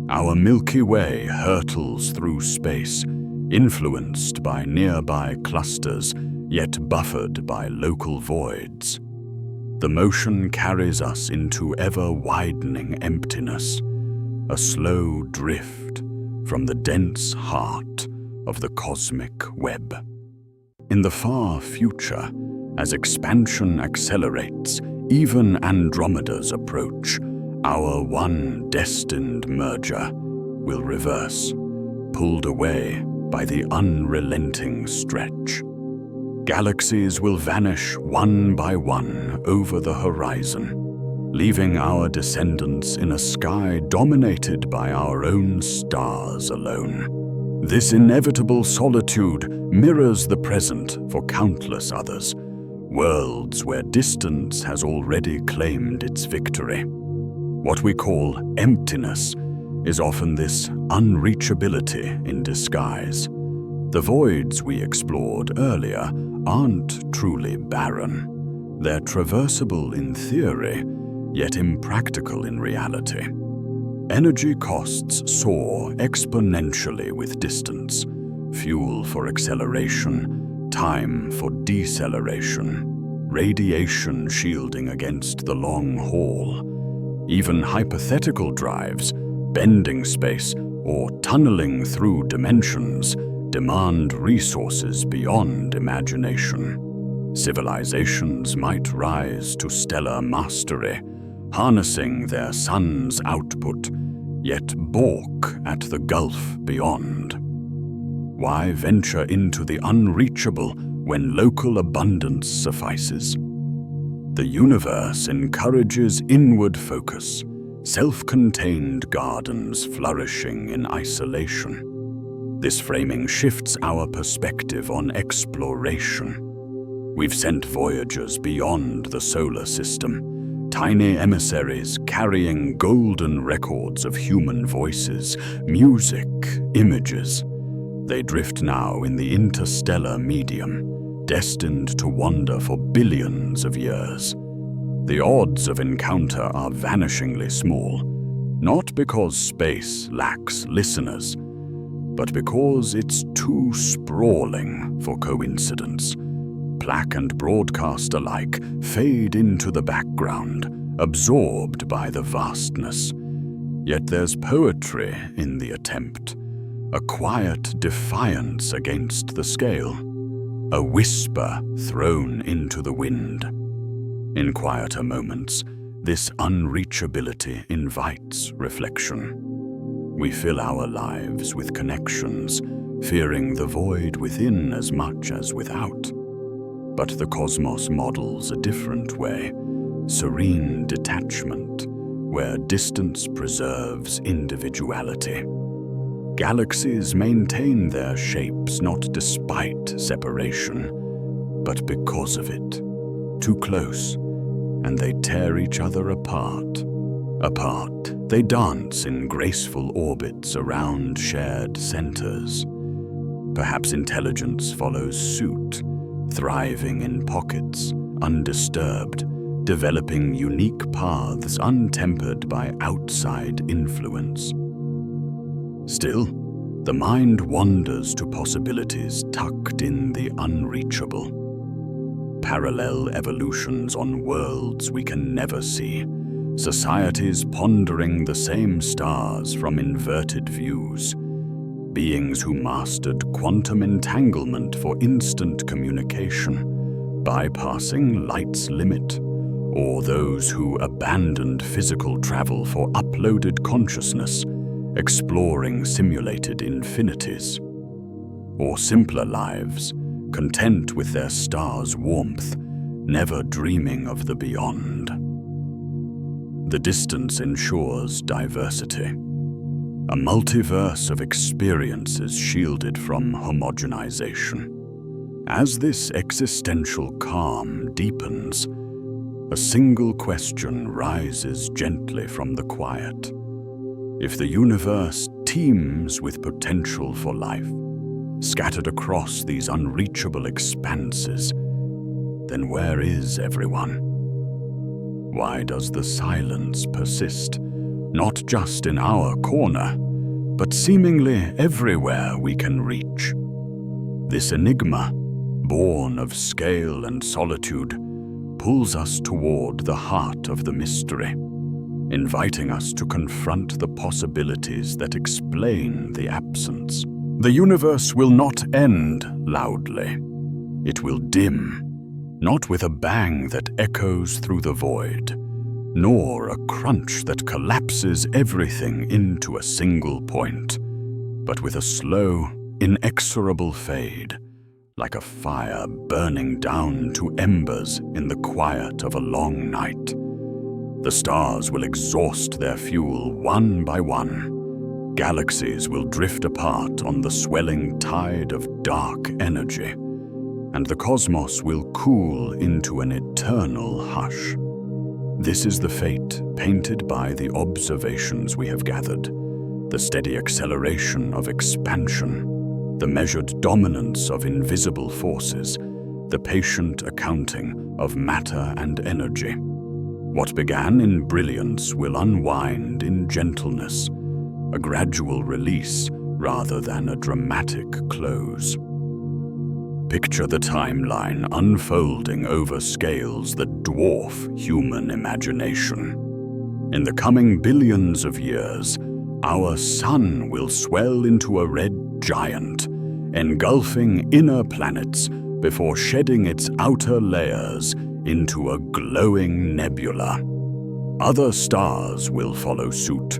Our Milky Way hurtles through space, influenced by nearby clusters, yet buffered by local voids. The motion carries us into ever-widening emptiness, a slow drift from the dense heart of the cosmic web. In the far future, as expansion accelerates, even Andromeda's approach, our one destined merger will reverse, pulled away by the unrelenting stretch. Galaxies will vanish one by one over the horizon, leaving our descendants in a sky dominated by our own stars alone. This inevitable solitude mirrors the present for countless others, worlds where distance has already claimed its victory. What we call emptiness is often this unreachability in disguise. The voids we explored earlier aren't truly barren. They're traversable in theory, yet impractical in reality. Energy costs soar exponentially with distance, fuel for acceleration, time for deceleration, radiation shielding against the long haul. Even hypothetical drives, bending space, or tunneling through dimensions demand resources beyond imagination. Civilizations might rise to stellar mastery, harnessing their sun's output, yet balk at the gulf beyond. Why venture into the unreachable when local abundance suffices? The universe encourages inward focus, self-contained gardens flourishing in isolation. This framing shifts our perspective on exploration. We've sent voyagers beyond the solar system, tiny emissaries carrying golden records of human voices, music, images. They drift now in the interstellar medium, destined to wander for billions of years. The odds of encounter are vanishingly small, not because space lacks listeners, but because it's too sprawling for coincidence. Plaque and broadcast alike fade into the background, absorbed by the vastness. Yet there's poetry in the attempt, a quiet defiance against the scale, a whisper thrown into the wind. In quieter moments, this unreachability invites reflection. We fill our lives with connections, fearing the void within as much as without. But the cosmos models a different way, serene detachment, where distance preserves individuality. Galaxies maintain their shapes not despite separation, but because of it. Too close, and they tear each other apart. Apart, they dance in graceful orbits around shared centers. Perhaps intelligence follows suit, thriving in pockets, undisturbed, developing unique paths untempered by outside influence. Still, the mind wanders to possibilities tucked in the unreachable. Parallel evolutions on worlds we can never see, societies pondering the same stars from inverted views, beings who mastered quantum entanglement for instant communication, bypassing light's limit, or those who abandoned physical travel for uploaded consciousness, exploring simulated infinities. Or simpler lives, content with their star's warmth, never dreaming of the beyond. The distance ensures diversity, a multiverse of experiences shielded from homogenization. As this existential calm deepens, a single question rises gently from the quiet. If the universe teems with potential for life, scattered across these unreachable expanses, then where is everyone? Why does the silence persist, not just in our corner, but seemingly everywhere we can reach? This enigma, born of scale and solitude, pulls us toward the heart of the mystery, inviting us to confront the possibilities that explain the absence. The universe will not end loudly. It will dim, not with a bang that echoes through the void, nor a crunch that collapses everything into a single point, but with a slow, inexorable fade, like a fire burning down to embers in the quiet of a long night. The stars will exhaust their fuel one by one. Galaxies will drift apart on the swelling tide of dark energy, and the cosmos will cool into an eternal hush. This is the fate painted by the observations we have gathered, the steady acceleration of expansion, the measured dominance of invisible forces, the patient accounting of matter and energy. What began in brilliance will unwind in gentleness, a gradual release rather than a dramatic close. Picture the timeline unfolding over scales that dwarf human imagination. In the coming billions of years, our sun will swell into a red giant, engulfing inner planets before shedding its outer layers into a glowing nebula. Other stars will follow suit,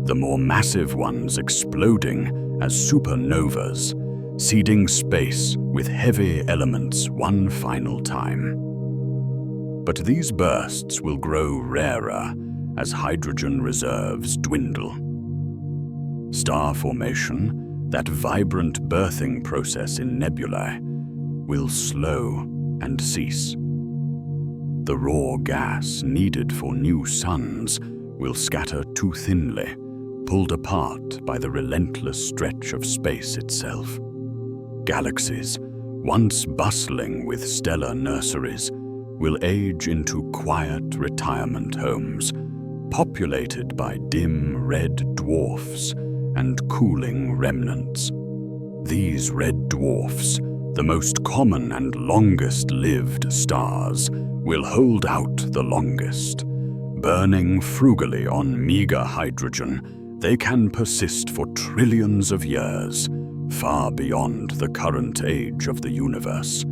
the more massive ones exploding as supernovas, seeding space with heavy elements one final time. But these bursts will grow rarer as hydrogen reserves dwindle. Star formation, that vibrant birthing process in nebulae, will slow and cease. The raw gas needed for new suns will scatter too thinly, pulled apart by the relentless stretch of space itself. Galaxies, once bustling with stellar nurseries, will age into quiet retirement homes, populated by dim red dwarfs and cooling remnants. These red dwarfs, the most common and longest-lived stars, will hold out the longest. Burning frugally on meager hydrogen, they can persist for trillions of years, far beyond the current age of the universe.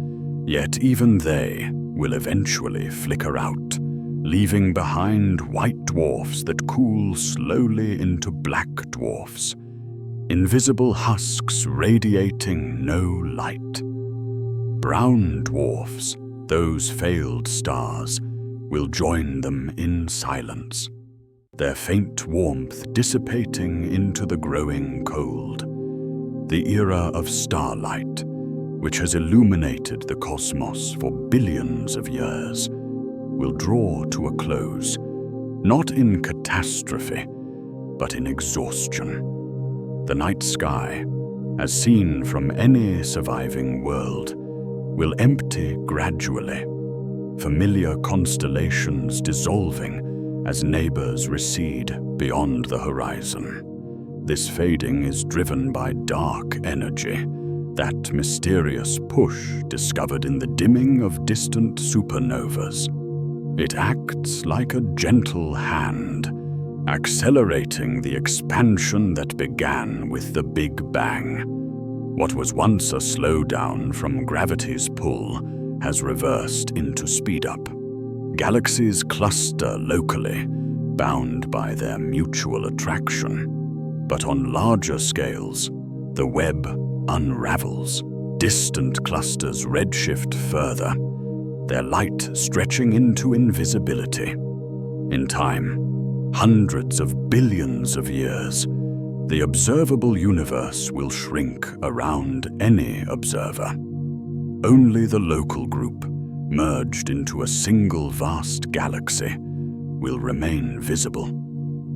Yet even they will eventually flicker out, leaving behind white dwarfs that cool slowly into black dwarfs, invisible husks radiating no light. Brown dwarfs, those failed stars, will join them in silence, their faint warmth dissipating into the growing cold. The era of starlight, which has illuminated the cosmos for billions of years, will draw to a close, not in catastrophe, but in exhaustion. The night sky, as seen from any surviving world, will empty gradually, familiar constellations dissolving as neighbors recede beyond the horizon. This fading is driven by dark energy, that mysterious push discovered in the dimming of distant supernovas. It acts like a gentle hand, accelerating the expansion that began with the Big Bang. What was once a slowdown from gravity's pull has reversed into speed-up. Galaxies cluster locally, bound by their mutual attraction. But on larger scales, the web unravels. Distant clusters redshift further, their light stretching into invisibility. In time, hundreds of billions of years, the observable universe will shrink around any observer. Only the local group, merged into a single vast galaxy, will remain visible.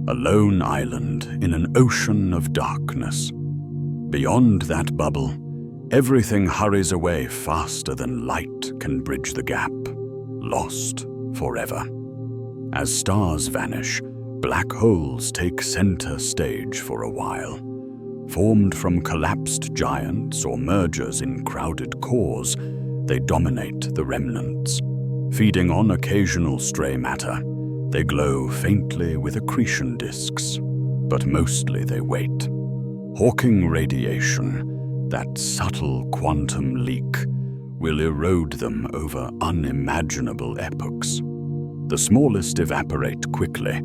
A lone island in an ocean of darkness. Beyond that bubble, everything hurries away faster than light can bridge the gap, lost forever. As stars vanish, black holes take center stage for a while. Formed from collapsed giants or mergers in crowded cores, they dominate the remnants. Feeding on occasional stray matter, they glow faintly with accretion disks, but mostly they wait. Hawking radiation, that subtle quantum leak, will erode them over unimaginable epochs. The smallest evaporate quickly,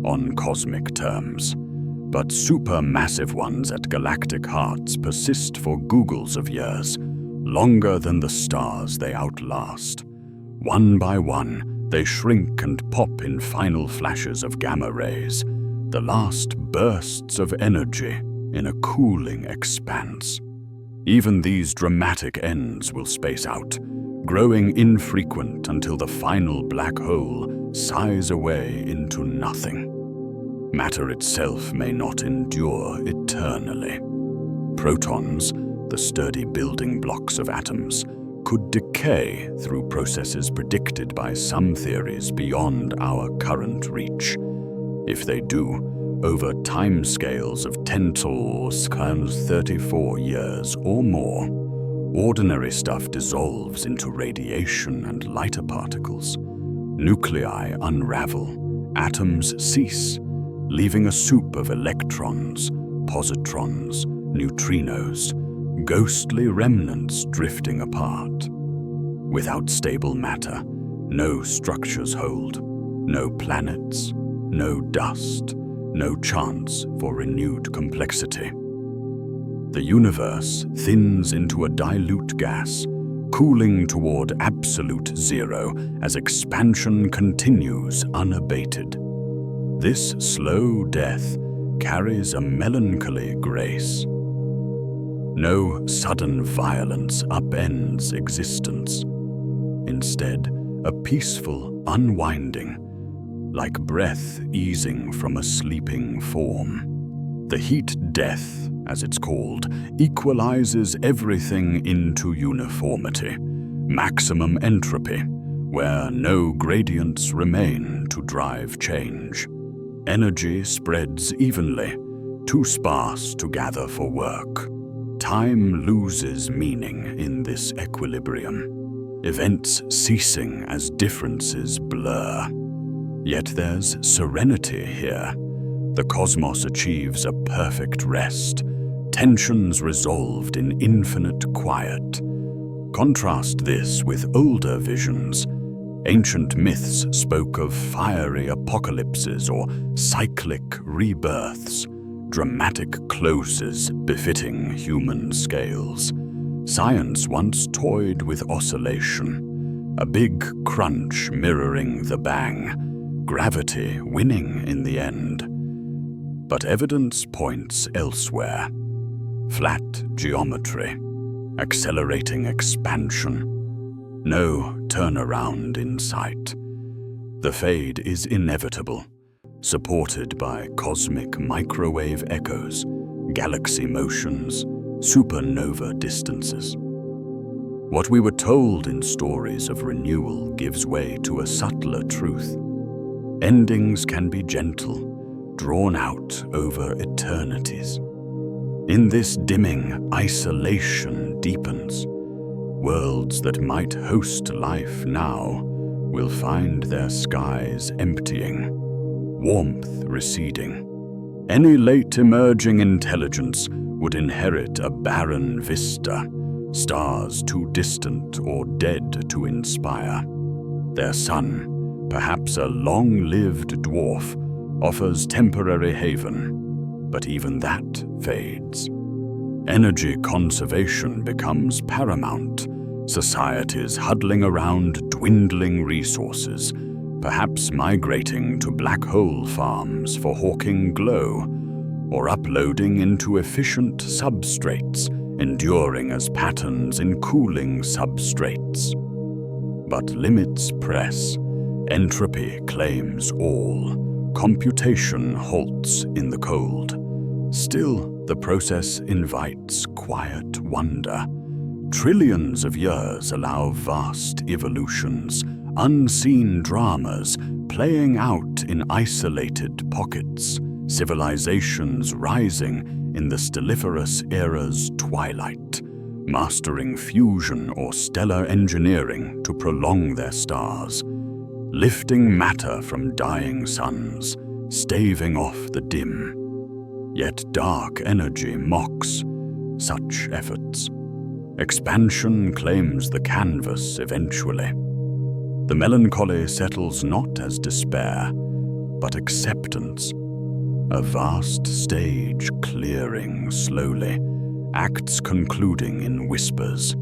on cosmic terms, but supermassive ones at galactic hearts persist for googles of years, longer than the stars they outlast. One by one, they shrink and pop in final flashes of gamma rays, the last bursts of energy in a cooling expanse. Even these dramatic ends will space out, growing infrequent until the final black hole sighs away into nothing. Matter itself may not endure eternally. Protons, the sturdy building blocks of atoms, could decay through processes predicted by some theories beyond our current reach. If they do, over timescales of 10 to 34 years or more, ordinary stuff dissolves into radiation and lighter particles. Nuclei unravel, atoms cease, leaving a soup of electrons, positrons, neutrinos, ghostly remnants drifting apart. Without stable matter, no structures hold, no planets, no dust, no chance for renewed complexity. The universe thins into a dilute gas, cooling toward absolute zero as expansion continues unabated. This slow death carries a melancholy grace. No sudden violence upends existence. Instead, a peaceful unwinding, like breath easing from a sleeping form. The heat death, as it's called, equalizes everything into uniformity, maximum entropy, where no gradients remain to drive change. Energy spreads evenly, too sparse to gather for work. Time loses meaning in this equilibrium, events ceasing as differences blur. Yet there's serenity here. The cosmos achieves a perfect rest, tensions resolved in infinite quiet. Contrast this with older visions. Ancient myths spoke of fiery apocalypses or cyclic rebirths, dramatic closes befitting human scales. Science once toyed with oscillation, a big crunch mirroring the bang, gravity winning in the end. But evidence points elsewhere. Flat geometry, accelerating expansion. No turnaround in sight. The fade is inevitable, supported by cosmic microwave echoes, galaxy motions, supernova distances. What we were told in stories of renewal gives way to a subtler truth. Endings can be gentle, drawn out over eternities. In this dimming, isolation deepens. Worlds that might host life now will find their skies emptying, warmth receding. Any late emerging intelligence would inherit a barren vista, stars too distant or dead to inspire. Their sun, perhaps a long-lived dwarf, offers temporary haven, but even that fades. Energy conservation becomes paramount, societies huddling around dwindling resources, perhaps migrating to black hole farms for hawking glow, or uploading into efficient substrates, enduring as patterns in cooling substrates. But limits press, entropy claims all, computation halts in the cold. Still, the process invites quiet wonder. Trillions of years allow vast evolutions, unseen dramas playing out in isolated pockets, civilizations rising in the stelliferous era's twilight, mastering fusion or stellar engineering to prolong their stars, lifting matter from dying suns, staving off the dim. Yet dark energy mocks such efforts. Expansion claims the canvas eventually. The melancholy settles not as despair, but acceptance. A vast stage clearing slowly, acts concluding in whispers.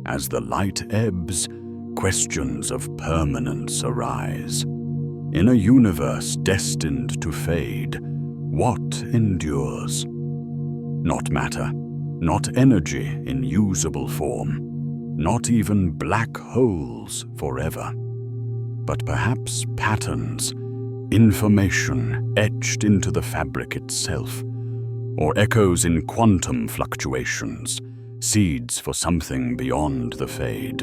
As the light ebbs, questions of permanence arise. In a universe destined to fade, what endures? Not matter, not energy in usable form, not even black holes forever, but perhaps patterns, information etched into the fabric itself, or echoes in quantum fluctuations, seeds for something beyond the fade.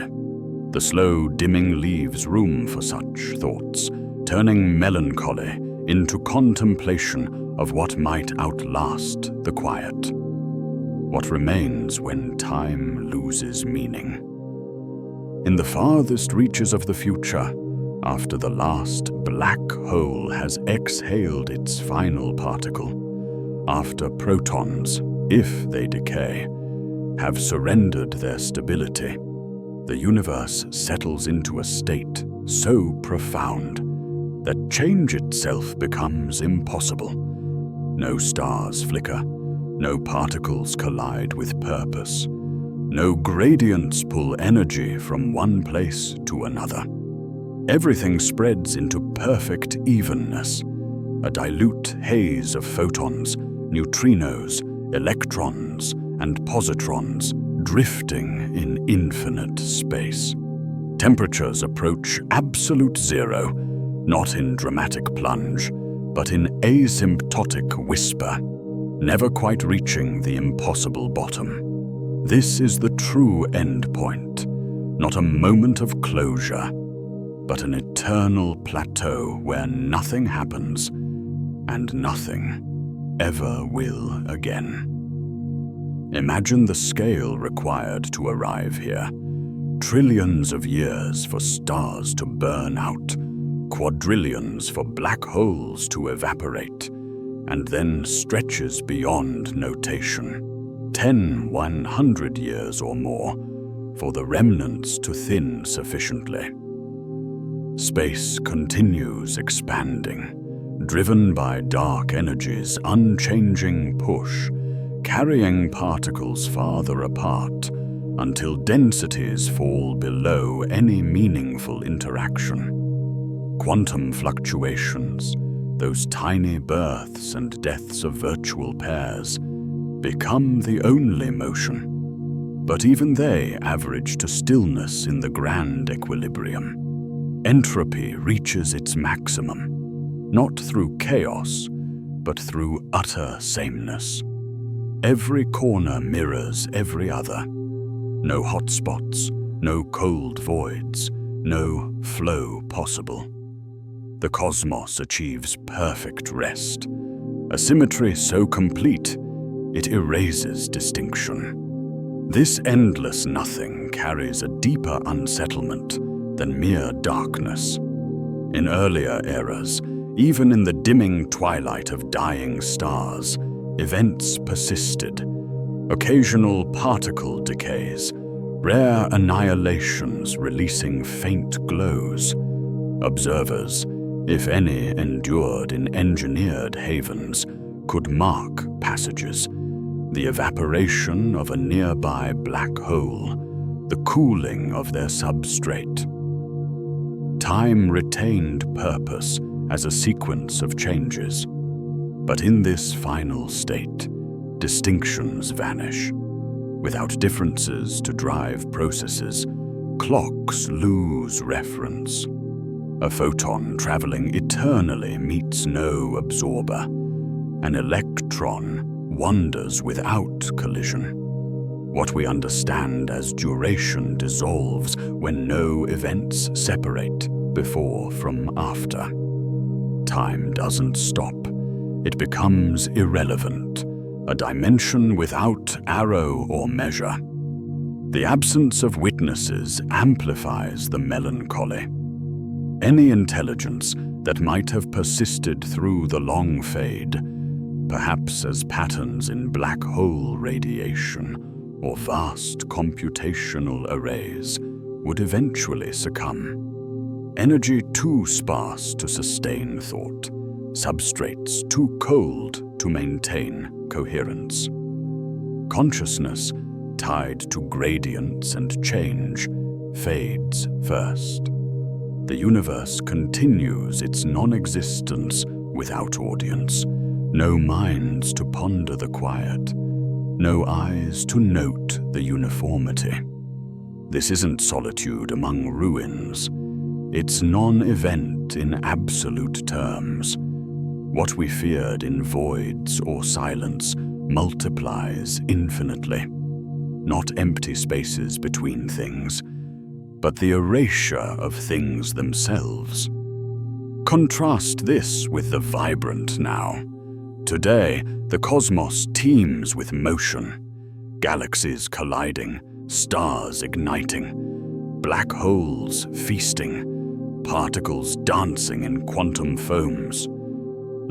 The slow dimming leaves room for such thoughts, turning melancholy into contemplation of what might outlast the quiet. What remains when time loses meaning? In the farthest reaches of the future, after the last black hole has exhaled its final particle, after protons, if they decay, have surrendered their stability. The universe settles into a state so profound that change itself becomes impossible. No stars flicker, no particles collide with purpose, no gradients pull energy from one place to another. Everything spreads into perfect evenness, a dilute haze of photons, neutrinos, electrons, and positrons drifting in infinite space. Temperatures approach absolute zero, not in dramatic plunge, but in asymptotic whisper, never quite reaching the impossible bottom. This is the true end point, not a moment of closure, but an eternal plateau where nothing happens and nothing ever will again. Imagine the scale required to arrive here. Trillions of years for stars to burn out, quadrillions for black holes to evaporate, and then stretches beyond notation. 100 years or more for the remnants to thin sufficiently. Space continues expanding, driven by dark energy's unchanging push, carrying particles farther apart until densities fall below any meaningful interaction. Quantum fluctuations, those tiny births and deaths of virtual pairs, become the only motion. But even they average to stillness in the grand equilibrium. Entropy reaches its maximum, not through chaos, but through utter sameness. Every corner mirrors every other. No hotspots, no cold voids, no flow possible. The cosmos achieves perfect rest, a symmetry so complete it erases distinction. This endless nothing carries a deeper unsettlement than mere darkness. In earlier eras, even in the dimming twilight of dying stars, events persisted. Occasional particle decays, rare annihilations releasing faint glows. Observers, if any endured in engineered havens, could mark passages, the evaporation of a nearby black hole, the cooling of their substrate. Time retained purpose as a sequence of changes, but in this final state, distinctions vanish. Without differences to drive processes, clocks lose reference. A photon traveling eternally meets no absorber. An electron wanders without collision. What we understand as duration dissolves when no events separate before from after. Time doesn't stop. It becomes irrelevant, a dimension without arrow or measure. The absence of witnesses amplifies the melancholy. Any intelligence that might have persisted through the long fade, perhaps as patterns in black hole radiation or vast computational arrays, would eventually succumb. Energy too sparse to sustain thought, substrates too cold to maintain coherence. Consciousness, tied to gradients and change, fades first. The universe continues its non-existence without audience, no minds to ponder the quiet, no eyes to note the uniformity. This isn't solitude among ruins. It's non-event in absolute terms. What we feared in voids or silence multiplies infinitely. Not empty spaces between things, but the erasure of things themselves. Contrast this with the vibrant now. Today, the cosmos teems with motion. Galaxies colliding, stars igniting, black holes feasting, particles dancing in quantum foams.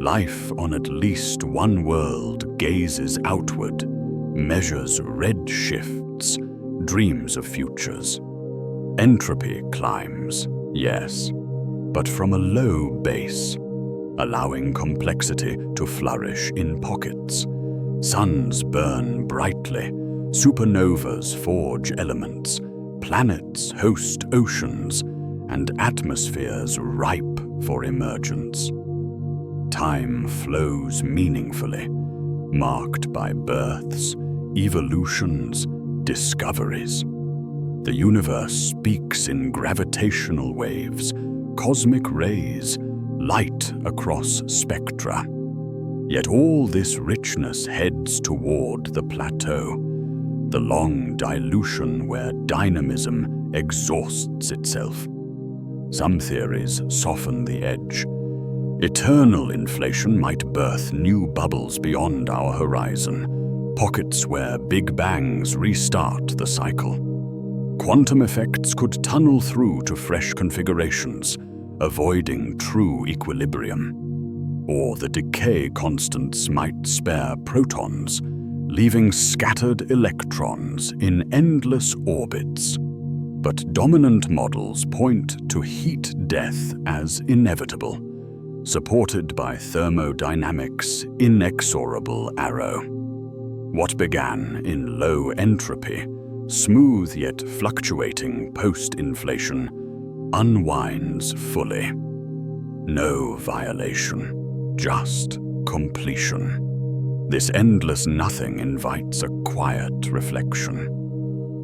Life on at least one world gazes outward, measures red shifts, dreams of futures. Entropy climbs, yes, but from a low base, allowing complexity to flourish in pockets. Suns burn brightly, supernovas forge elements, planets host oceans, and atmospheres ripe for emergence. Time flows meaningfully, marked by births, evolutions, discoveries. The universe speaks in gravitational waves, cosmic rays, light across spectra. Yet all this richness heads toward the plateau, the long dilution where dynamism exhausts itself. Some theories soften the edge. Eternal inflation might birth new bubbles beyond our horizon, pockets where Big Bangs restart the cycle. Quantum effects could tunnel through to fresh configurations, avoiding true equilibrium. Or the decay constants might spare protons, leaving scattered electrons in endless orbits. But dominant models point to heat death as inevitable, supported by thermodynamics' inexorable arrow. What began in low entropy, smooth yet fluctuating post-inflation, unwinds fully. No violation, just completion. This endless nothing invites a quiet reflection.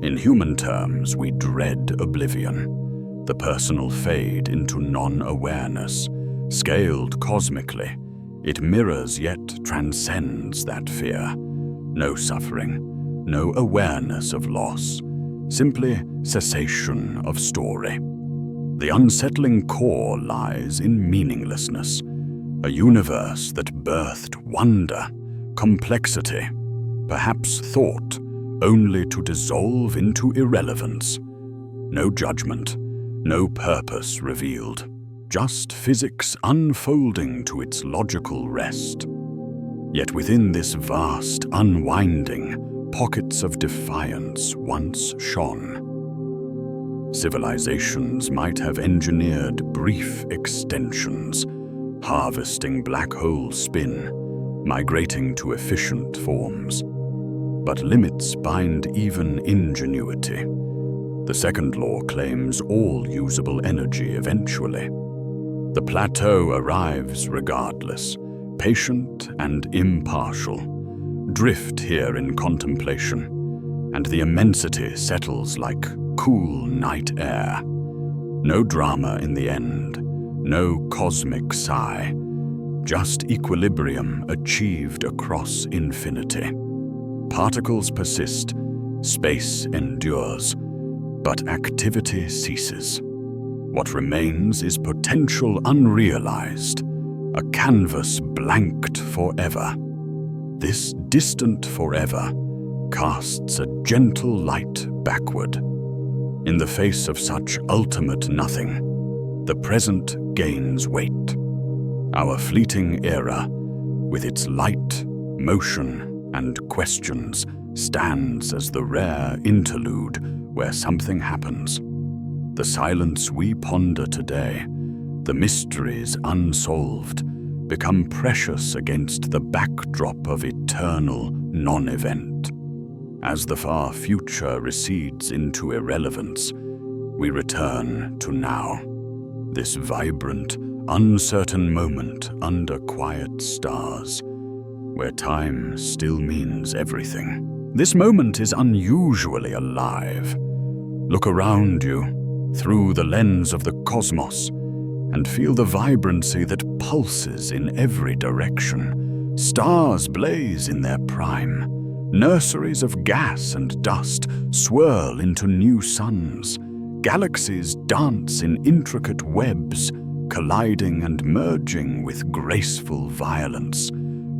In human terms, we dread oblivion, the personal fade into non-awareness. Scaled cosmically, it mirrors yet transcends that fear. No suffering, no awareness of loss, simply cessation of story. The unsettling core lies in meaninglessness, a universe that birthed wonder, complexity, perhaps thought, only to dissolve into irrelevance. No judgment, no purpose revealed, just physics unfolding to its logical rest. Yet within this vast unwinding, pockets of defiance once shone. Civilizations might have engineered brief extensions, harvesting black hole spin, migrating to efficient forms. But limits bind even ingenuity. The second law claims all usable energy eventually. The plateau arrives regardless, patient and impartial. Drift here in contemplation, and the immensity settles like cool night air. No drama in the end, no cosmic sigh, just equilibrium achieved across infinity. Particles persist, space endures, but activity ceases. What remains is potential unrealized, a canvas blanked forever. This distant forever casts a gentle light backward. In the face of such ultimate nothing, the present gains weight. Our fleeting era, with its light, motion, and questions, stands as the rare interlude where something happens. The silence we ponder today, the mysteries unsolved, become precious against the backdrop of eternal non-event. As the far future recedes into irrelevance, we return to now, this vibrant, uncertain moment under quiet stars, where time still means everything. This moment is unusually alive. Look around you, through the lens of the cosmos, and feel the vibrancy that pulses in every direction. Stars blaze in their prime. Nurseries of gas and dust swirl into new suns. Galaxies dance in intricate webs, colliding and merging with graceful violence.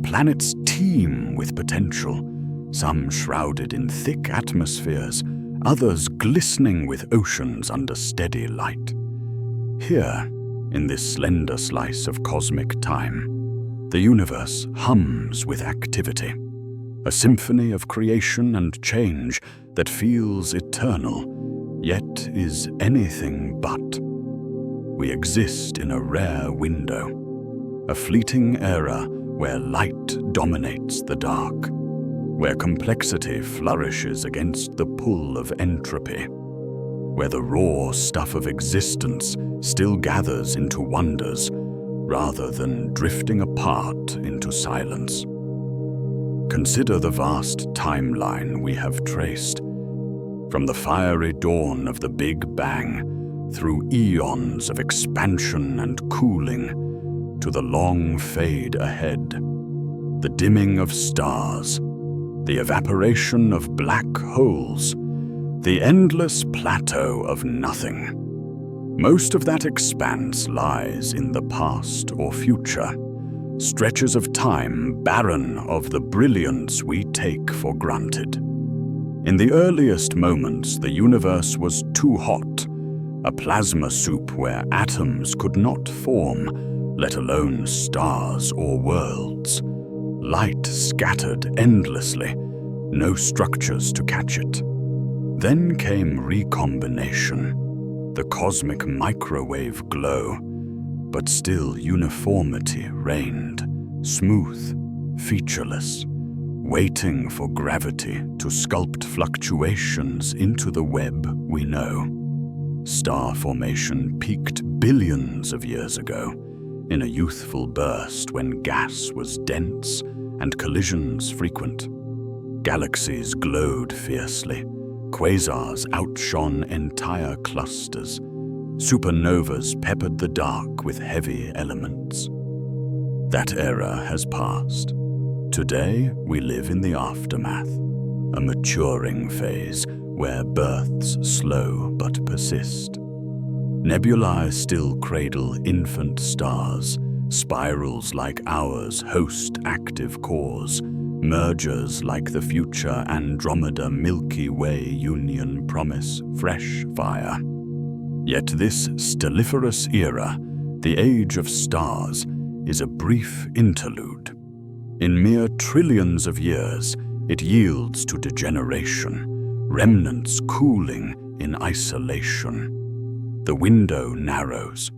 Planets teem with potential, some shrouded in thick atmospheres, others glistening with oceans under steady light. Here, in this slender slice of cosmic time, the universe hums with activity. a symphony of creation and change that feels eternal, yet is anything but. We exist in a rare window, a fleeting era where light dominates the dark, where complexity flourishes against the pull of entropy, where the raw stuff of existence still gathers into wonders rather than drifting apart into silence. Consider the vast timeline we have traced, from the fiery dawn of the Big Bang through eons of expansion and cooling to the long fade ahead, the dimming of stars, the evaporation of black holes, the endless plateau of nothing. Most of that expanse lies in the past or future, stretches of time barren of the brilliance we take for granted. In the earliest moments, the universe was too hot, a plasma soup where atoms could not form, let alone stars or worlds. Light scattered endlessly, no structures to catch it. Then came recombination, the cosmic microwave glow, but still uniformity reigned, smooth, featureless, waiting for gravity to sculpt fluctuations into the web we know. Star formation peaked billions of years ago, in a youthful burst when gas was dense and collisions frequent. Galaxies glowed fiercely, quasars outshone entire clusters, supernovas peppered the dark with heavy elements. That era has passed. Today we live in the aftermath, a maturing phase where births slow but persist. Nebulae still cradle infant stars, spirals like ours host active cores, mergers like the future Andromeda Milky Way union promise fresh fire. Yet this stelliferous era, the age of stars, is a brief interlude. In mere trillions of years, it yields to degeneration, remnants cooling in isolation. The window narrows,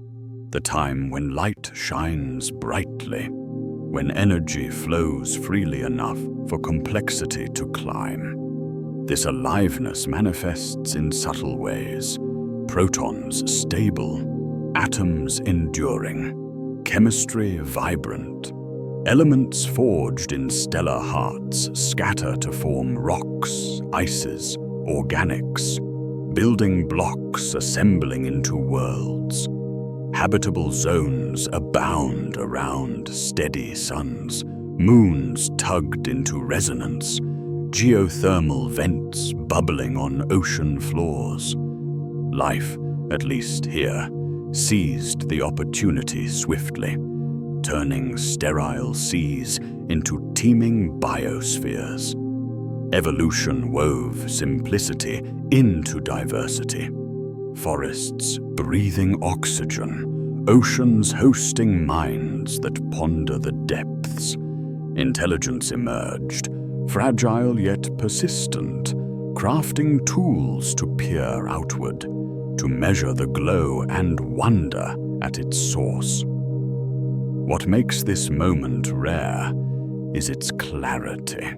the time when light shines brightly, when energy flows freely enough for complexity to climb. This aliveness manifests in subtle ways: protons stable, atoms enduring, chemistry vibrant. Elements forged in stellar hearts scatter to form rocks, ices, organics, building blocks assembling into worlds. Habitable zones abound around steady suns, moons tugged into resonance, geothermal vents bubbling on ocean floors. Life, at least here, seized the opportunity swiftly, turning sterile seas into teeming biospheres. Evolution wove simplicity into diversity. Forests breathing oxygen, oceans hosting minds that ponder the depths. Intelligence emerged, fragile yet persistent, crafting tools to peer outward, to measure the glow and wonder at its source. What makes this moment rare is its clarity.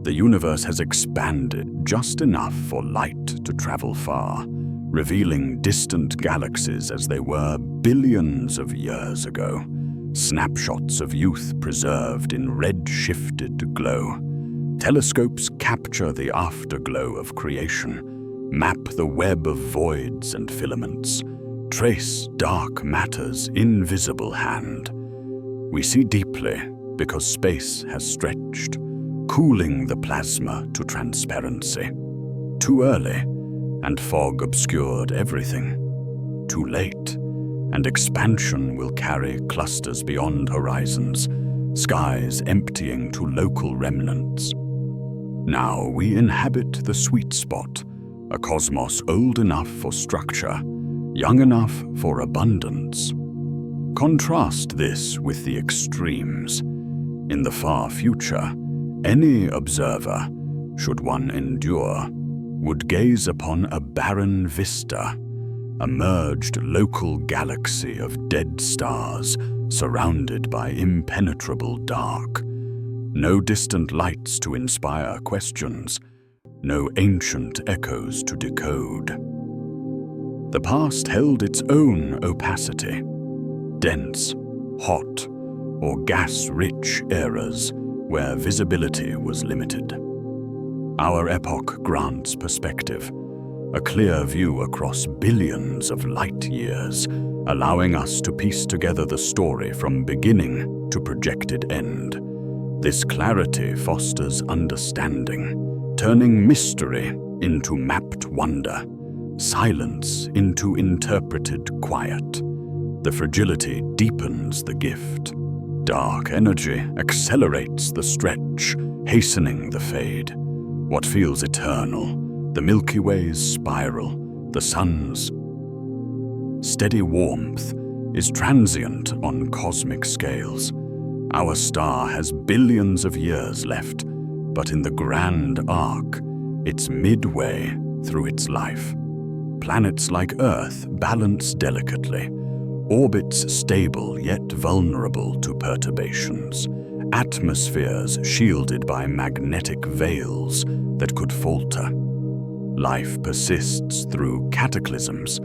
The universe has expanded just enough for light to travel far, revealing distant galaxies as they were billions of years ago, snapshots of youth preserved in red-shifted glow. Telescopes capture the afterglow of creation, map the web of voids and filaments, trace dark matter's invisible hand. We see deeply because space has stretched, cooling the plasma to transparency. Too early, and fog obscured everything. Too late, and expansion will carry clusters beyond horizons, skies emptying to local remnants. Now we inhabit the sweet spot, a cosmos old enough for structure, young enough for abundance. Contrast this with the extremes. In the far future, Any observer, should one endure, would gaze upon a barren vista, a merged local galaxy of dead stars surrounded by impenetrable dark. No distant lights to inspire questions, no ancient echoes to decode. The past held its own opacity, dense, hot, or gas-rich eras where visibility was limited. Our epoch grants perspective, a clear view across billions of light years, allowing us to piece together the story from beginning to projected end. This clarity fosters understanding, turning mystery into mapped wonder, silence into interpreted quiet. The fragility deepens the gift. Dark energy accelerates the stretch, hastening the fade. What feels eternal, the Milky Way's spiral, the sun's steady warmth, is transient on cosmic scales. Our star has billions of years left, but in the grand arc, it's midway through its life. Planets like Earth balance delicately, orbits stable yet vulnerable to perturbations, atmospheres shielded by magnetic veils that could falter. Life persists through cataclysms,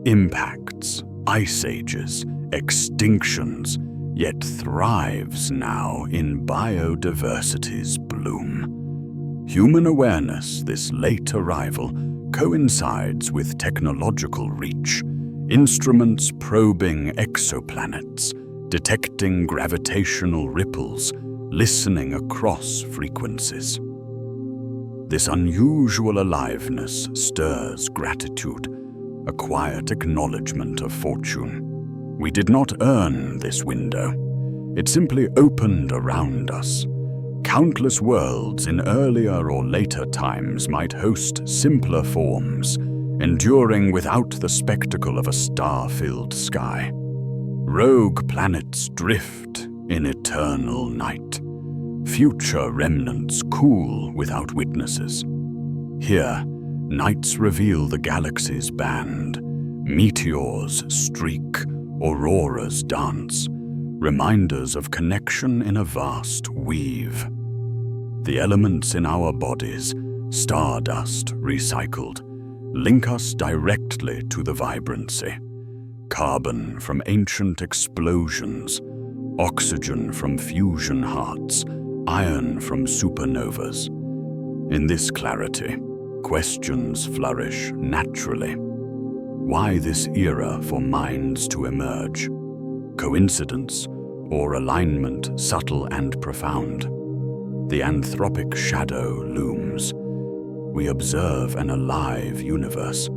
impacts, ice ages, extinctions, yet thrives now in biodiversity's bloom. Human awareness, this late arrival, coincides with technological reach. Instruments probing exoplanets, detecting gravitational ripples, listening across frequencies. This unusual aliveness stirs gratitude, a quiet acknowledgement of fortune. We did not earn this window. It simply opened around us. Countless worlds in earlier or later times might host simpler forms, enduring without the spectacle of a star-filled sky. Rogue planets drift in eternal night. Future remnants cool without witnesses. Here, nights reveal the galaxy's band. Meteors streak, auroras dance, reminders of connection in a vast weave. The elements in our bodies, stardust recycled, link us directly to the vibrancy. Carbon from ancient explosions, oxygen from fusion hearts, iron from supernovas. In this clarity, questions flourish naturally. Why this era for minds to emerge? Coincidence or alignment subtle and profound? The anthropic shadow looms. We observe an alive universe,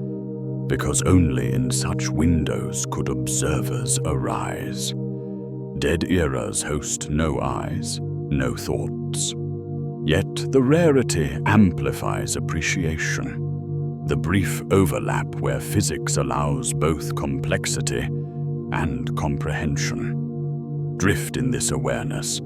because only in such windows could observers arise. Dead eras host no eyes, no thoughts. Yet the rarity amplifies appreciation. The brief overlap where physics allows both complexity and comprehension. Drift in this awareness,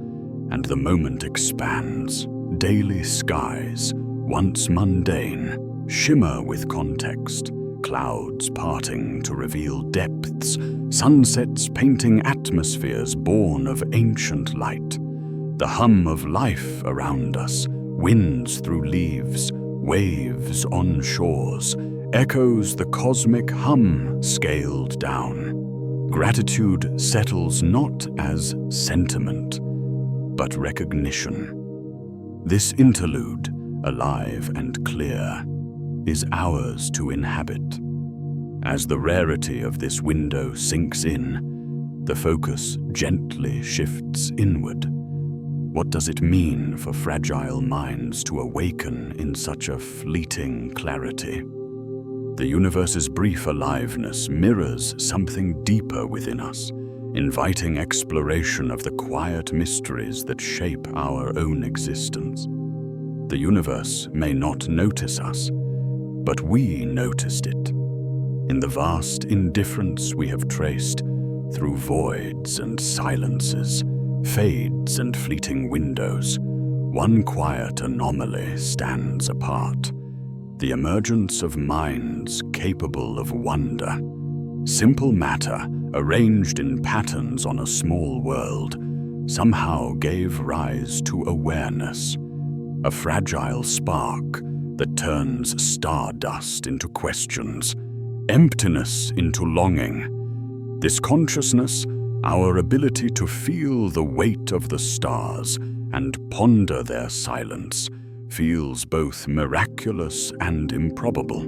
and the moment expands. Daily skies, once mundane, shimmer with context. Clouds parting to reveal depths, sunsets painting atmospheres born of ancient light. The hum of life around us, winds through leaves, waves on shores, echoes the cosmic hum scaled down. Gratitude settles not as sentiment, but recognition. This interlude, alive and clear, is ours to inhabit. As the rarity of this window sinks in, the focus gently shifts inward. What does it mean for fragile minds to awaken in such a fleeting clarity? The universe's brief aliveness mirrors something deeper within us, inviting exploration of the quiet mysteries that shape our own existence. The universe may not notice us, but we noticed it. In the vast indifference we have traced through voids and silences, fades and fleeting windows, one quiet anomaly stands apart: the emergence of minds capable of wonder. Simple matter, arranged in patterns on a small world, somehow gave rise to awareness, a fragile spark that turns stardust into questions, emptiness into longing. This consciousness, our ability to feel the weight of the stars and ponder their silence, feels both miraculous and improbable,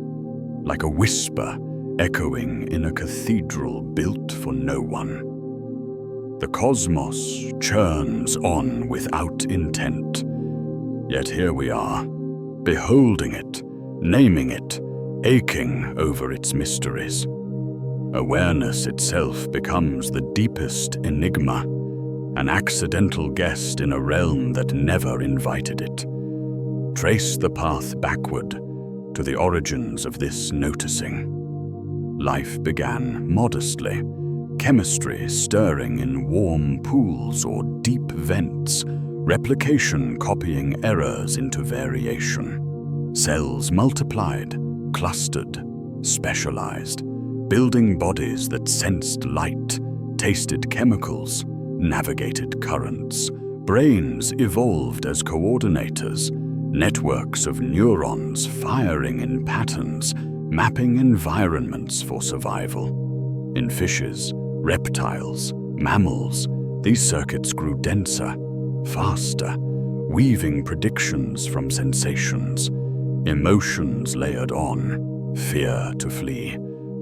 like a whisper echoing in a cathedral built for no one. The cosmos churns on without intent, yet here we are, beholding it, naming it, aching over its mysteries. Awareness itself becomes the deepest enigma, an accidental guest in a realm that never invited it. Trace the path backward to the origins of this noticing. Life began modestly, chemistry stirring in warm pools or deep vents, replication copying errors into variation. Cells multiplied, clustered, specialized, building bodies that sensed light, tasted chemicals, navigated currents. Brains evolved as coordinators, networks of neurons firing in patterns, mapping environments for survival. In fishes, reptiles, mammals, these circuits grew denser, faster, weaving predictions from sensations, emotions layered on, fear to flee,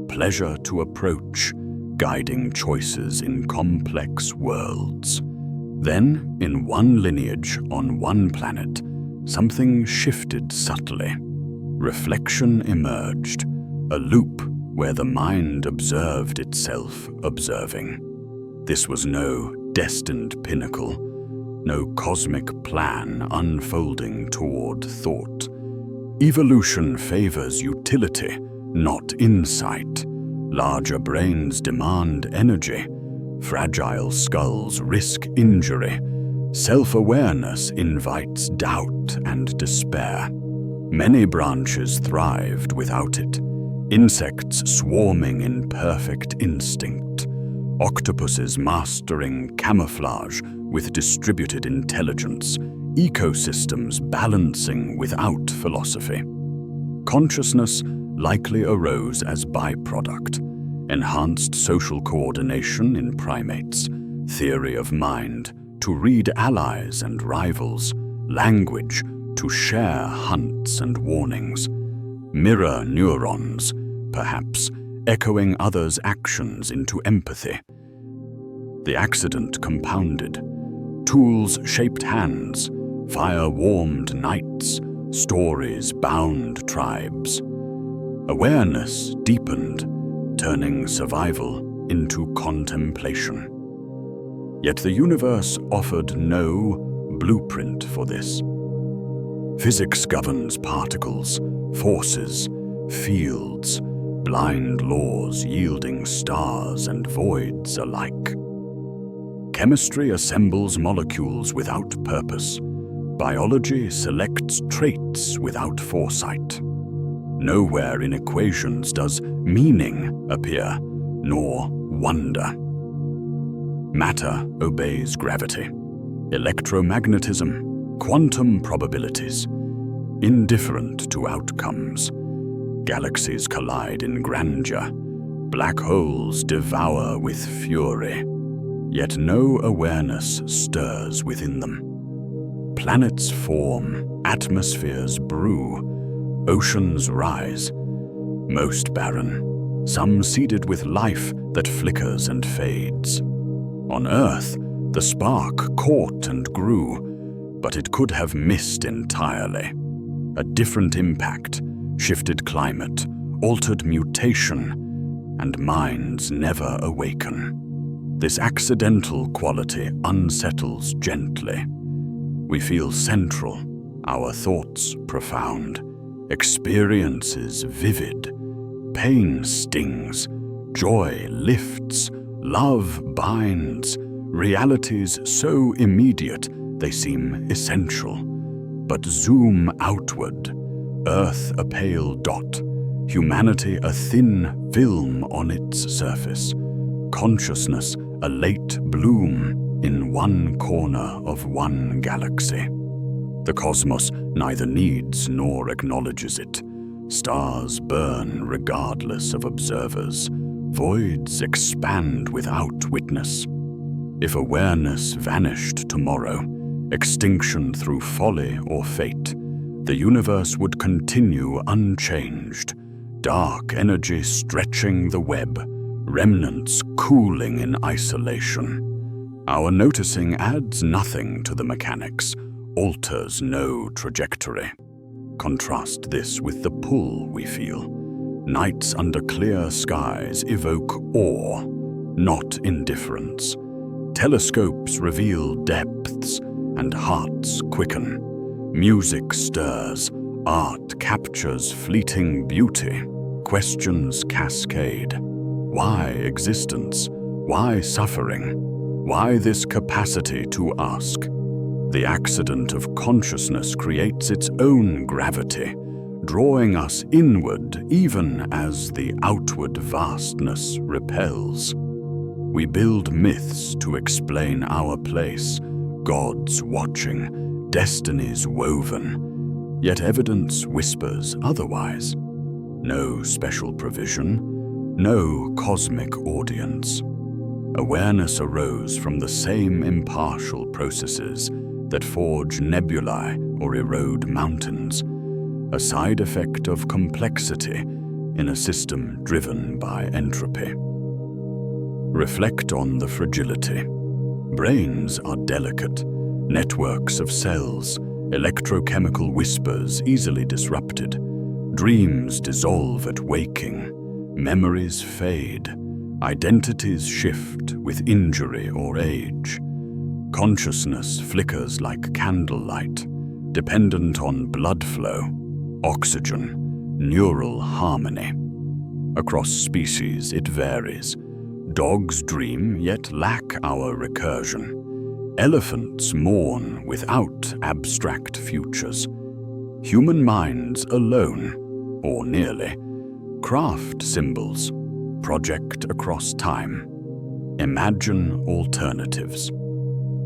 pleasure to approach, guiding choices in complex worlds. Then, in one lineage on one planet, something shifted subtly. Reflection emerged, a loop where the mind observed itself observing. This was no destined pinnacle, no cosmic plan unfolding toward thought. Evolution favors utility, not insight. Larger brains demand energy. Fragile skulls risk injury. Self-awareness invites doubt and despair. Many branches thrived without it. Insects swarming in perfect instinct. Octopuses mastering camouflage with distributed intelligence. Ecosystems balancing without philosophy. Consciousness likely arose as byproduct. Enhanced social coordination in primates. Theory of mind to read allies and rivals. Language to share hunts and warnings. Mirror neurons, perhaps, echoing others' actions into empathy. The accident compounded. Tools shaped hands, fire warmed nights, stories bound tribes. Awareness deepened, turning survival into contemplation. Yet the universe offered no blueprint for this. Physics governs particles, forces, fields, blind laws yielding stars and voids alike. Chemistry assembles molecules without purpose. Biology selects traits without foresight. Nowhere in equations does meaning appear, nor wonder. Matter obeys gravity, electromagnetism, quantum probabilities, indifferent to outcomes. Galaxies collide in grandeur, black holes devour with fury, yet no awareness stirs within them. Planets form, atmospheres brew, oceans rise, most barren, some seeded with life that flickers and fades. On Earth, the spark caught and grew, but it could have missed entirely. A different impact, shifted climate, altered mutation, and minds never awaken. This accidental quality unsettles gently. We feel central, our thoughts profound, experiences vivid, pain stings, joy lifts, love binds, realities so immediate they seem essential. But zoom outward, Earth a pale dot, humanity a thin film on its surface, consciousness a late bloom in one corner of one galaxy. The cosmos neither needs nor acknowledges it. Stars burn regardless of observers. Voids expand without witness. If awareness vanished tomorrow, extinction through folly or fate, the universe would continue unchanged, dark energy stretching the web, remnants cooling in isolation. Our noticing adds nothing to the mechanics, alters no trajectory. Contrast this with the pull we feel. Nights under clear skies evoke awe, not indifference. Telescopes reveal depths, and hearts quicken. Music stirs, art captures fleeting beauty. Questions cascade. Why existence? Why suffering? Why this capacity to ask? The accident of consciousness creates its own gravity, drawing us inward even as the outward vastness repels. We build myths to explain our place, gods watching, destinies woven, yet evidence whispers otherwise. No special provision, no cosmic audience. Awareness arose from the same impartial processes that forge nebulae or erode mountains, a side effect of complexity in a system driven by entropy. Reflect on the fragility. Brains are delicate, networks of cells, electrochemical whispers easily disrupted. Dreams dissolve at waking, memories fade, identities shift with injury or age. Consciousness flickers like candlelight, dependent on blood flow, oxygen, neural harmony. Across species it varies. Dogs dream yet lack our recursion. Elephants mourn without abstract futures. Human minds alone, or nearly, craft symbols, project across time, imagine alternatives.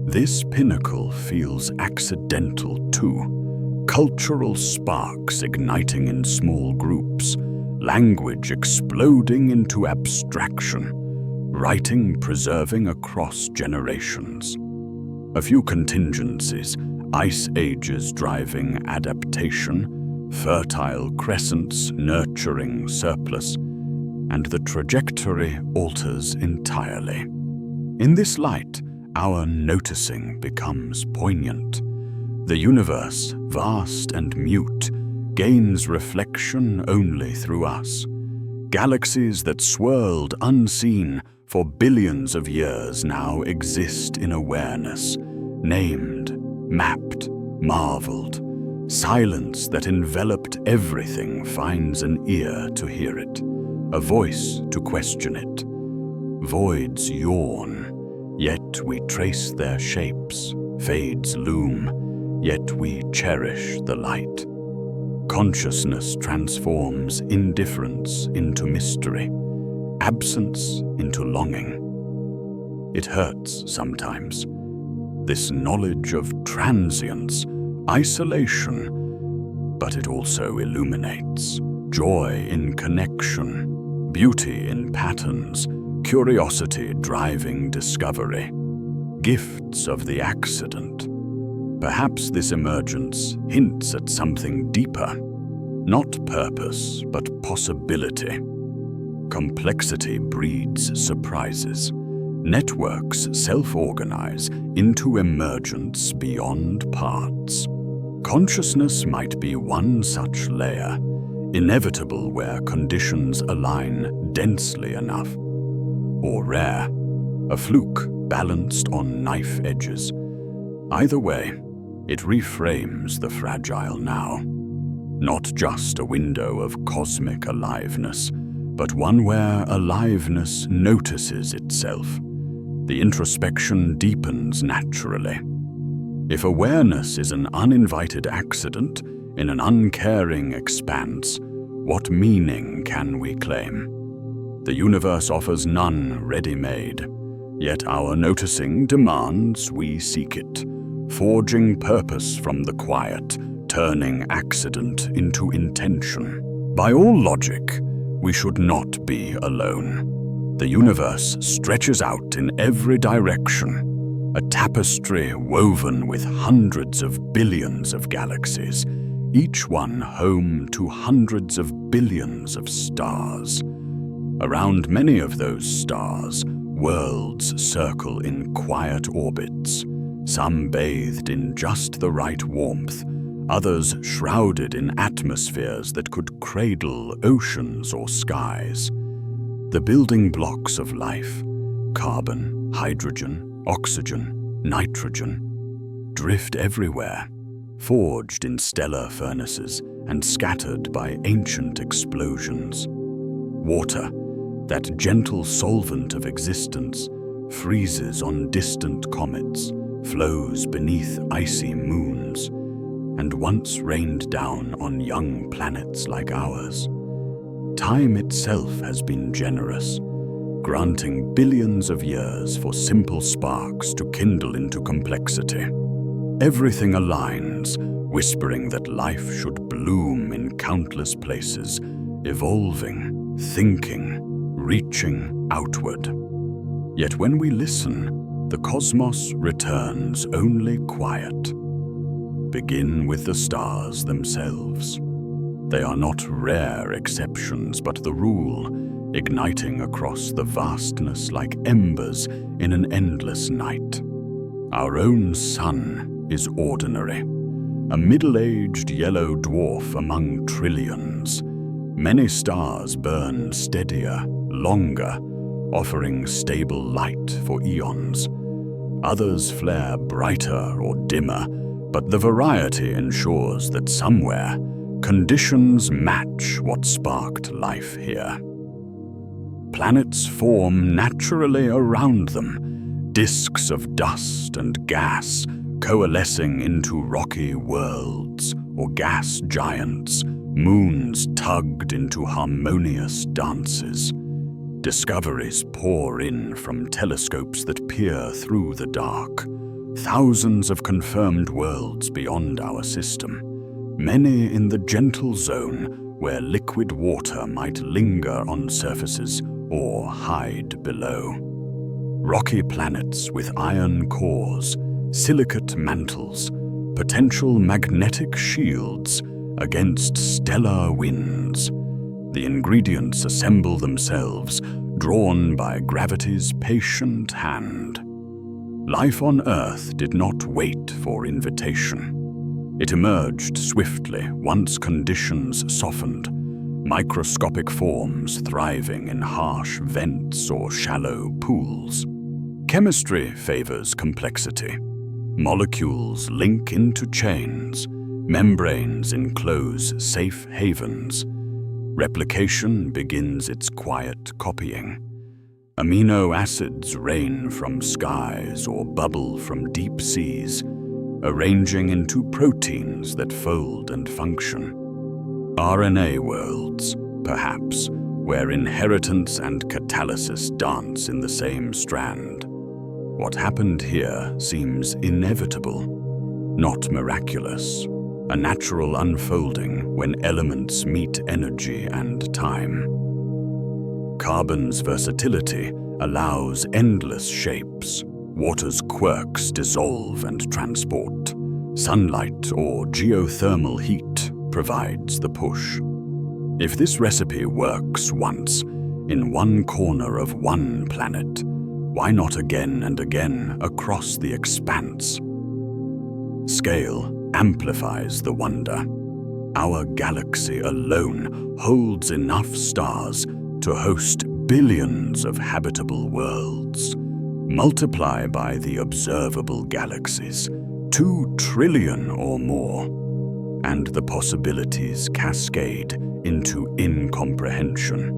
This pinnacle feels accidental too, cultural sparks igniting in small groups, language exploding into abstraction, writing preserving across generations. A few contingencies, ice ages driving adaptation, fertile crescents nurturing surplus, and the trajectory alters entirely. In this light, our noticing becomes poignant. The universe, vast and mute, gains reflection only through us. Galaxies that swirled unseen for billions of years now exist in awareness, named, mapped, marveled. Silence that enveloped everything finds an ear to hear it, a voice to question it. Voids yawn, yet we trace their shapes. Fades loom, yet we cherish the light. Consciousness transforms indifference into mystery, absence into longing. It hurts sometimes, this knowledge of transience, isolation, but it also illuminates. Joy in connection, beauty in patterns, curiosity driving discovery. Gifts of the accident. Perhaps this emergence hints at something deeper, not purpose, but possibility. Complexity breeds surprises. Networks self-organize into emergence beyond parts. Consciousness might be one such layer, inevitable where conditions align densely enough. Or rare, a fluke balanced on knife edges. Either way, it reframes the fragile now. Not just a window of cosmic aliveness, but one where aliveness notices itself. The introspection deepens naturally. If awareness is an uninvited accident in an uncaring expanse, what meaning can we claim? The universe offers none ready-made, yet our noticing demands we seek it, forging purpose from the quiet, turning accident into intention. By all logic, we should not be alone. The universe stretches out in every direction, a tapestry woven with hundreds of billions of galaxies, each one home to hundreds of billions of stars. Around many of those stars, worlds circle in quiet orbits, some bathed in just the right warmth, others shrouded in atmospheres that could cradle oceans or skies. The building blocks of life, carbon, hydrogen, oxygen, nitrogen, drift everywhere, forged in stellar furnaces and scattered by ancient explosions. Water, that gentle solvent of existence, freezes on distant comets, flows beneath icy moons, and once rained down on young planets like ours. Time itself has been generous, granting billions of years for simple sparks to kindle into complexity. Everything aligns, whispering that life should bloom in countless places, evolving, thinking, reaching outward. Yet when we listen, the cosmos returns only quiet. Begin with the stars themselves. They are not rare exceptions, but the rule, igniting across the vastness like embers in an endless night. Our own sun is ordinary, a middle-aged yellow dwarf among trillions. Many stars burn steadier, longer, offering stable light for eons. Others flare brighter or dimmer, but the variety ensures that somewhere, conditions match what sparked life here. Planets form naturally around them, disks of dust and gas coalescing into rocky worlds or gas giants, moons tugged into harmonious dances. Discoveries pour in from telescopes that peer through the dark. Thousands of confirmed worlds beyond our system, many in the gentle zone where liquid water might linger on surfaces or hide below. Rocky planets with iron cores, silicate mantles, potential magnetic shields against stellar winds. The ingredients assemble themselves, drawn by gravity's patient hand. Life on Earth did not wait for invitation. It emerged swiftly once conditions softened, microscopic forms thriving in harsh vents or shallow pools. Chemistry favors complexity. Molecules link into chains, membranes enclose safe havens. Replication begins its quiet copying. Amino acids rain from skies or bubble from deep seas, arranging into proteins that fold and function. RNA worlds, perhaps, where inheritance and catalysis dance in the same strand. What happened here seems inevitable, not miraculous, a natural unfolding when elements meet energy and time. Carbon's versatility allows endless shapes. Water's quirks dissolve and transport. Sunlight or geothermal heat provides the push. If this recipe works once, in one corner of one planet, why not again and again across the expanse? Scale amplifies the wonder. Our galaxy alone holds enough stars to host billions of habitable worlds. Multiply by the observable galaxies, 2 trillion or more, and the possibilities cascade into incomprehension.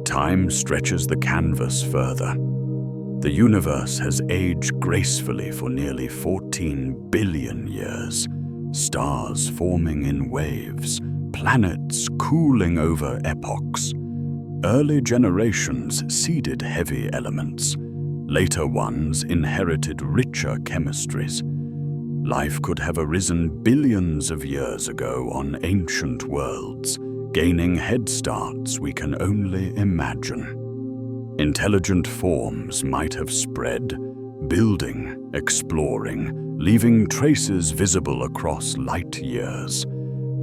Time stretches the canvas further. The universe has aged gracefully for nearly 14 billion years, stars forming in waves, planets cooling over epochs. Early generations seeded heavy elements. Later ones inherited richer chemistries. Life could have arisen billions of years ago on ancient worlds, gaining head starts we can only imagine. Intelligent forms might have spread, building, exploring, leaving traces visible across light years.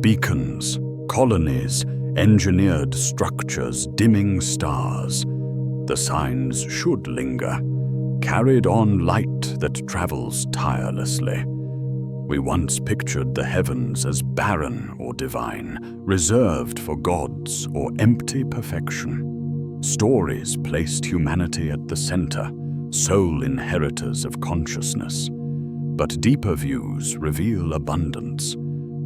Beacons, colonies, engineered structures dimming stars. The signs should linger, carried on light that travels tirelessly. We once pictured the heavens as barren or divine, reserved for gods or empty perfection. Stories placed humanity at the center, sole inheritors of consciousness. But deeper views reveal abundance.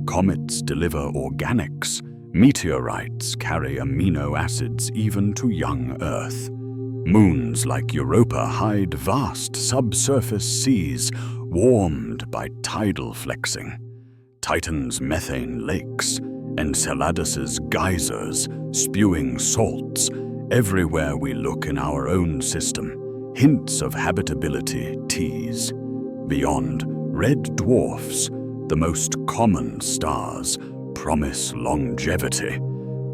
Comets deliver organics, meteorites carry amino acids even to young Earth. Moons like Europa hide vast subsurface seas, warmed by tidal flexing. Titan's methane lakes, Enceladus's geysers, spewing salts. Everywhere we look in our own system, hints of habitability tease. Beyond, red dwarfs, the most common stars, promise longevity.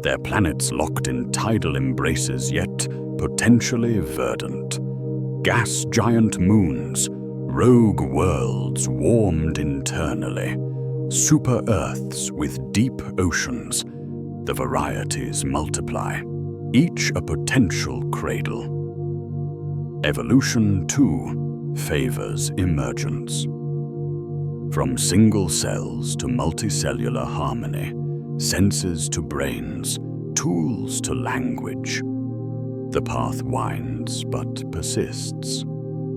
Their planets locked in tidal embraces, yet potentially verdant. Gas giant moons, rogue worlds warmed internally. Super Earths with deep oceans. The varieties multiply, each a potential cradle. Evolution, too, favors emergence. From single cells to multicellular harmony, senses to brains, tools to language. The path winds but persists.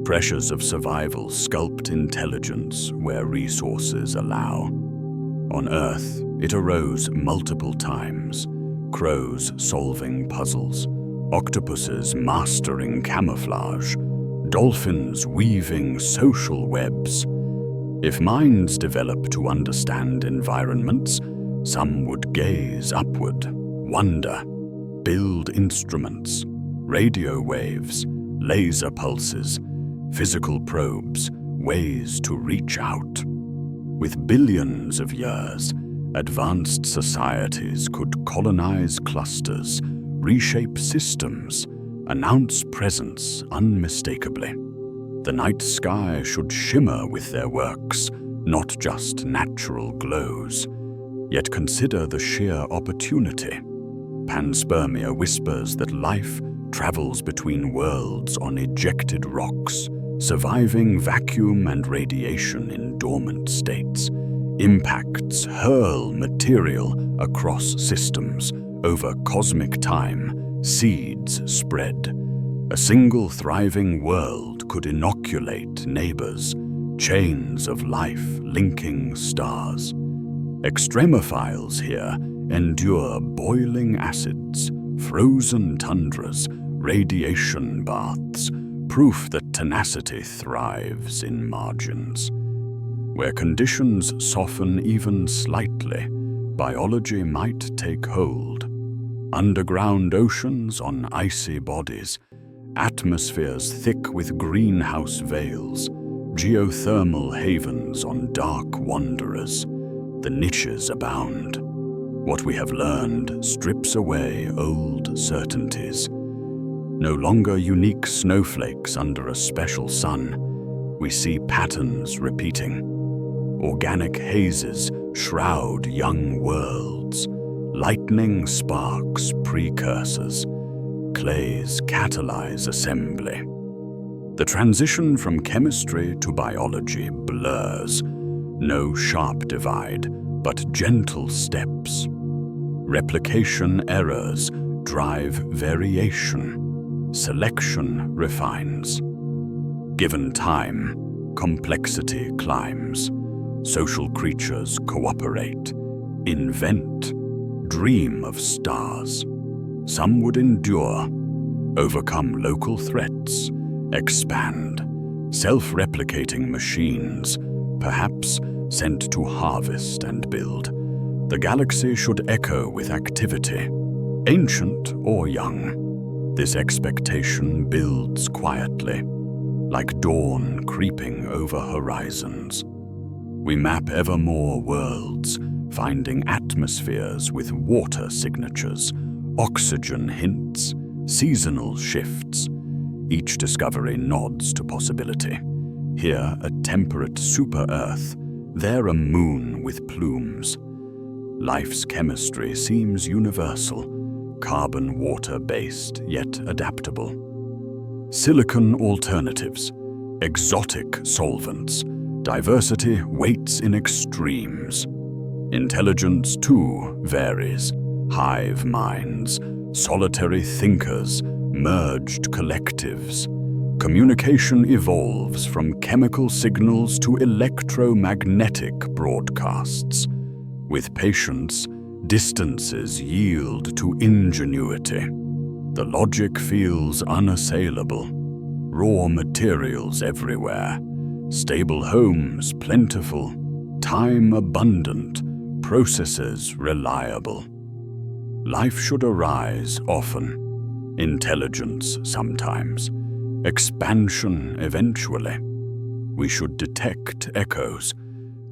Pressures of survival sculpt intelligence where resources allow. On Earth, it arose multiple times. Crows solving puzzles, octopuses mastering camouflage, dolphins weaving social webs. If minds develop to understand environments, some would gaze upward, wonder, build instruments, radio waves, laser pulses, physical probes, ways to reach out. With billions of years, advanced societies could colonize clusters, reshape systems, announce presence unmistakably. The night sky should shimmer with their works, not just natural glows. Yet consider the sheer opportunity. Panspermia whispers that life travels between worlds on ejected rocks, surviving vacuum and radiation in dormant states. Impacts hurl material across systems, over cosmic time, seeds spread. A single thriving world could inoculate neighbors, chains of life linking stars. Extremophiles here endure boiling acids, frozen tundras, radiation baths, proof that tenacity thrives in margins. Where conditions soften even slightly, biology might take hold. Underground oceans on icy bodies, atmospheres thick with greenhouse veils, geothermal havens on dark wanderers. The niches abound. What we have learned strips away old certainties. No longer unique snowflakes under a special sun, we see patterns repeating. Organic hazes shroud young worlds. Lightning sparks precursors. Clays catalyze assembly. The transition from chemistry to biology blurs. No sharp divide, but gentle steps. Replication errors drive variation. Selection refines. Given time, complexity climbs. Social creatures cooperate, invent, dream of stars. Some would endure, overcome local threats, expand, self-replicating machines, perhaps sent to harvest and build. The galaxy should echo with activity, ancient or young. This expectation builds quietly, like dawn creeping over horizons. We map ever more worlds, finding atmospheres with water signatures, oxygen hints, seasonal shifts. Each discovery nods to possibility. Here a temperate super-Earth, there a moon with plumes. Life's chemistry seems universal, carbon-water-based yet adaptable. Silicon alternatives, exotic solvents, diversity waits in extremes. Intelligence too varies, hive minds, solitary thinkers, merged collectives. Communication evolves from chemical signals to electromagnetic broadcasts. With patience, distances yield to ingenuity. The logic feels unassailable. Raw materials everywhere, stable homes plentiful, time abundant, processes reliable. Life should arise often, intelligence sometimes, expansion eventually. We should detect echoes,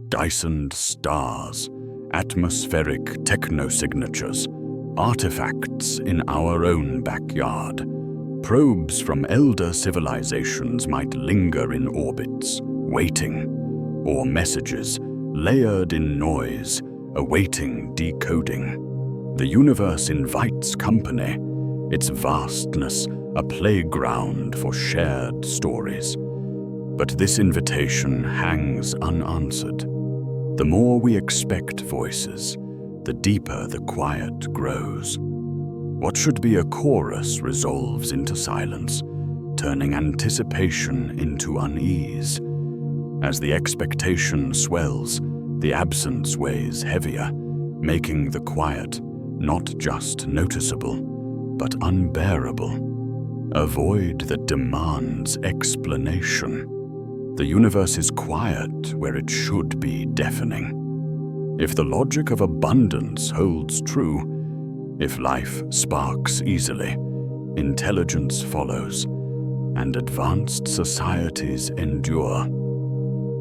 Dysoned stars, atmospheric technosignatures, artifacts in our own backyard. Probes from elder civilizations might linger in orbits, waiting, or messages layered in noise, awaiting decoding. The universe invites company, its vastness a playground for shared stories. But this invitation hangs unanswered. The more we expect voices, the deeper the quiet grows. What should be a chorus resolves into silence, turning anticipation into unease. As the expectation swells, the absence weighs heavier, making the quiet not just noticeable, but unbearable. A void that demands explanation. The universe is quiet where it should be deafening. If the logic of abundance holds true, if life sparks easily, intelligence follows, and advanced societies endure,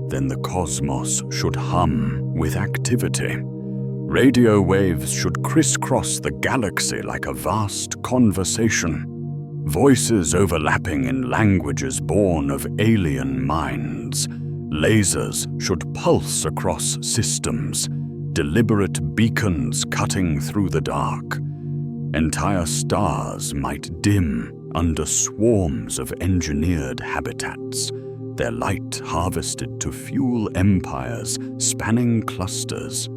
then the cosmos should hum with activity. Radio waves should crisscross the galaxy like a vast conversation. Voices overlapping in languages born of alien minds. Lasers should pulse across systems, deliberate beacons cutting through the dark. Entire stars might dim under swarms of engineered habitats, their light harvested to fuel empires spanning clusters.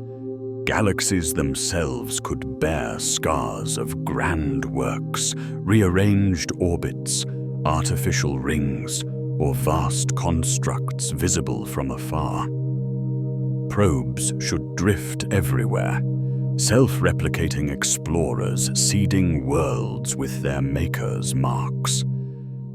Galaxies themselves could bear scars of grand works, rearranged orbits, artificial rings, or vast constructs visible from afar. Probes should drift everywhere, self-replicating explorers seeding worlds with their makers' marks.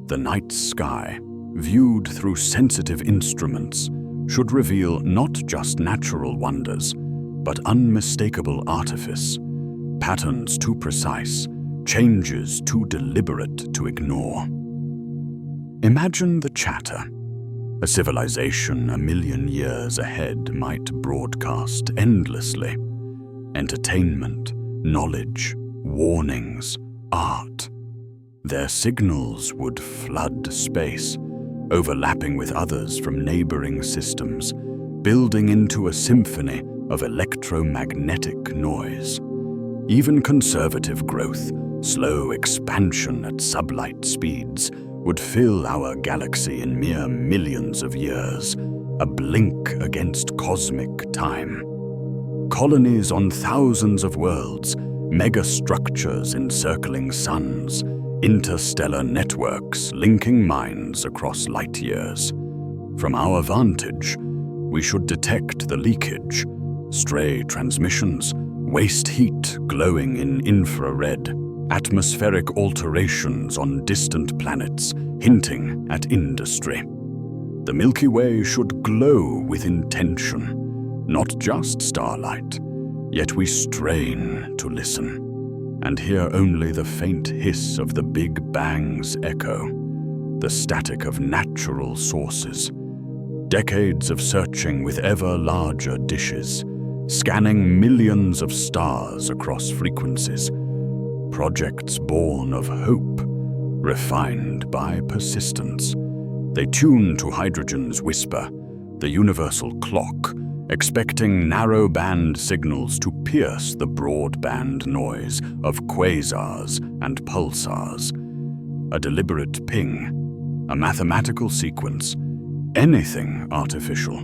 The night sky, viewed through sensitive instruments, should reveal not just natural wonders, but unmistakable artifice, patterns too precise, changes too deliberate to ignore. Imagine the chatter. A civilization a million years ahead might broadcast endlessly. Entertainment, knowledge, warnings, art. Their signals would flood space, overlapping with others from neighboring systems, building into a symphony of electromagnetic noise. Even conservative growth, slow expansion at sublight speeds, would fill our galaxy in mere millions of years, a blink against cosmic time. Colonies on thousands of worlds, megastructures encircling suns, interstellar networks linking minds across light years. From our vantage, we should detect the leakage, stray transmissions, waste heat glowing in infrared, atmospheric alterations on distant planets, hinting at industry. The Milky Way should glow with intention, not just starlight, yet we strain to listen and hear only the faint hiss of the Big Bang's echo, the static of natural sources. Decades of searching with ever larger dishes, scanning millions of stars across frequencies. Projects born of hope, refined by persistence. They tune to hydrogen's whisper, the universal clock, expecting narrow-band signals to pierce the broadband noise of quasars and pulsars. A deliberate ping, a mathematical sequence, anything artificial.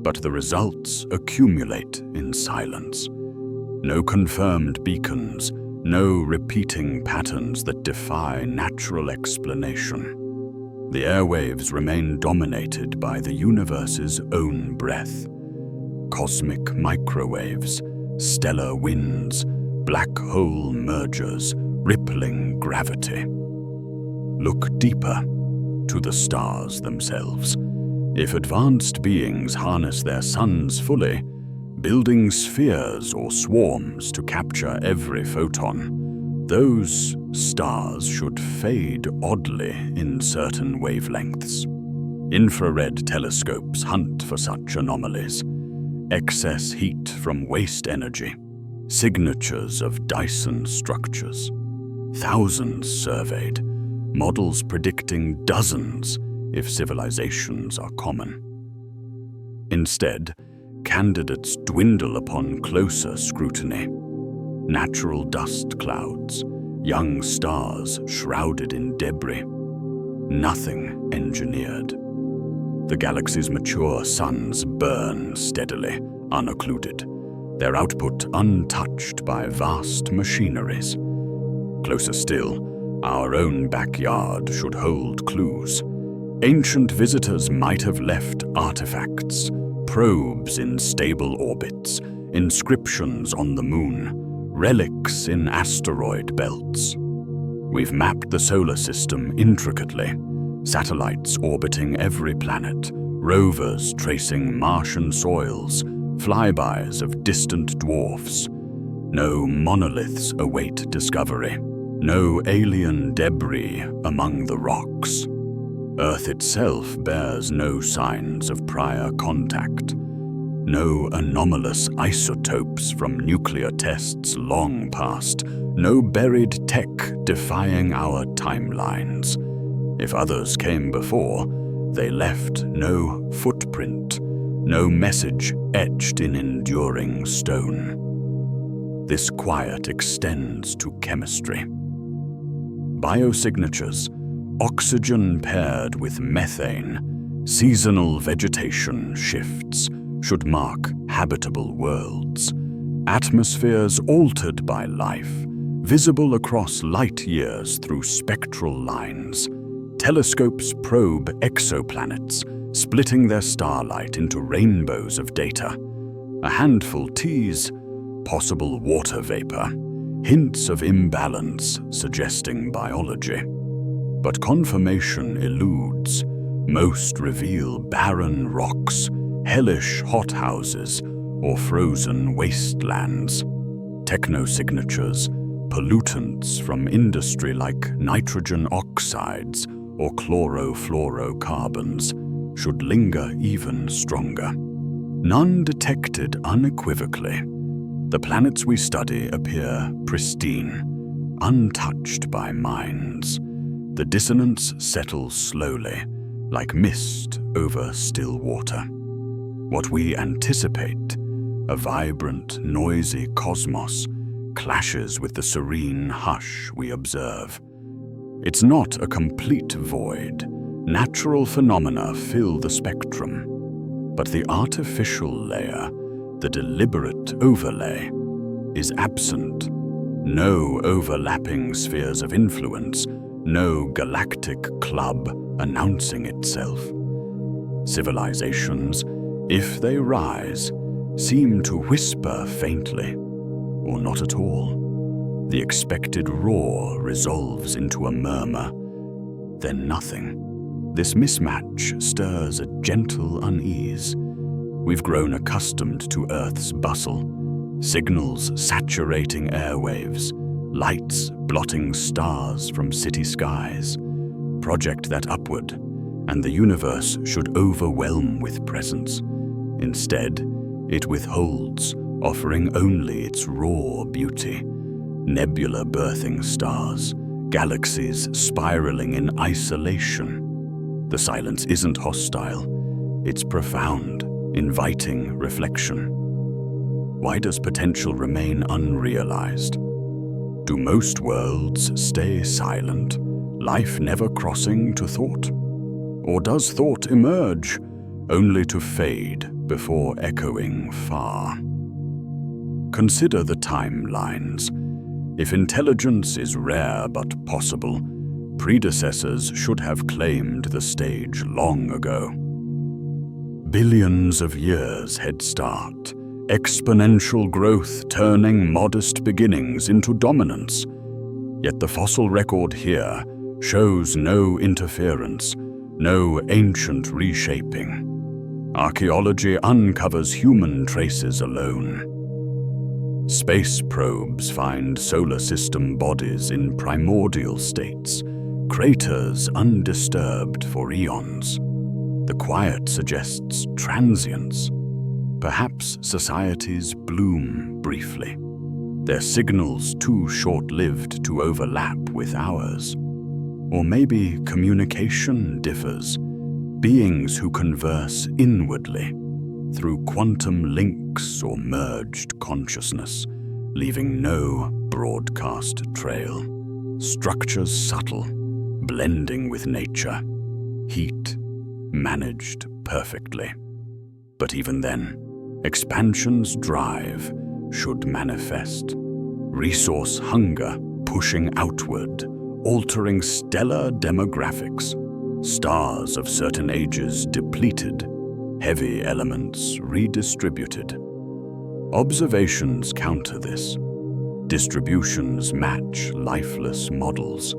But the results accumulate in silence. No confirmed beacons, no repeating patterns that defy natural explanation. The airwaves remain dominated by the universe's own breath. Cosmic microwaves, stellar winds, black hole mergers, rippling gravity. Look deeper, to the stars themselves. If advanced beings harness their suns fully, building spheres or swarms to capture every photon, those stars should fade oddly in certain wavelengths. Infrared telescopes hunt for such anomalies. Excess heat from waste energy, signatures of Dyson structures. Thousands surveyed, models predicting dozens if civilizations are common. Instead, candidates dwindle upon closer scrutiny. Natural dust clouds, young stars shrouded in debris. Nothing engineered. The galaxy's mature suns burn steadily, unoccluded, their output untouched by vast machineries. Closer still, our own backyard should hold clues. Ancient visitors might have left artifacts, probes in stable orbits, inscriptions on the moon, relics in asteroid belts. We've mapped the solar system intricately, satellites orbiting every planet, rovers tracing Martian soils, flybys of distant dwarfs. No monoliths await discovery, no alien debris among the rocks. Earth itself bears no signs of prior contact. No anomalous isotopes from nuclear tests long past, no buried tech defying our timelines. If others came before, they left no footprint, no message etched in enduring stone. This quiet extends to chemistry. Biosignatures, oxygen paired with methane, seasonal vegetation shifts, should mark habitable worlds. Atmospheres altered by life, visible across light years through spectral lines. Telescopes probe exoplanets, splitting their starlight into rainbows of data. A handful tease possible water vapor, hints of imbalance suggesting biology. But confirmation eludes. Most reveal barren rocks, hellish hothouses, or frozen wastelands. Technosignatures, pollutants from industry like nitrogen oxides or chlorofluorocarbons, should linger even stronger. None detected unequivocally. The planets we study appear pristine, untouched by minds. The dissonance settles slowly, like mist over still water. What we anticipate, a vibrant, noisy cosmos, clashes with the serene hush we observe. It's not a complete void. Natural phenomena fill the spectrum. But the artificial layer, the deliberate overlay, is absent. No overlapping spheres of influence, no galactic club announcing itself. Civilizations, if they rise, seem to whisper faintly, or not at all. The expected roar resolves into a murmur. then nothing. This mismatch stirs a gentle unease. We've grown accustomed to Earth's bustle, signals saturating airwaves, lights blotting stars from city skies. Project that upward, and the universe should overwhelm with presence. Instead, it withholds, offering only its raw beauty. Nebula birthing stars, galaxies spiraling in isolation. The silence isn't hostile, it's profound, inviting reflection. Why does potential remain unrealized? Do most worlds stay silent, life never crossing to thought? Or does thought emerge, only to fade before echoing far? Consider the timelines. If intelligence is rare but possible, predecessors should have claimed the stage long ago. Billions of years head start, exponential growth turning modest beginnings into dominance. Yet the fossil record here shows no interference, no ancient reshaping. Archaeology uncovers human traces alone. Space probes find solar system bodies in primordial states, craters undisturbed for eons. The quiet suggests transience. Perhaps societies bloom briefly, their signals too short-lived to overlap with ours. Or maybe communication differs, beings who converse inwardly, through quantum links or merged consciousness, leaving no broadcast trail. Structures subtle, blending with nature, heat managed perfectly. But even then, expansion's drive should manifest. Resource hunger pushing outward, altering stellar demographics. Stars of certain ages depleted, heavy elements redistributed. Observations counter this. Distributions match lifeless models.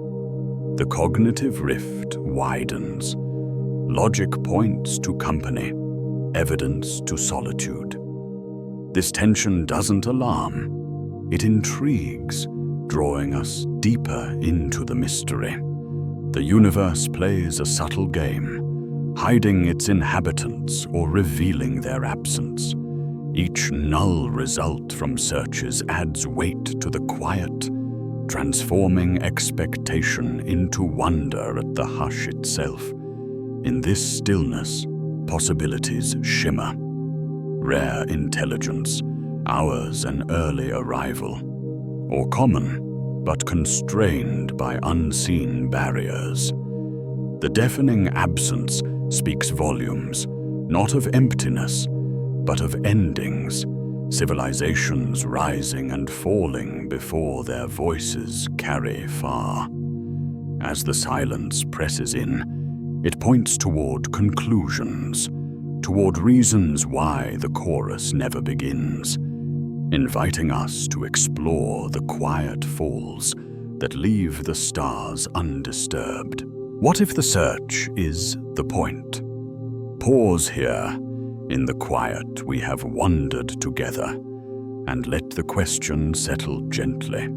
The cognitive rift widens. Logic points to company, evidence to solitude. This tension doesn't alarm, it intrigues, drawing us deeper into the mystery. The universe plays a subtle game, hiding its inhabitants or revealing their absence. Each null result from searches adds weight to the quiet, transforming expectation into wonder at the hush itself. In this stillness, possibilities shimmer. Rare intelligence, ours an early arrival, or common, but constrained by unseen barriers. The deafening absence speaks volumes, not of emptiness, but of endings, civilizations rising and falling before their voices carry far. As the silence presses in, it points toward conclusions, toward reasons why the chorus never begins, inviting us to explore the quiet falls that leave the stars undisturbed. What if the search is the point? Pause here, in the quiet we have wandered together, and let the question settle gently.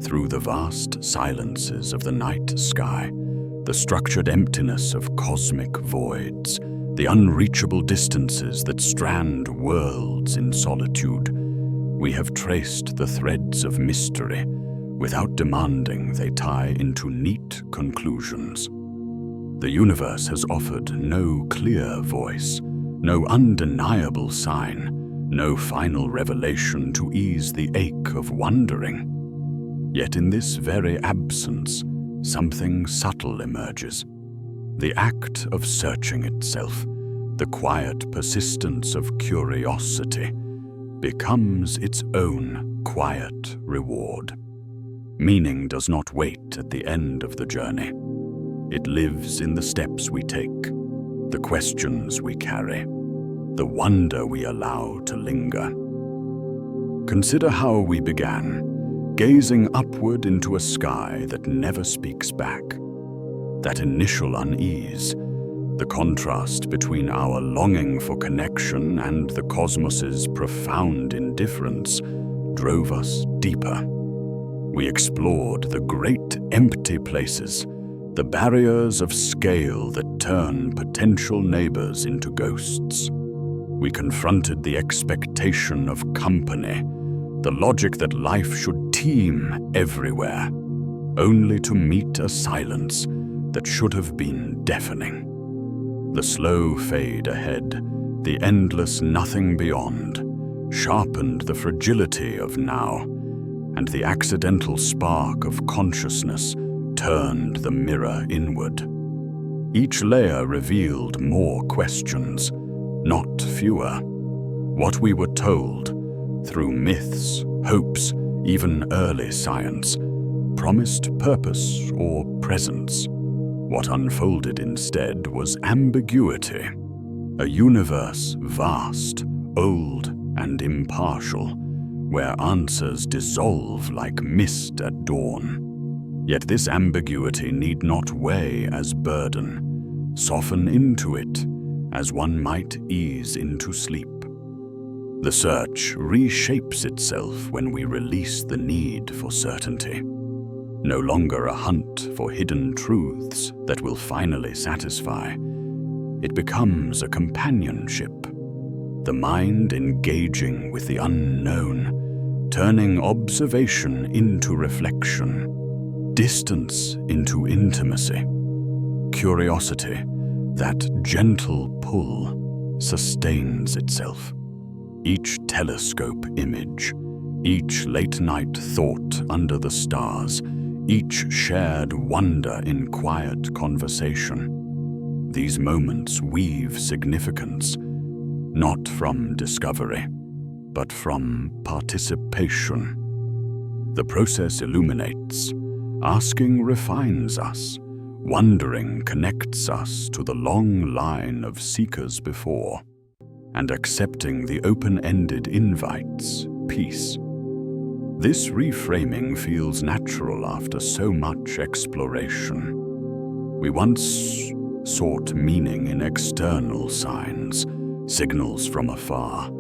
Through the vast silences of the night sky, the structured emptiness of cosmic voids, the unreachable distances that strand worlds in solitude, we have traced the threads of mystery without demanding they tie into neat conclusions. The universe has offered no clear voice, no undeniable sign, no final revelation to ease the ache of wondering. Yet in this very absence, something subtle emerges. The act of searching itself, the quiet persistence of curiosity, becomes its own quiet reward. Meaning does not wait at the end of the journey. It lives in the steps we take, the questions we carry, the wonder we allow to linger. Consider how we began, gazing upward into a sky that never speaks back. that initial unease, the contrast between our longing for connection and the cosmos's profound indifference, drove us deeper. We explored the great empty places, the barriers of scale that turn potential neighbors into ghosts. We confronted the expectation of company, the logic that life should teem everywhere, only to meet a silence that should have been deafening. The slow fade ahead, the endless nothing beyond, sharpened the fragility of now, and the accidental spark of consciousness turned the mirror inward. Each layer revealed more questions, not fewer. What we were told, through myths, hopes, even early science, promised purpose or presence. What unfolded instead was ambiguity, a universe vast, old, and impartial, where answers dissolve like mist at dawn. Yet this ambiguity need not weigh as burden, soften into it as one might ease into sleep. The search reshapes itself when we release the need for certainty. No longer a hunt for hidden truths that will finally satisfy. It becomes a companionship, the mind engaging with the unknown, turning observation into reflection, distance into intimacy, curiosity, that gentle pull, sustains itself. Each telescope image, each late-night thought under the stars, each shared wonder in quiet conversation. These moments weave significance, not from discovery, but from participation. The process illuminates, asking refines us, wondering connects us to the long line of seekers before, and accepting the open-ended invites, peace. This reframing feels natural after so much exploration. We once sought meaning in external signs, signals from afar,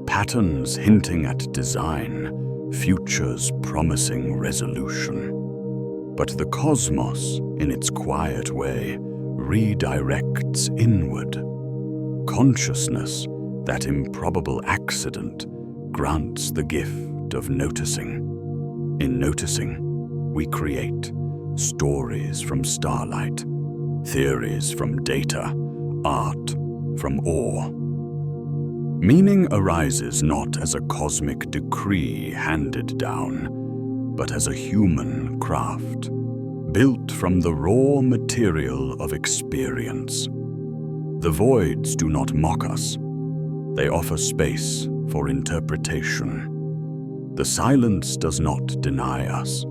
patterns hinting at design, futures promising resolution. But the cosmos, in its quiet way, redirects inward. Consciousness, that improbable accident, grants the gift of noticing. In noticing, we create stories from starlight, theories from data, art from awe. Meaning arises not as a cosmic decree handed down, but as a human craft, built from the raw material of experience. The voids do not mock us. They offer space for interpretation. The silence does not deny us.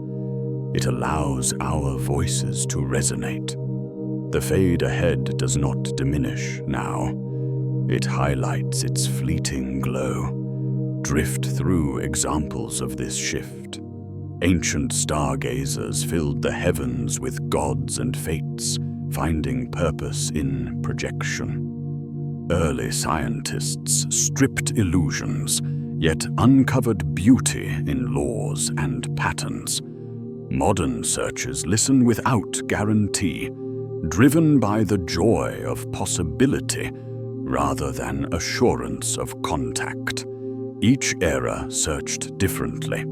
It allows our voices to resonate. The fade ahead does not diminish now. It highlights its fleeting glow. Drift through examples of this shift. Ancient stargazers filled the heavens with gods and fates, finding purpose in projection. Early scientists stripped illusions, yet uncovered beauty in laws and patterns. Modern searchers listen without guarantee, driven by the joy of possibility rather than assurance of contact. Each era searched differently,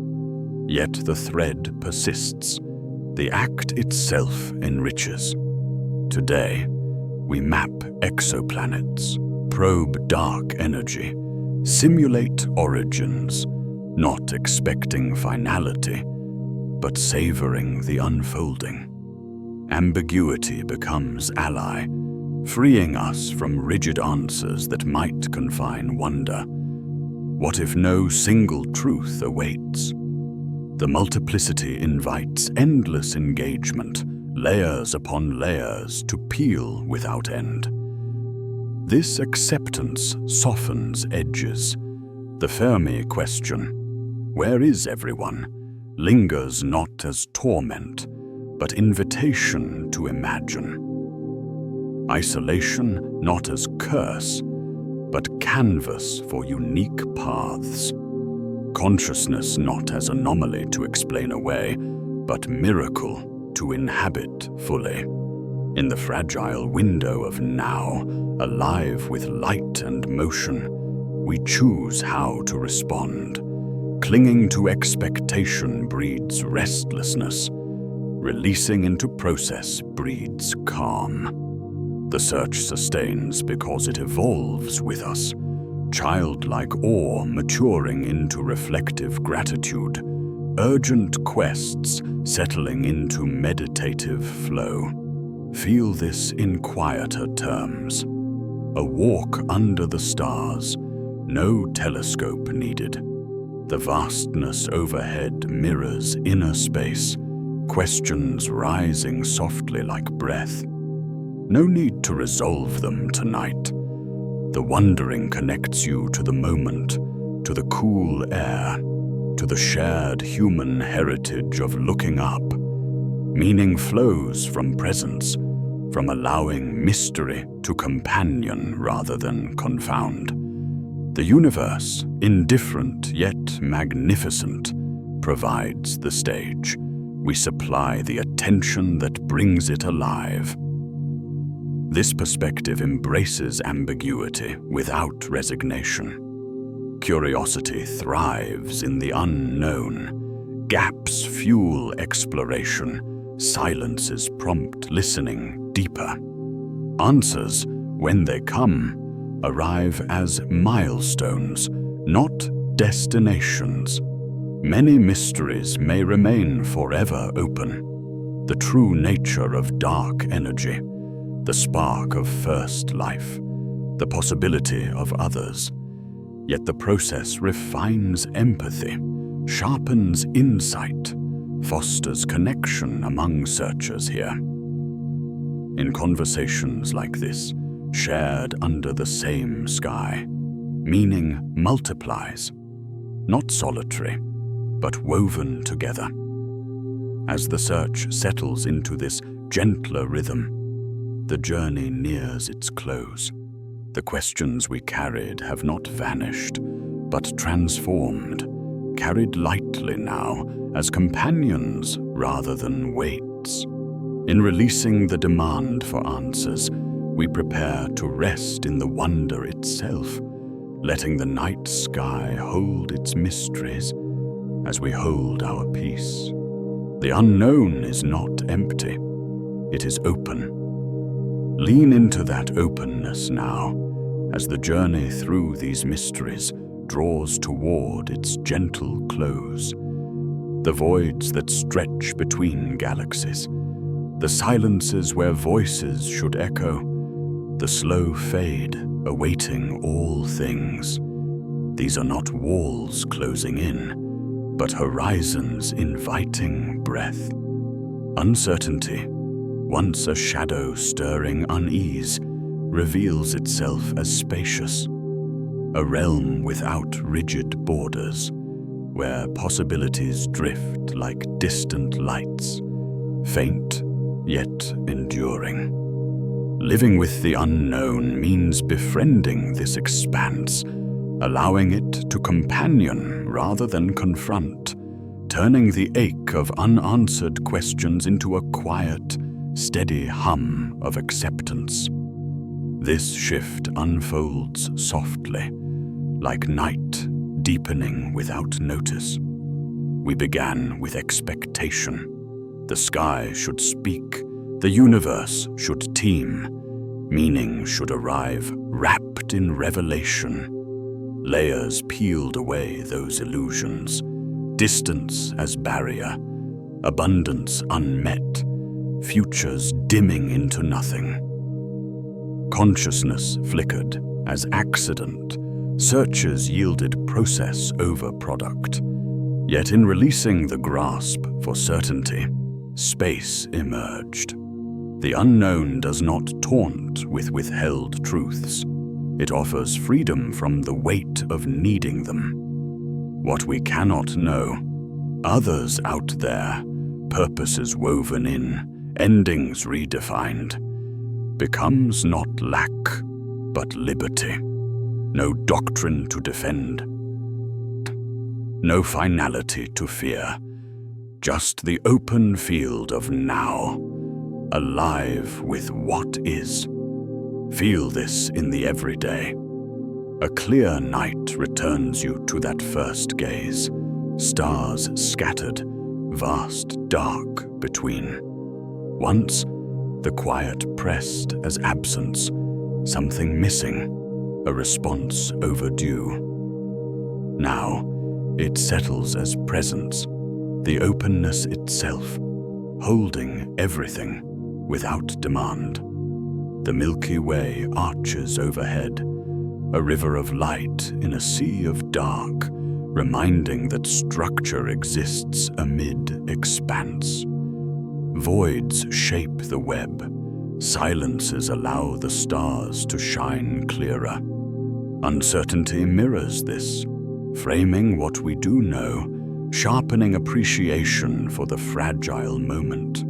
yet the thread persists. The act itself enriches. Today, we map exoplanets, probe dark energy, simulate origins, not expecting finality, but savoring the unfolding. Ambiguity becomes ally, freeing us from rigid answers that might confine wonder. What if no single truth awaits? The multiplicity invites endless engagement, layers upon layers to peel without end. This acceptance softens edges. The Fermi question, where is everyone, lingers not as torment, but invitation to imagine. Isolation not as curse, but canvas for unique paths. Consciousness not as anomaly to explain away, but miracle to inhabit fully. In the fragile window of now, alive with light and motion, we choose how to respond. Clinging to expectation breeds restlessness. Releasing into process breeds calm. The search sustains because it evolves with us, childlike awe maturing into reflective gratitude, urgent quests settling into meditative flow. Feel this in quieter terms. A walk under the stars, no telescope needed. The vastness overhead mirrors inner space, questions rising softly like breath. No need to resolve them tonight. The wondering connects you to the moment, to the cool air, to the shared human heritage of looking up. Meaning flows from presence, from allowing mystery to companion rather than confound. The universe, indifferent yet magnificent, provides the stage. We supply the attention that brings it alive. This perspective embraces ambiguity without resignation. Curiosity thrives in the unknown. Gaps fuel exploration. Silences prompt listening deeper. Answers, when they come, arrive as milestones, not destinations. Many mysteries may remain forever open. The true nature of dark energy, the spark of first life, the possibility of others. Yet the process refines empathy, sharpens insight, fosters connection among searchers here. In conversations like this, shared under the same sky, meaning multiplies, not solitary, but woven together. As the search settles into this gentler rhythm, the journey nears its close. The questions we carried have not vanished, but transformed, carried lightly now as companions rather than weights. In releasing the demand for answers, we prepare to rest in the wonder itself, letting the night sky hold its mysteries as we hold our peace. The unknown is not empty, it is open. Lean into that openness now, as the journey through these mysteries draws toward its gentle close. The voids that stretch between galaxies, the silences where voices should echo, the slow fade awaiting all things. These are not walls closing in, but horizons inviting breath. Uncertainty, once a shadow stirring unease, reveals itself as spacious, a realm without rigid borders, where possibilities drift like distant lights, faint yet enduring. Living with the unknown means befriending this expanse, allowing it to companion rather than confront, turning the ache of unanswered questions into a quiet, steady hum of acceptance. This shift unfolds softly, like night deepening without notice. We began with expectation. The sky should speak, the universe should team, meaning should arrive wrapped in revelation. Layers peeled away those illusions, distance as barrier, abundance unmet, futures dimming into nothing. Consciousness flickered as accident, searches yielded process over product. Yet in releasing the grasp for certainty, space emerged. The unknown does not taunt with withheld truths. It offers freedom from the weight of needing them. What we cannot know, others out there purposes woven in, endings redefined, becomes not lack, but liberty. No doctrine to defend, no finality to fear, just the open field of now, alive with what is. Feel this in the everyday. A clear night returns you to that first gaze, stars scattered, vast dark between. Once, the quiet pressed as absence, something missing, a response overdue. Now, it settles as presence, the openness itself, holding everything without demand. The Milky Way arches overhead, a river of light in a sea of dark, reminding that structure exists amid expanse. Voids shape the web, silences allow the stars to shine clearer. Uncertainty mirrors this, framing what we do know, sharpening appreciation for the fragile moment.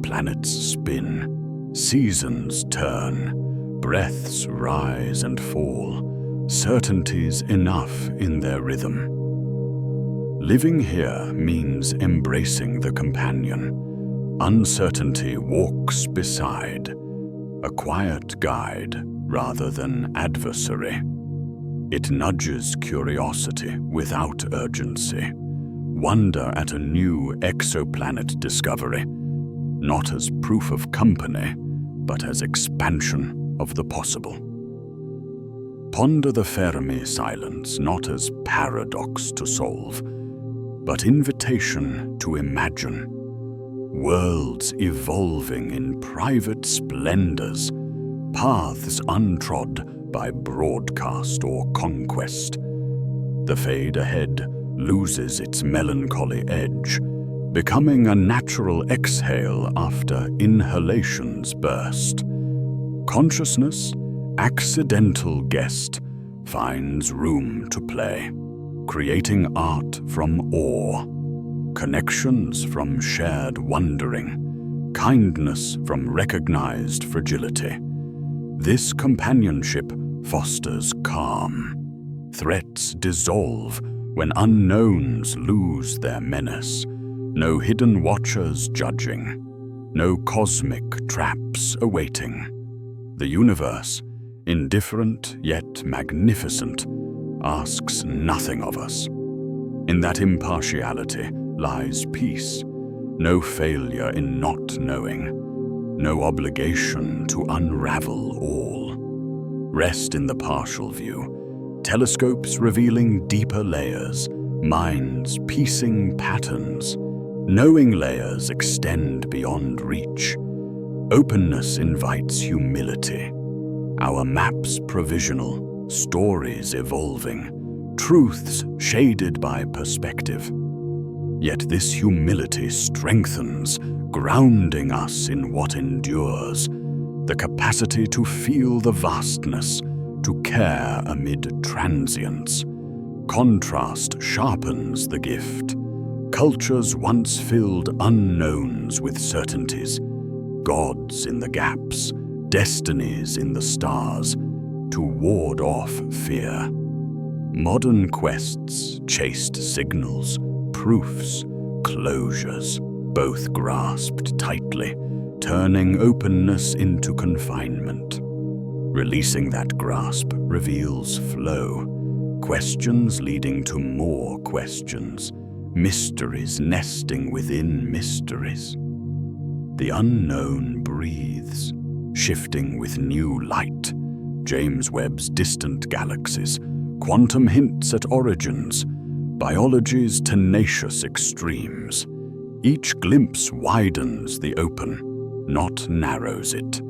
Planets spin, seasons turn, breaths rise and fall, certainties enough in their rhythm. Living here means embracing the companion. Uncertainty walks beside, a quiet guide rather than adversary. It nudges curiosity without urgency, wonder at a new exoplanet discovery, not as proof of company, but as expansion of the possible. Ponder the Fermi silence not as paradox to solve, but invitation to imagine. Worlds evolving in private splendors, paths untrod by broadcast or conquest. The fade ahead loses its melancholy edge, becoming a natural exhale after inhalations burst. Consciousness, accidental guest, finds room to play, creating art from awe, connections from shared wondering, kindness from recognized fragility. This companionship fosters calm. Threats dissolve when unknowns lose their menace. No hidden watchers judging, no cosmic traps awaiting. The universe, indifferent yet magnificent, asks nothing of us. In that impartiality lies peace, no failure in not knowing, no obligation to unravel all. Rest in the partial view, telescopes revealing deeper layers, minds piecing patterns. Knowing layers extend beyond reach. Openness invites humility. Our maps provisional, stories evolving, truths shaded by perspective. Yet this humility strengthens, grounding us in what endures, the capacity to feel the vastness, to care amid transience. Contrast sharpens the gift. Cultures once filled unknowns with certainties, gods in the gaps, destinies in the stars, to ward off fear. Modern quests chased signals, proofs, closures, both grasped tightly, turning openness into confinement. Releasing that grasp reveals flow, questions leading to more questions, mysteries nesting within mysteries. The unknown breathes, shifting with new light. James Webb's distant galaxies, quantum hints at origins, biology's tenacious extremes. Each glimpse widens the open, not narrows it.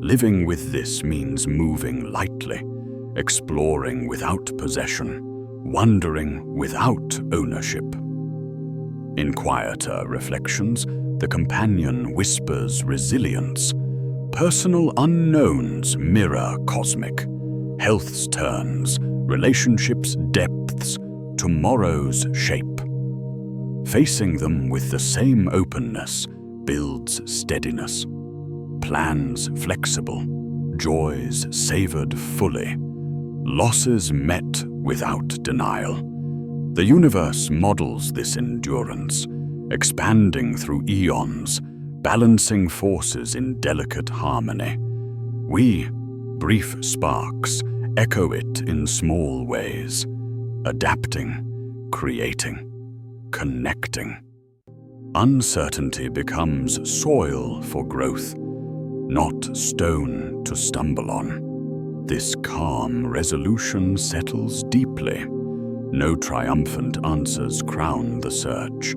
Living with this means moving lightly, exploring without possession, wondering without ownership. In quieter reflections, the companion whispers resilience. Personal unknowns mirror cosmic. Health's turns, relationships' depths, tomorrow's shape. Facing them with the same openness builds steadiness. Plans flexible, joys savored fully, losses met without denial. The universe models this endurance, expanding through eons, balancing forces in delicate harmony. We, brief sparks, echo it in small ways, adapting, creating, connecting. Uncertainty becomes soil for growth, not stone to stumble on. This calm resolution settles deeply. No triumphant answers crown the search.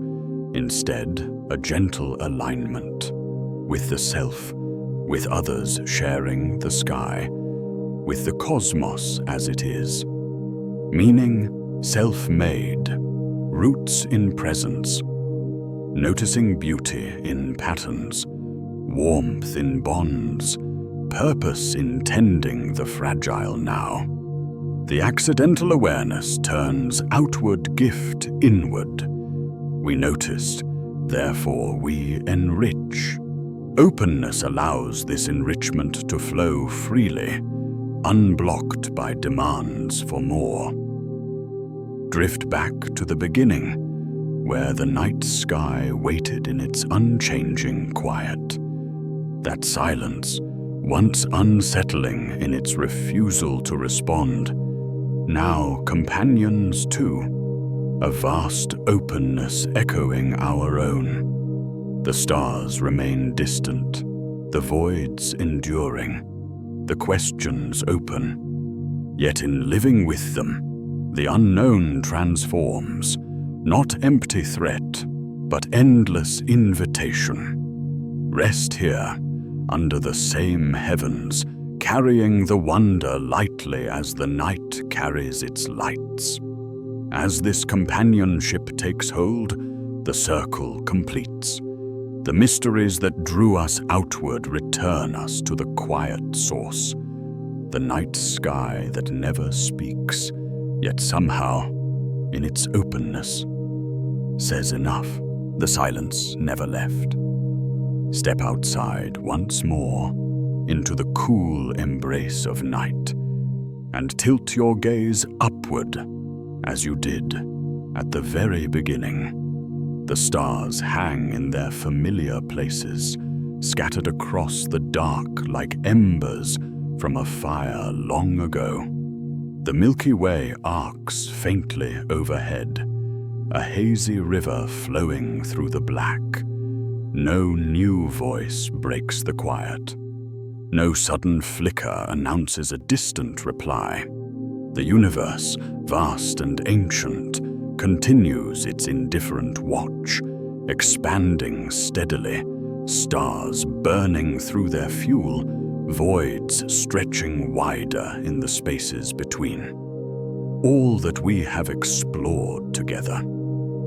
Instead, a gentle alignment with the self, with others sharing the sky, with the cosmos as it is. Meaning self-made, roots in presence, noticing beauty in patterns, warmth in bonds, purpose in tending the fragile now. The accidental awareness turns outward gift inward. We noticed, therefore we enrich. Openness allows this enrichment to flow freely, unblocked by demands for more. Drift back to the beginning, where the night sky waited in its unchanging quiet. That silence, once unsettling in its refusal to respond, now companions too, a vast openness echoing our own. The stars remain distant, the voids enduring, the questions open. Yet in living with them, the unknown transforms, not empty threat, but endless invitation. Rest here, under the same heavens, carrying the wonder lightly as the night carries its lights. As this companionship takes hold, the circle completes. The mysteries that drew us outward return us to the quiet source, the night sky that never speaks, yet somehow, in its openness, says enough. The silence never left. Step outside once more, into the cool embrace of night, and tilt your gaze upward, as you did at the very beginning. The stars hang in their familiar places, scattered across the dark like embers from a fire long ago. The Milky Way arcs faintly overhead, a hazy river flowing through the black. No new voice breaks the quiet. No sudden flicker announces a distant reply. The universe, vast and ancient, continues its indifferent watch, expanding steadily, stars burning through their fuel, voids stretching wider in the spaces between. All that we have explored together,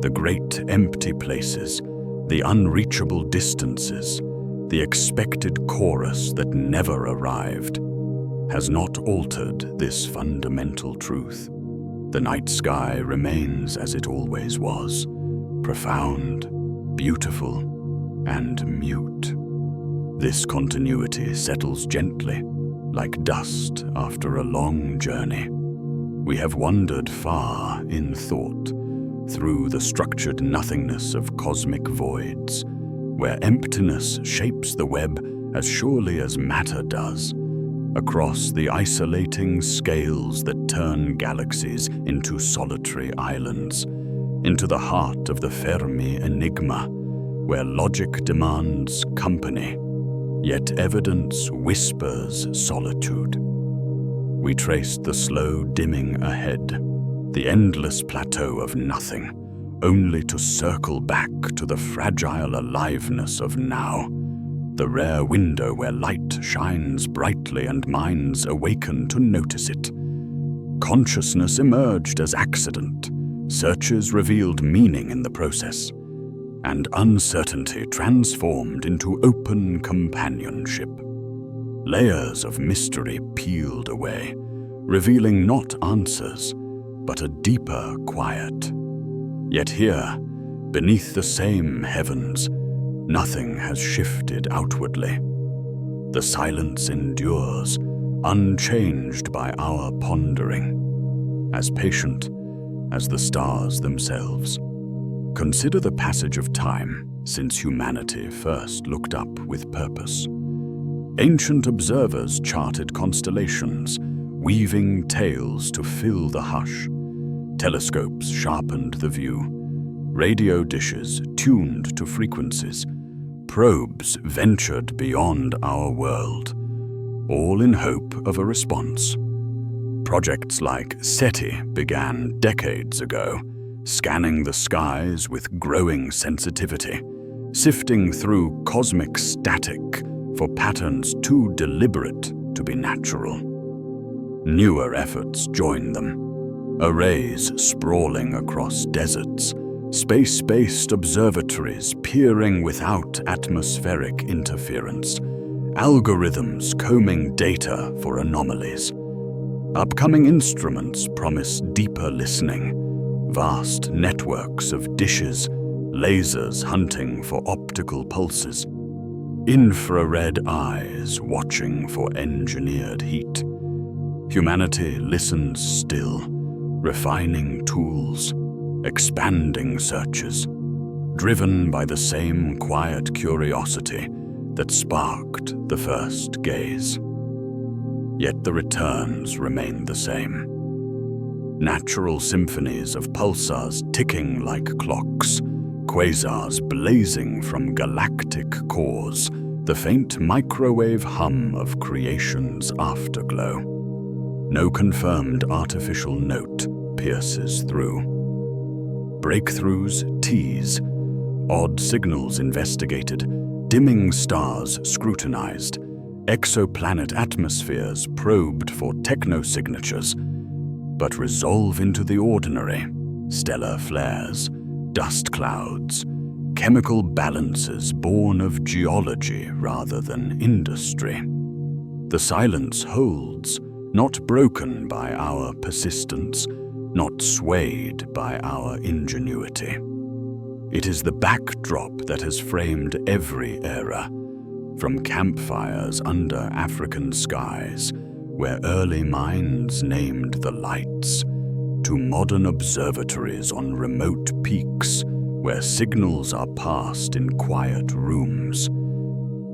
the great empty places, the unreachable distances, the expected chorus that never arrived, has not altered this fundamental truth. The night sky remains as it always was, profound, beautiful, and mute. This continuity settles gently, like dust after a long journey. We have wandered far in thought, through the structured nothingness of cosmic voids, where emptiness shapes the web as surely as matter does, across the isolating scales that turn galaxies into solitary islands, into the heart of the Fermi enigma, where logic demands company, yet evidence whispers solitude. We traced the slow dimming ahead, the endless plateau of nothing, only to circle back to the fragile aliveness of now, the rare window where light shines brightly and minds awaken to notice it. Consciousness emerged as accident, searches revealed meaning in the process, and uncertainty transformed into open companionship. Layers of mystery peeled away, revealing not answers, but a deeper quiet. Yet here, Beneath the same heavens, nothing has shifted outwardly. The silence endures, unchanged by our pondering, as patient as the stars themselves. Consider the passage of time since humanity first looked up with purpose. Ancient observers charted constellations, weaving tales to fill the hush. Telescopes sharpened the view. Radio dishes tuned to frequencies. Probes ventured beyond our world, all in hope of a response. Projects like SETI began decades ago, scanning the skies with growing sensitivity, sifting through cosmic static for patterns too deliberate to be natural. Newer efforts join them. Arrays sprawling across deserts, space-based observatories peering without atmospheric interference, algorithms combing data for anomalies. Upcoming instruments promise deeper listening, vast networks of dishes, lasers hunting for optical pulses, infrared eyes watching for engineered heat. Humanity listens still, refining tools, expanding searches, driven by the same quiet curiosity that sparked the first gaze. Yet the returns remain the same. Natural symphonies of pulsars ticking like clocks, quasars blazing from galactic cores, the faint microwave hum of creation's afterglow. No confirmed artificial note pierces through. Breakthroughs tease, odd signals investigated, dimming stars scrutinized, exoplanet atmospheres probed for technosignatures, but resolve into the ordinary: stellar flares, dust clouds, chemical balances born of geology rather than industry. The silence holds, not broken by our persistence, not swayed by our ingenuity. It is the backdrop that has framed every era, from campfires under African skies, where early minds named the lights, to modern observatories on remote peaks, where signals are passed in quiet rooms.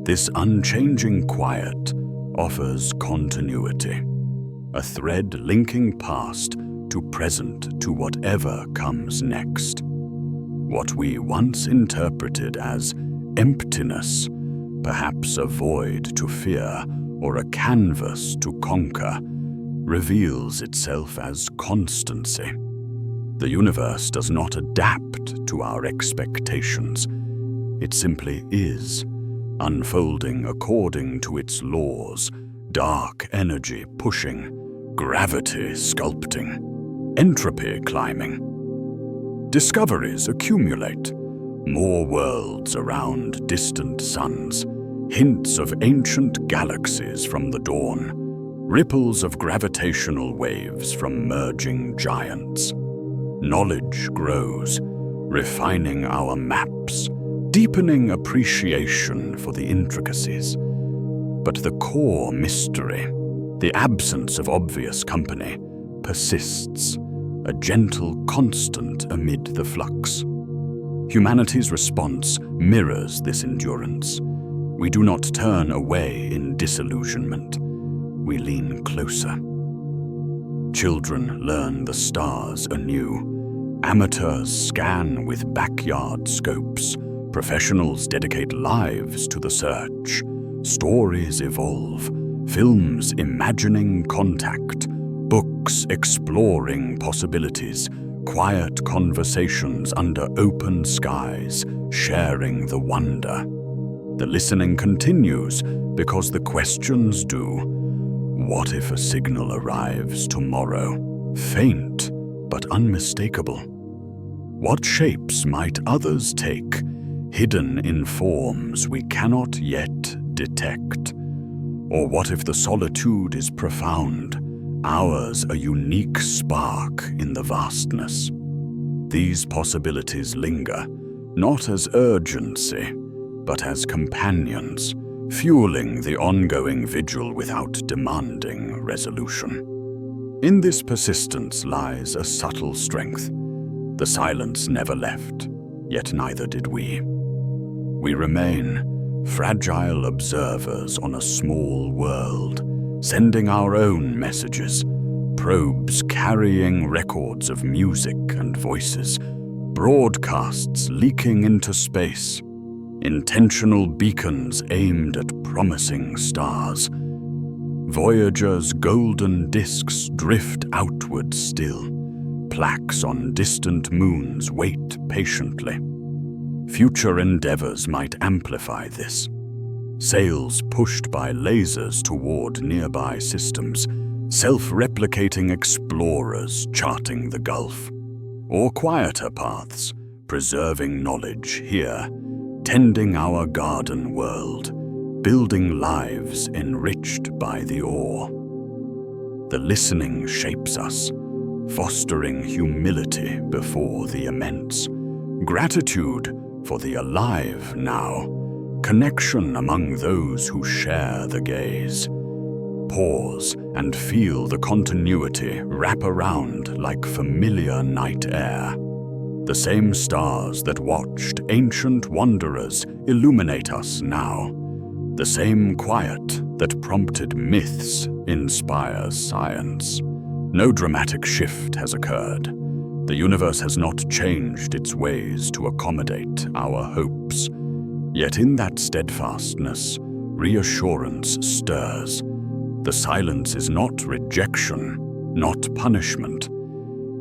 This unchanging quiet offers continuity, a thread linking past to present to whatever comes next. What we once interpreted as emptiness, perhaps a void to fear or a canvas to conquer, reveals itself as constancy. The universe does not adapt to our expectations. It simply is, unfolding according to its laws, dark energy pushing, gravity sculpting, entropy climbing. Discoveries accumulate, more worlds around distant suns, hints of ancient galaxies from the dawn, ripples of gravitational waves from merging giants. Knowledge grows, refining our maps, deepening appreciation for the intricacies. But the core mystery, the absence of obvious company, persists, a gentle constant amid the flux. Humanity's response mirrors this endurance. We do not turn away in disillusionment. We lean closer. Children learn the stars anew. Amateurs scan with backyard scopes. Professionals dedicate lives to the search. Stories evolve. Films imagining contact. Books exploring possibilities. Quiet conversations under open skies, sharing the wonder. The listening continues because the questions do. What if a signal arrives tomorrow? Faint, but unmistakable. What shapes might others take, hidden in forms we cannot yet detect? Or what if the solitude is profound, ours a unique spark in the vastness? These possibilities linger, not as urgency, but as companions, fueling the ongoing vigil without demanding resolution. In this persistence lies a subtle strength. The silence never left, yet neither did we. We remain fragile observers on a small world, sending our own messages, probes carrying records of music and voices, broadcasts leaking into space, intentional beacons aimed at promising stars. Voyager's golden disks drift outward still. Plaques on distant moons wait patiently. Future endeavors might amplify this. Sails pushed by lasers toward nearby systems, self-replicating explorers charting the gulf. Or quieter paths, preserving knowledge here, tending our garden world, building lives enriched by the awe. The listening shapes us, fostering humility before the immense, gratitude for the alive now, connection among those who share the gaze. Pause and feel the continuity wrap around like familiar night air. The same stars that watched ancient wanderers illuminate us now. The same quiet that prompted myths inspires science. No dramatic shift has occurred. The universe has not changed its ways to accommodate our hopes. Yet in that steadfastness, reassurance stirs. The silence is not rejection, not punishment.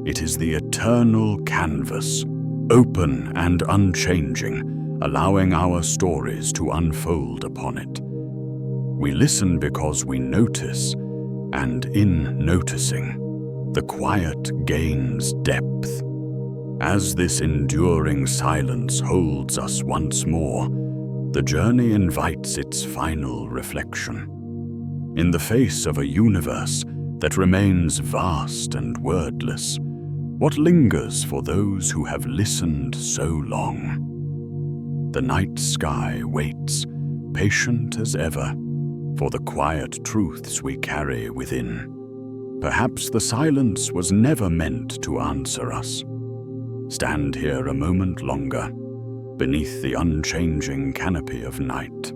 It is the eternal canvas, open and unchanging, allowing our stories to unfold upon it. We listen because we notice, and in noticing, the quiet gains depth. As this enduring silence holds us once more, the journey invites its final reflection. In the face of a universe that remains vast and wordless, what lingers for those who have listened so long? The night sky waits, patient as ever, for the quiet truths we carry within. Perhaps the silence was never meant to answer us. Stand here a moment longer, beneath the unchanging canopy of night,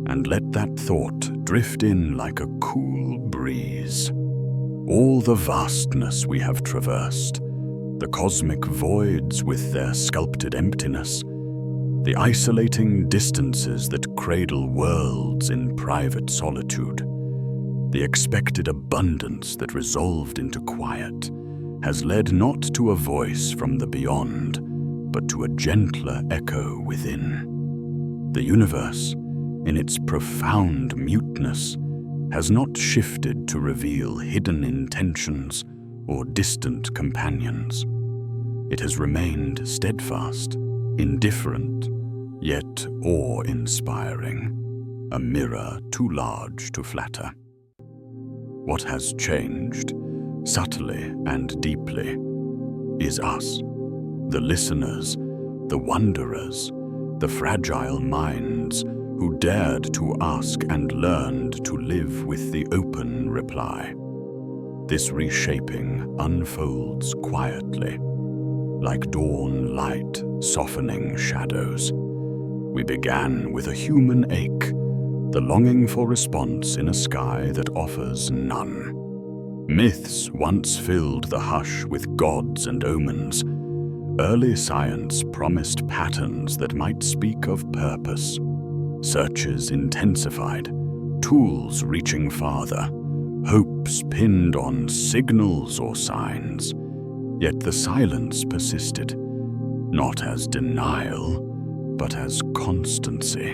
and let that thought drift in like a cool breeze. All the vastness we have traversed, the cosmic voids with their sculpted emptiness, the isolating distances that cradle worlds in private solitude, the expected abundance that resolved into quiet, has led not to a voice from the beyond, but to a gentler echo within. The universe, in its profound muteness, has not shifted to reveal hidden intentions or distant companions. It has remained steadfast, indifferent, yet awe-inspiring, a mirror too large to flatter. What has changed, subtly and deeply, is us, the listeners, the wanderers, the fragile minds who dared to ask and learned to live with the open reply. This reshaping unfolds quietly, like dawn light softening shadows. We began with a human ache, the longing for response in a sky that offers none. Myths once filled the hush with gods and omens. Early science promised patterns that might speak of purpose. Searches intensified, tools reaching farther, hopes pinned on signals or signs. Yet the silence persisted, not as denial, but as constancy.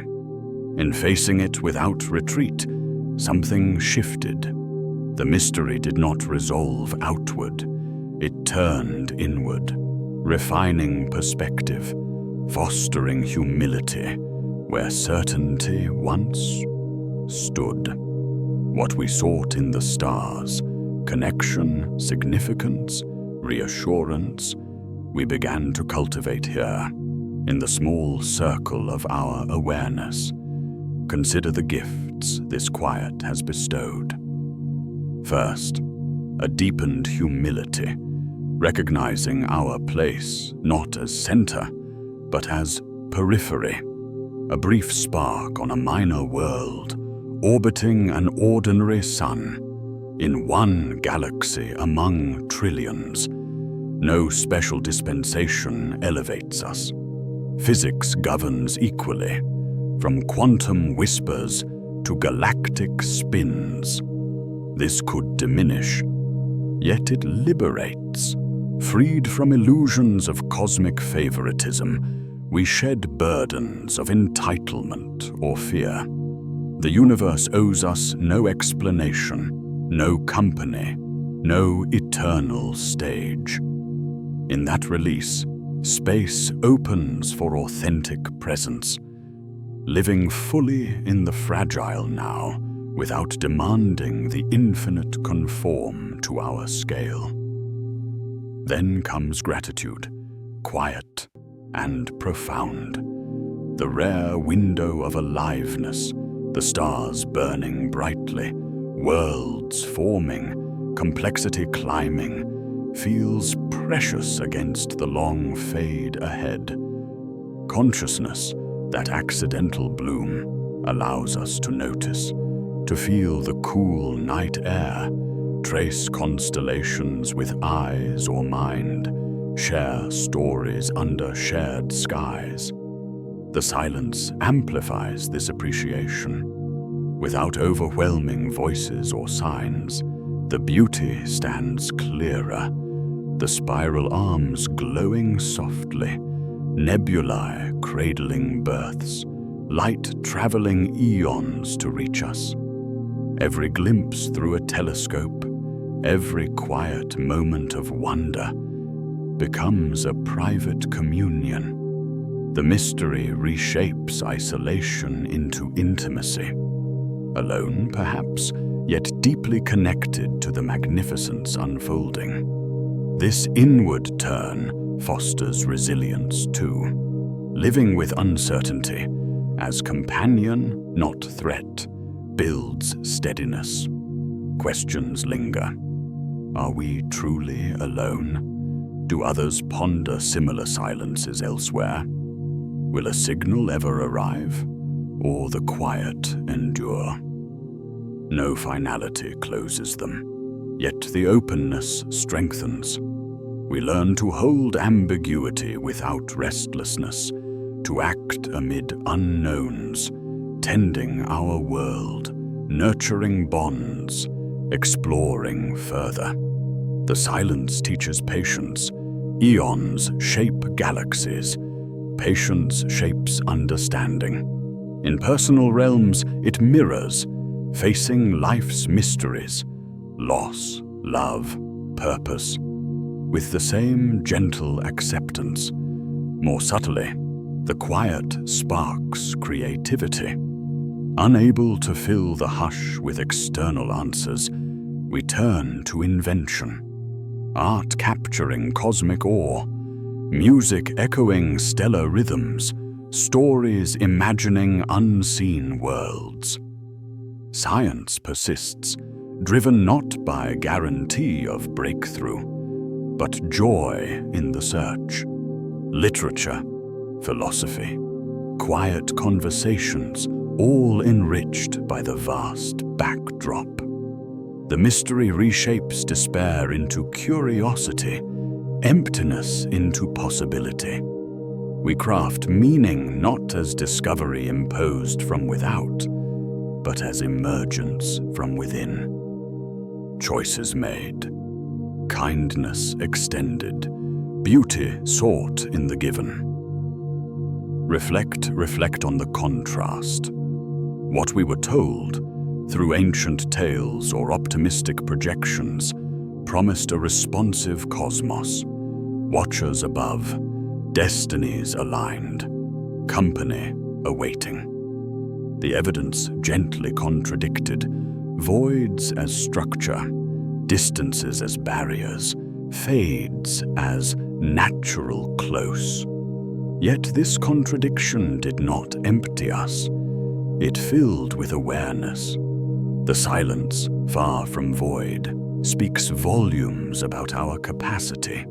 In facing it without retreat, something shifted. The mystery did not resolve outward, it turned inward, refining perspective, fostering humility where certainty once stood. What we sought in the stars, connection, significance, reassurance, we began to cultivate here, in the small circle of our awareness, consider the gifts this quiet has bestowed. First, a deepened humility, recognizing our place not as center, but as periphery, a brief spark on a minor world, orbiting an ordinary sun, in one galaxy among trillions. No special dispensation elevates us. Physics governs equally, from quantum whispers to galactic spins. This could diminish, yet it liberates. Freed from illusions of cosmic favoritism, we shed burdens of entitlement or fear. The universe owes us no explanation, no company, no eternal stage. In that release, space opens for authentic presence, living fully in the fragile now without demanding the infinite conform to our scale. Then comes gratitude, quiet and profound, the rare window of aliveness, the stars burning brightly, worlds forming, complexity climbing, feels precious against the long fade ahead. Consciousness, that accidental bloom, allows us to notice, to feel the cool night air, trace constellations with eyes or mind, share stories under shared skies. The silence amplifies this appreciation. Without overwhelming voices or signs, the beauty stands clearer, the spiral arms glowing softly, nebulae cradling births, light traveling eons to reach us. Every glimpse through a telescope, every quiet moment of wonder becomes a private communion. The mystery reshapes isolation into intimacy. Alone, perhaps, yet deeply connected to the magnificence unfolding. This inward turn fosters resilience too. Living with uncertainty, as companion, not threat, builds steadiness. Questions linger. Are we truly alone? Do others ponder similar silences elsewhere? Will a signal ever arrive, or the quiet endure? No finality closes them, yet the openness strengthens. We learn to hold ambiguity without restlessness, to act amid unknowns, tending our world, nurturing bonds, exploring further. The silence teaches patience. Eons shape galaxies. Patience shapes understanding. In personal realms, it mirrors, facing life's mysteries, loss, love, purpose, with the same gentle acceptance. More subtly, the quiet sparks creativity. Unable to fill the hush with external answers, we turn to invention. Art capturing cosmic awe, music echoing stellar rhythms, stories imagining unseen worlds. Science persists, driven not by guarantee of breakthrough, but joy in the search. Literature, philosophy, quiet conversations, all enriched by the vast backdrop. The mystery reshapes despair into curiosity, emptiness into possibility. We craft meaning not as discovery imposed from without, but as emergence from within. Choices made, kindness extended, beauty sought in the given. Reflect on the contrast. What we were told, through ancient tales or optimistic projections, promised a responsive cosmos, watchers above, destinies aligned, company awaiting. The evidence gently contradicted, voids as structure, distances as barriers, fades as natural close. Yet this contradiction did not empty us. It filled with awareness. The silence, far from void, speaks volumes about our capacity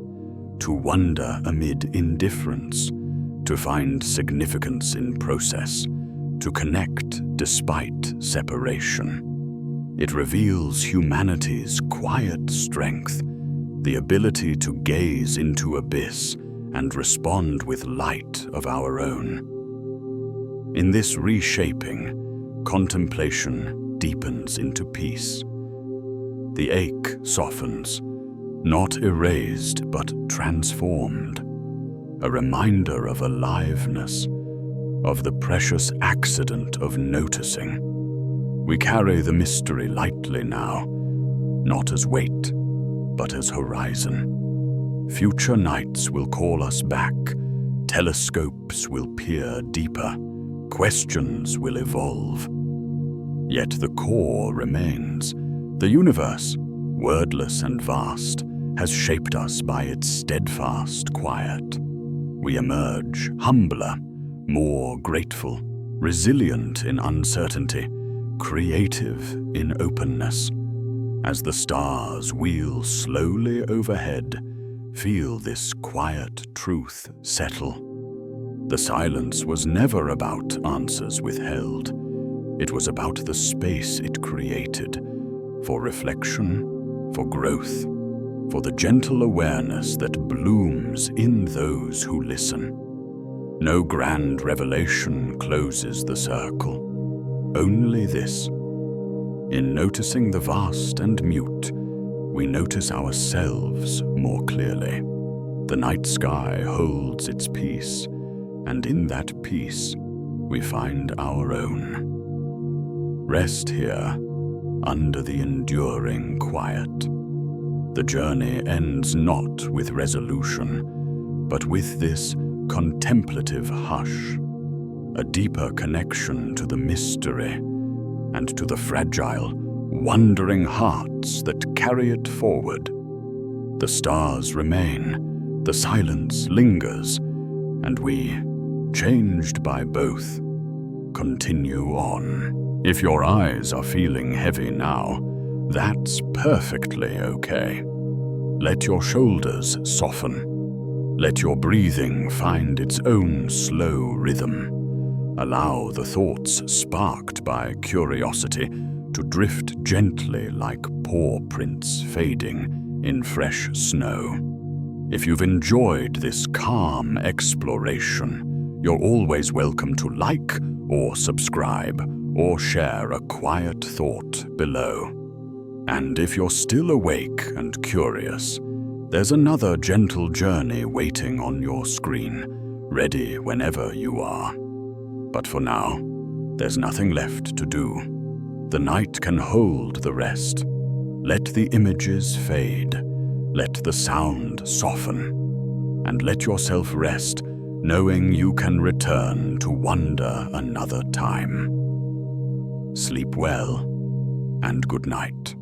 to wonder amid indifference, to find significance in process, to connect despite separation. It reveals humanity's quiet strength, the ability to gaze into abyss and respond with light of our own. In this reshaping, contemplation deepens into peace. The ache softens, not erased but transformed, a reminder of aliveness, of the precious accident of noticing. We carry the mystery lightly now, not as weight, but as horizon. Future nights will call us back, telescopes will peer deeper, questions will evolve. Yet the core remains. The universe, wordless and vast, has shaped us by its steadfast quiet. We emerge humbler, more grateful, resilient in uncertainty, creative in openness. As the stars wheel slowly overhead, feel this quiet truth settle. The silence was never about answers withheld. It was about the space it created, for reflection, for growth, for the gentle awareness that blooms in those who listen. No grand revelation closes the circle. Only this. In noticing the vast and mute, we notice ourselves more clearly. The night sky holds its peace, and in that peace, we find our own. Rest here, under the enduring quiet. The journey ends not with resolution, but with this contemplative hush, a deeper connection to the mystery and to the fragile, wondering hearts that carry it forward. The stars remain, the silence lingers, and we, changed by both, continue on. If your eyes are feeling heavy now, that's perfectly okay. Let your shoulders soften. Let your breathing find its own slow rhythm. Allow the thoughts sparked by curiosity to drift gently like paw prints fading in fresh snow. If you've enjoyed this calm exploration, you're always welcome to like or subscribe or share a quiet thought below. And if you're still awake and curious, there's another gentle journey waiting on your screen, ready whenever you are. But for now, there's nothing left to do. The night can hold the rest. Let the images fade. Let the sound soften. And let yourself rest, knowing you can return to wonder another time. Sleep well, and good night.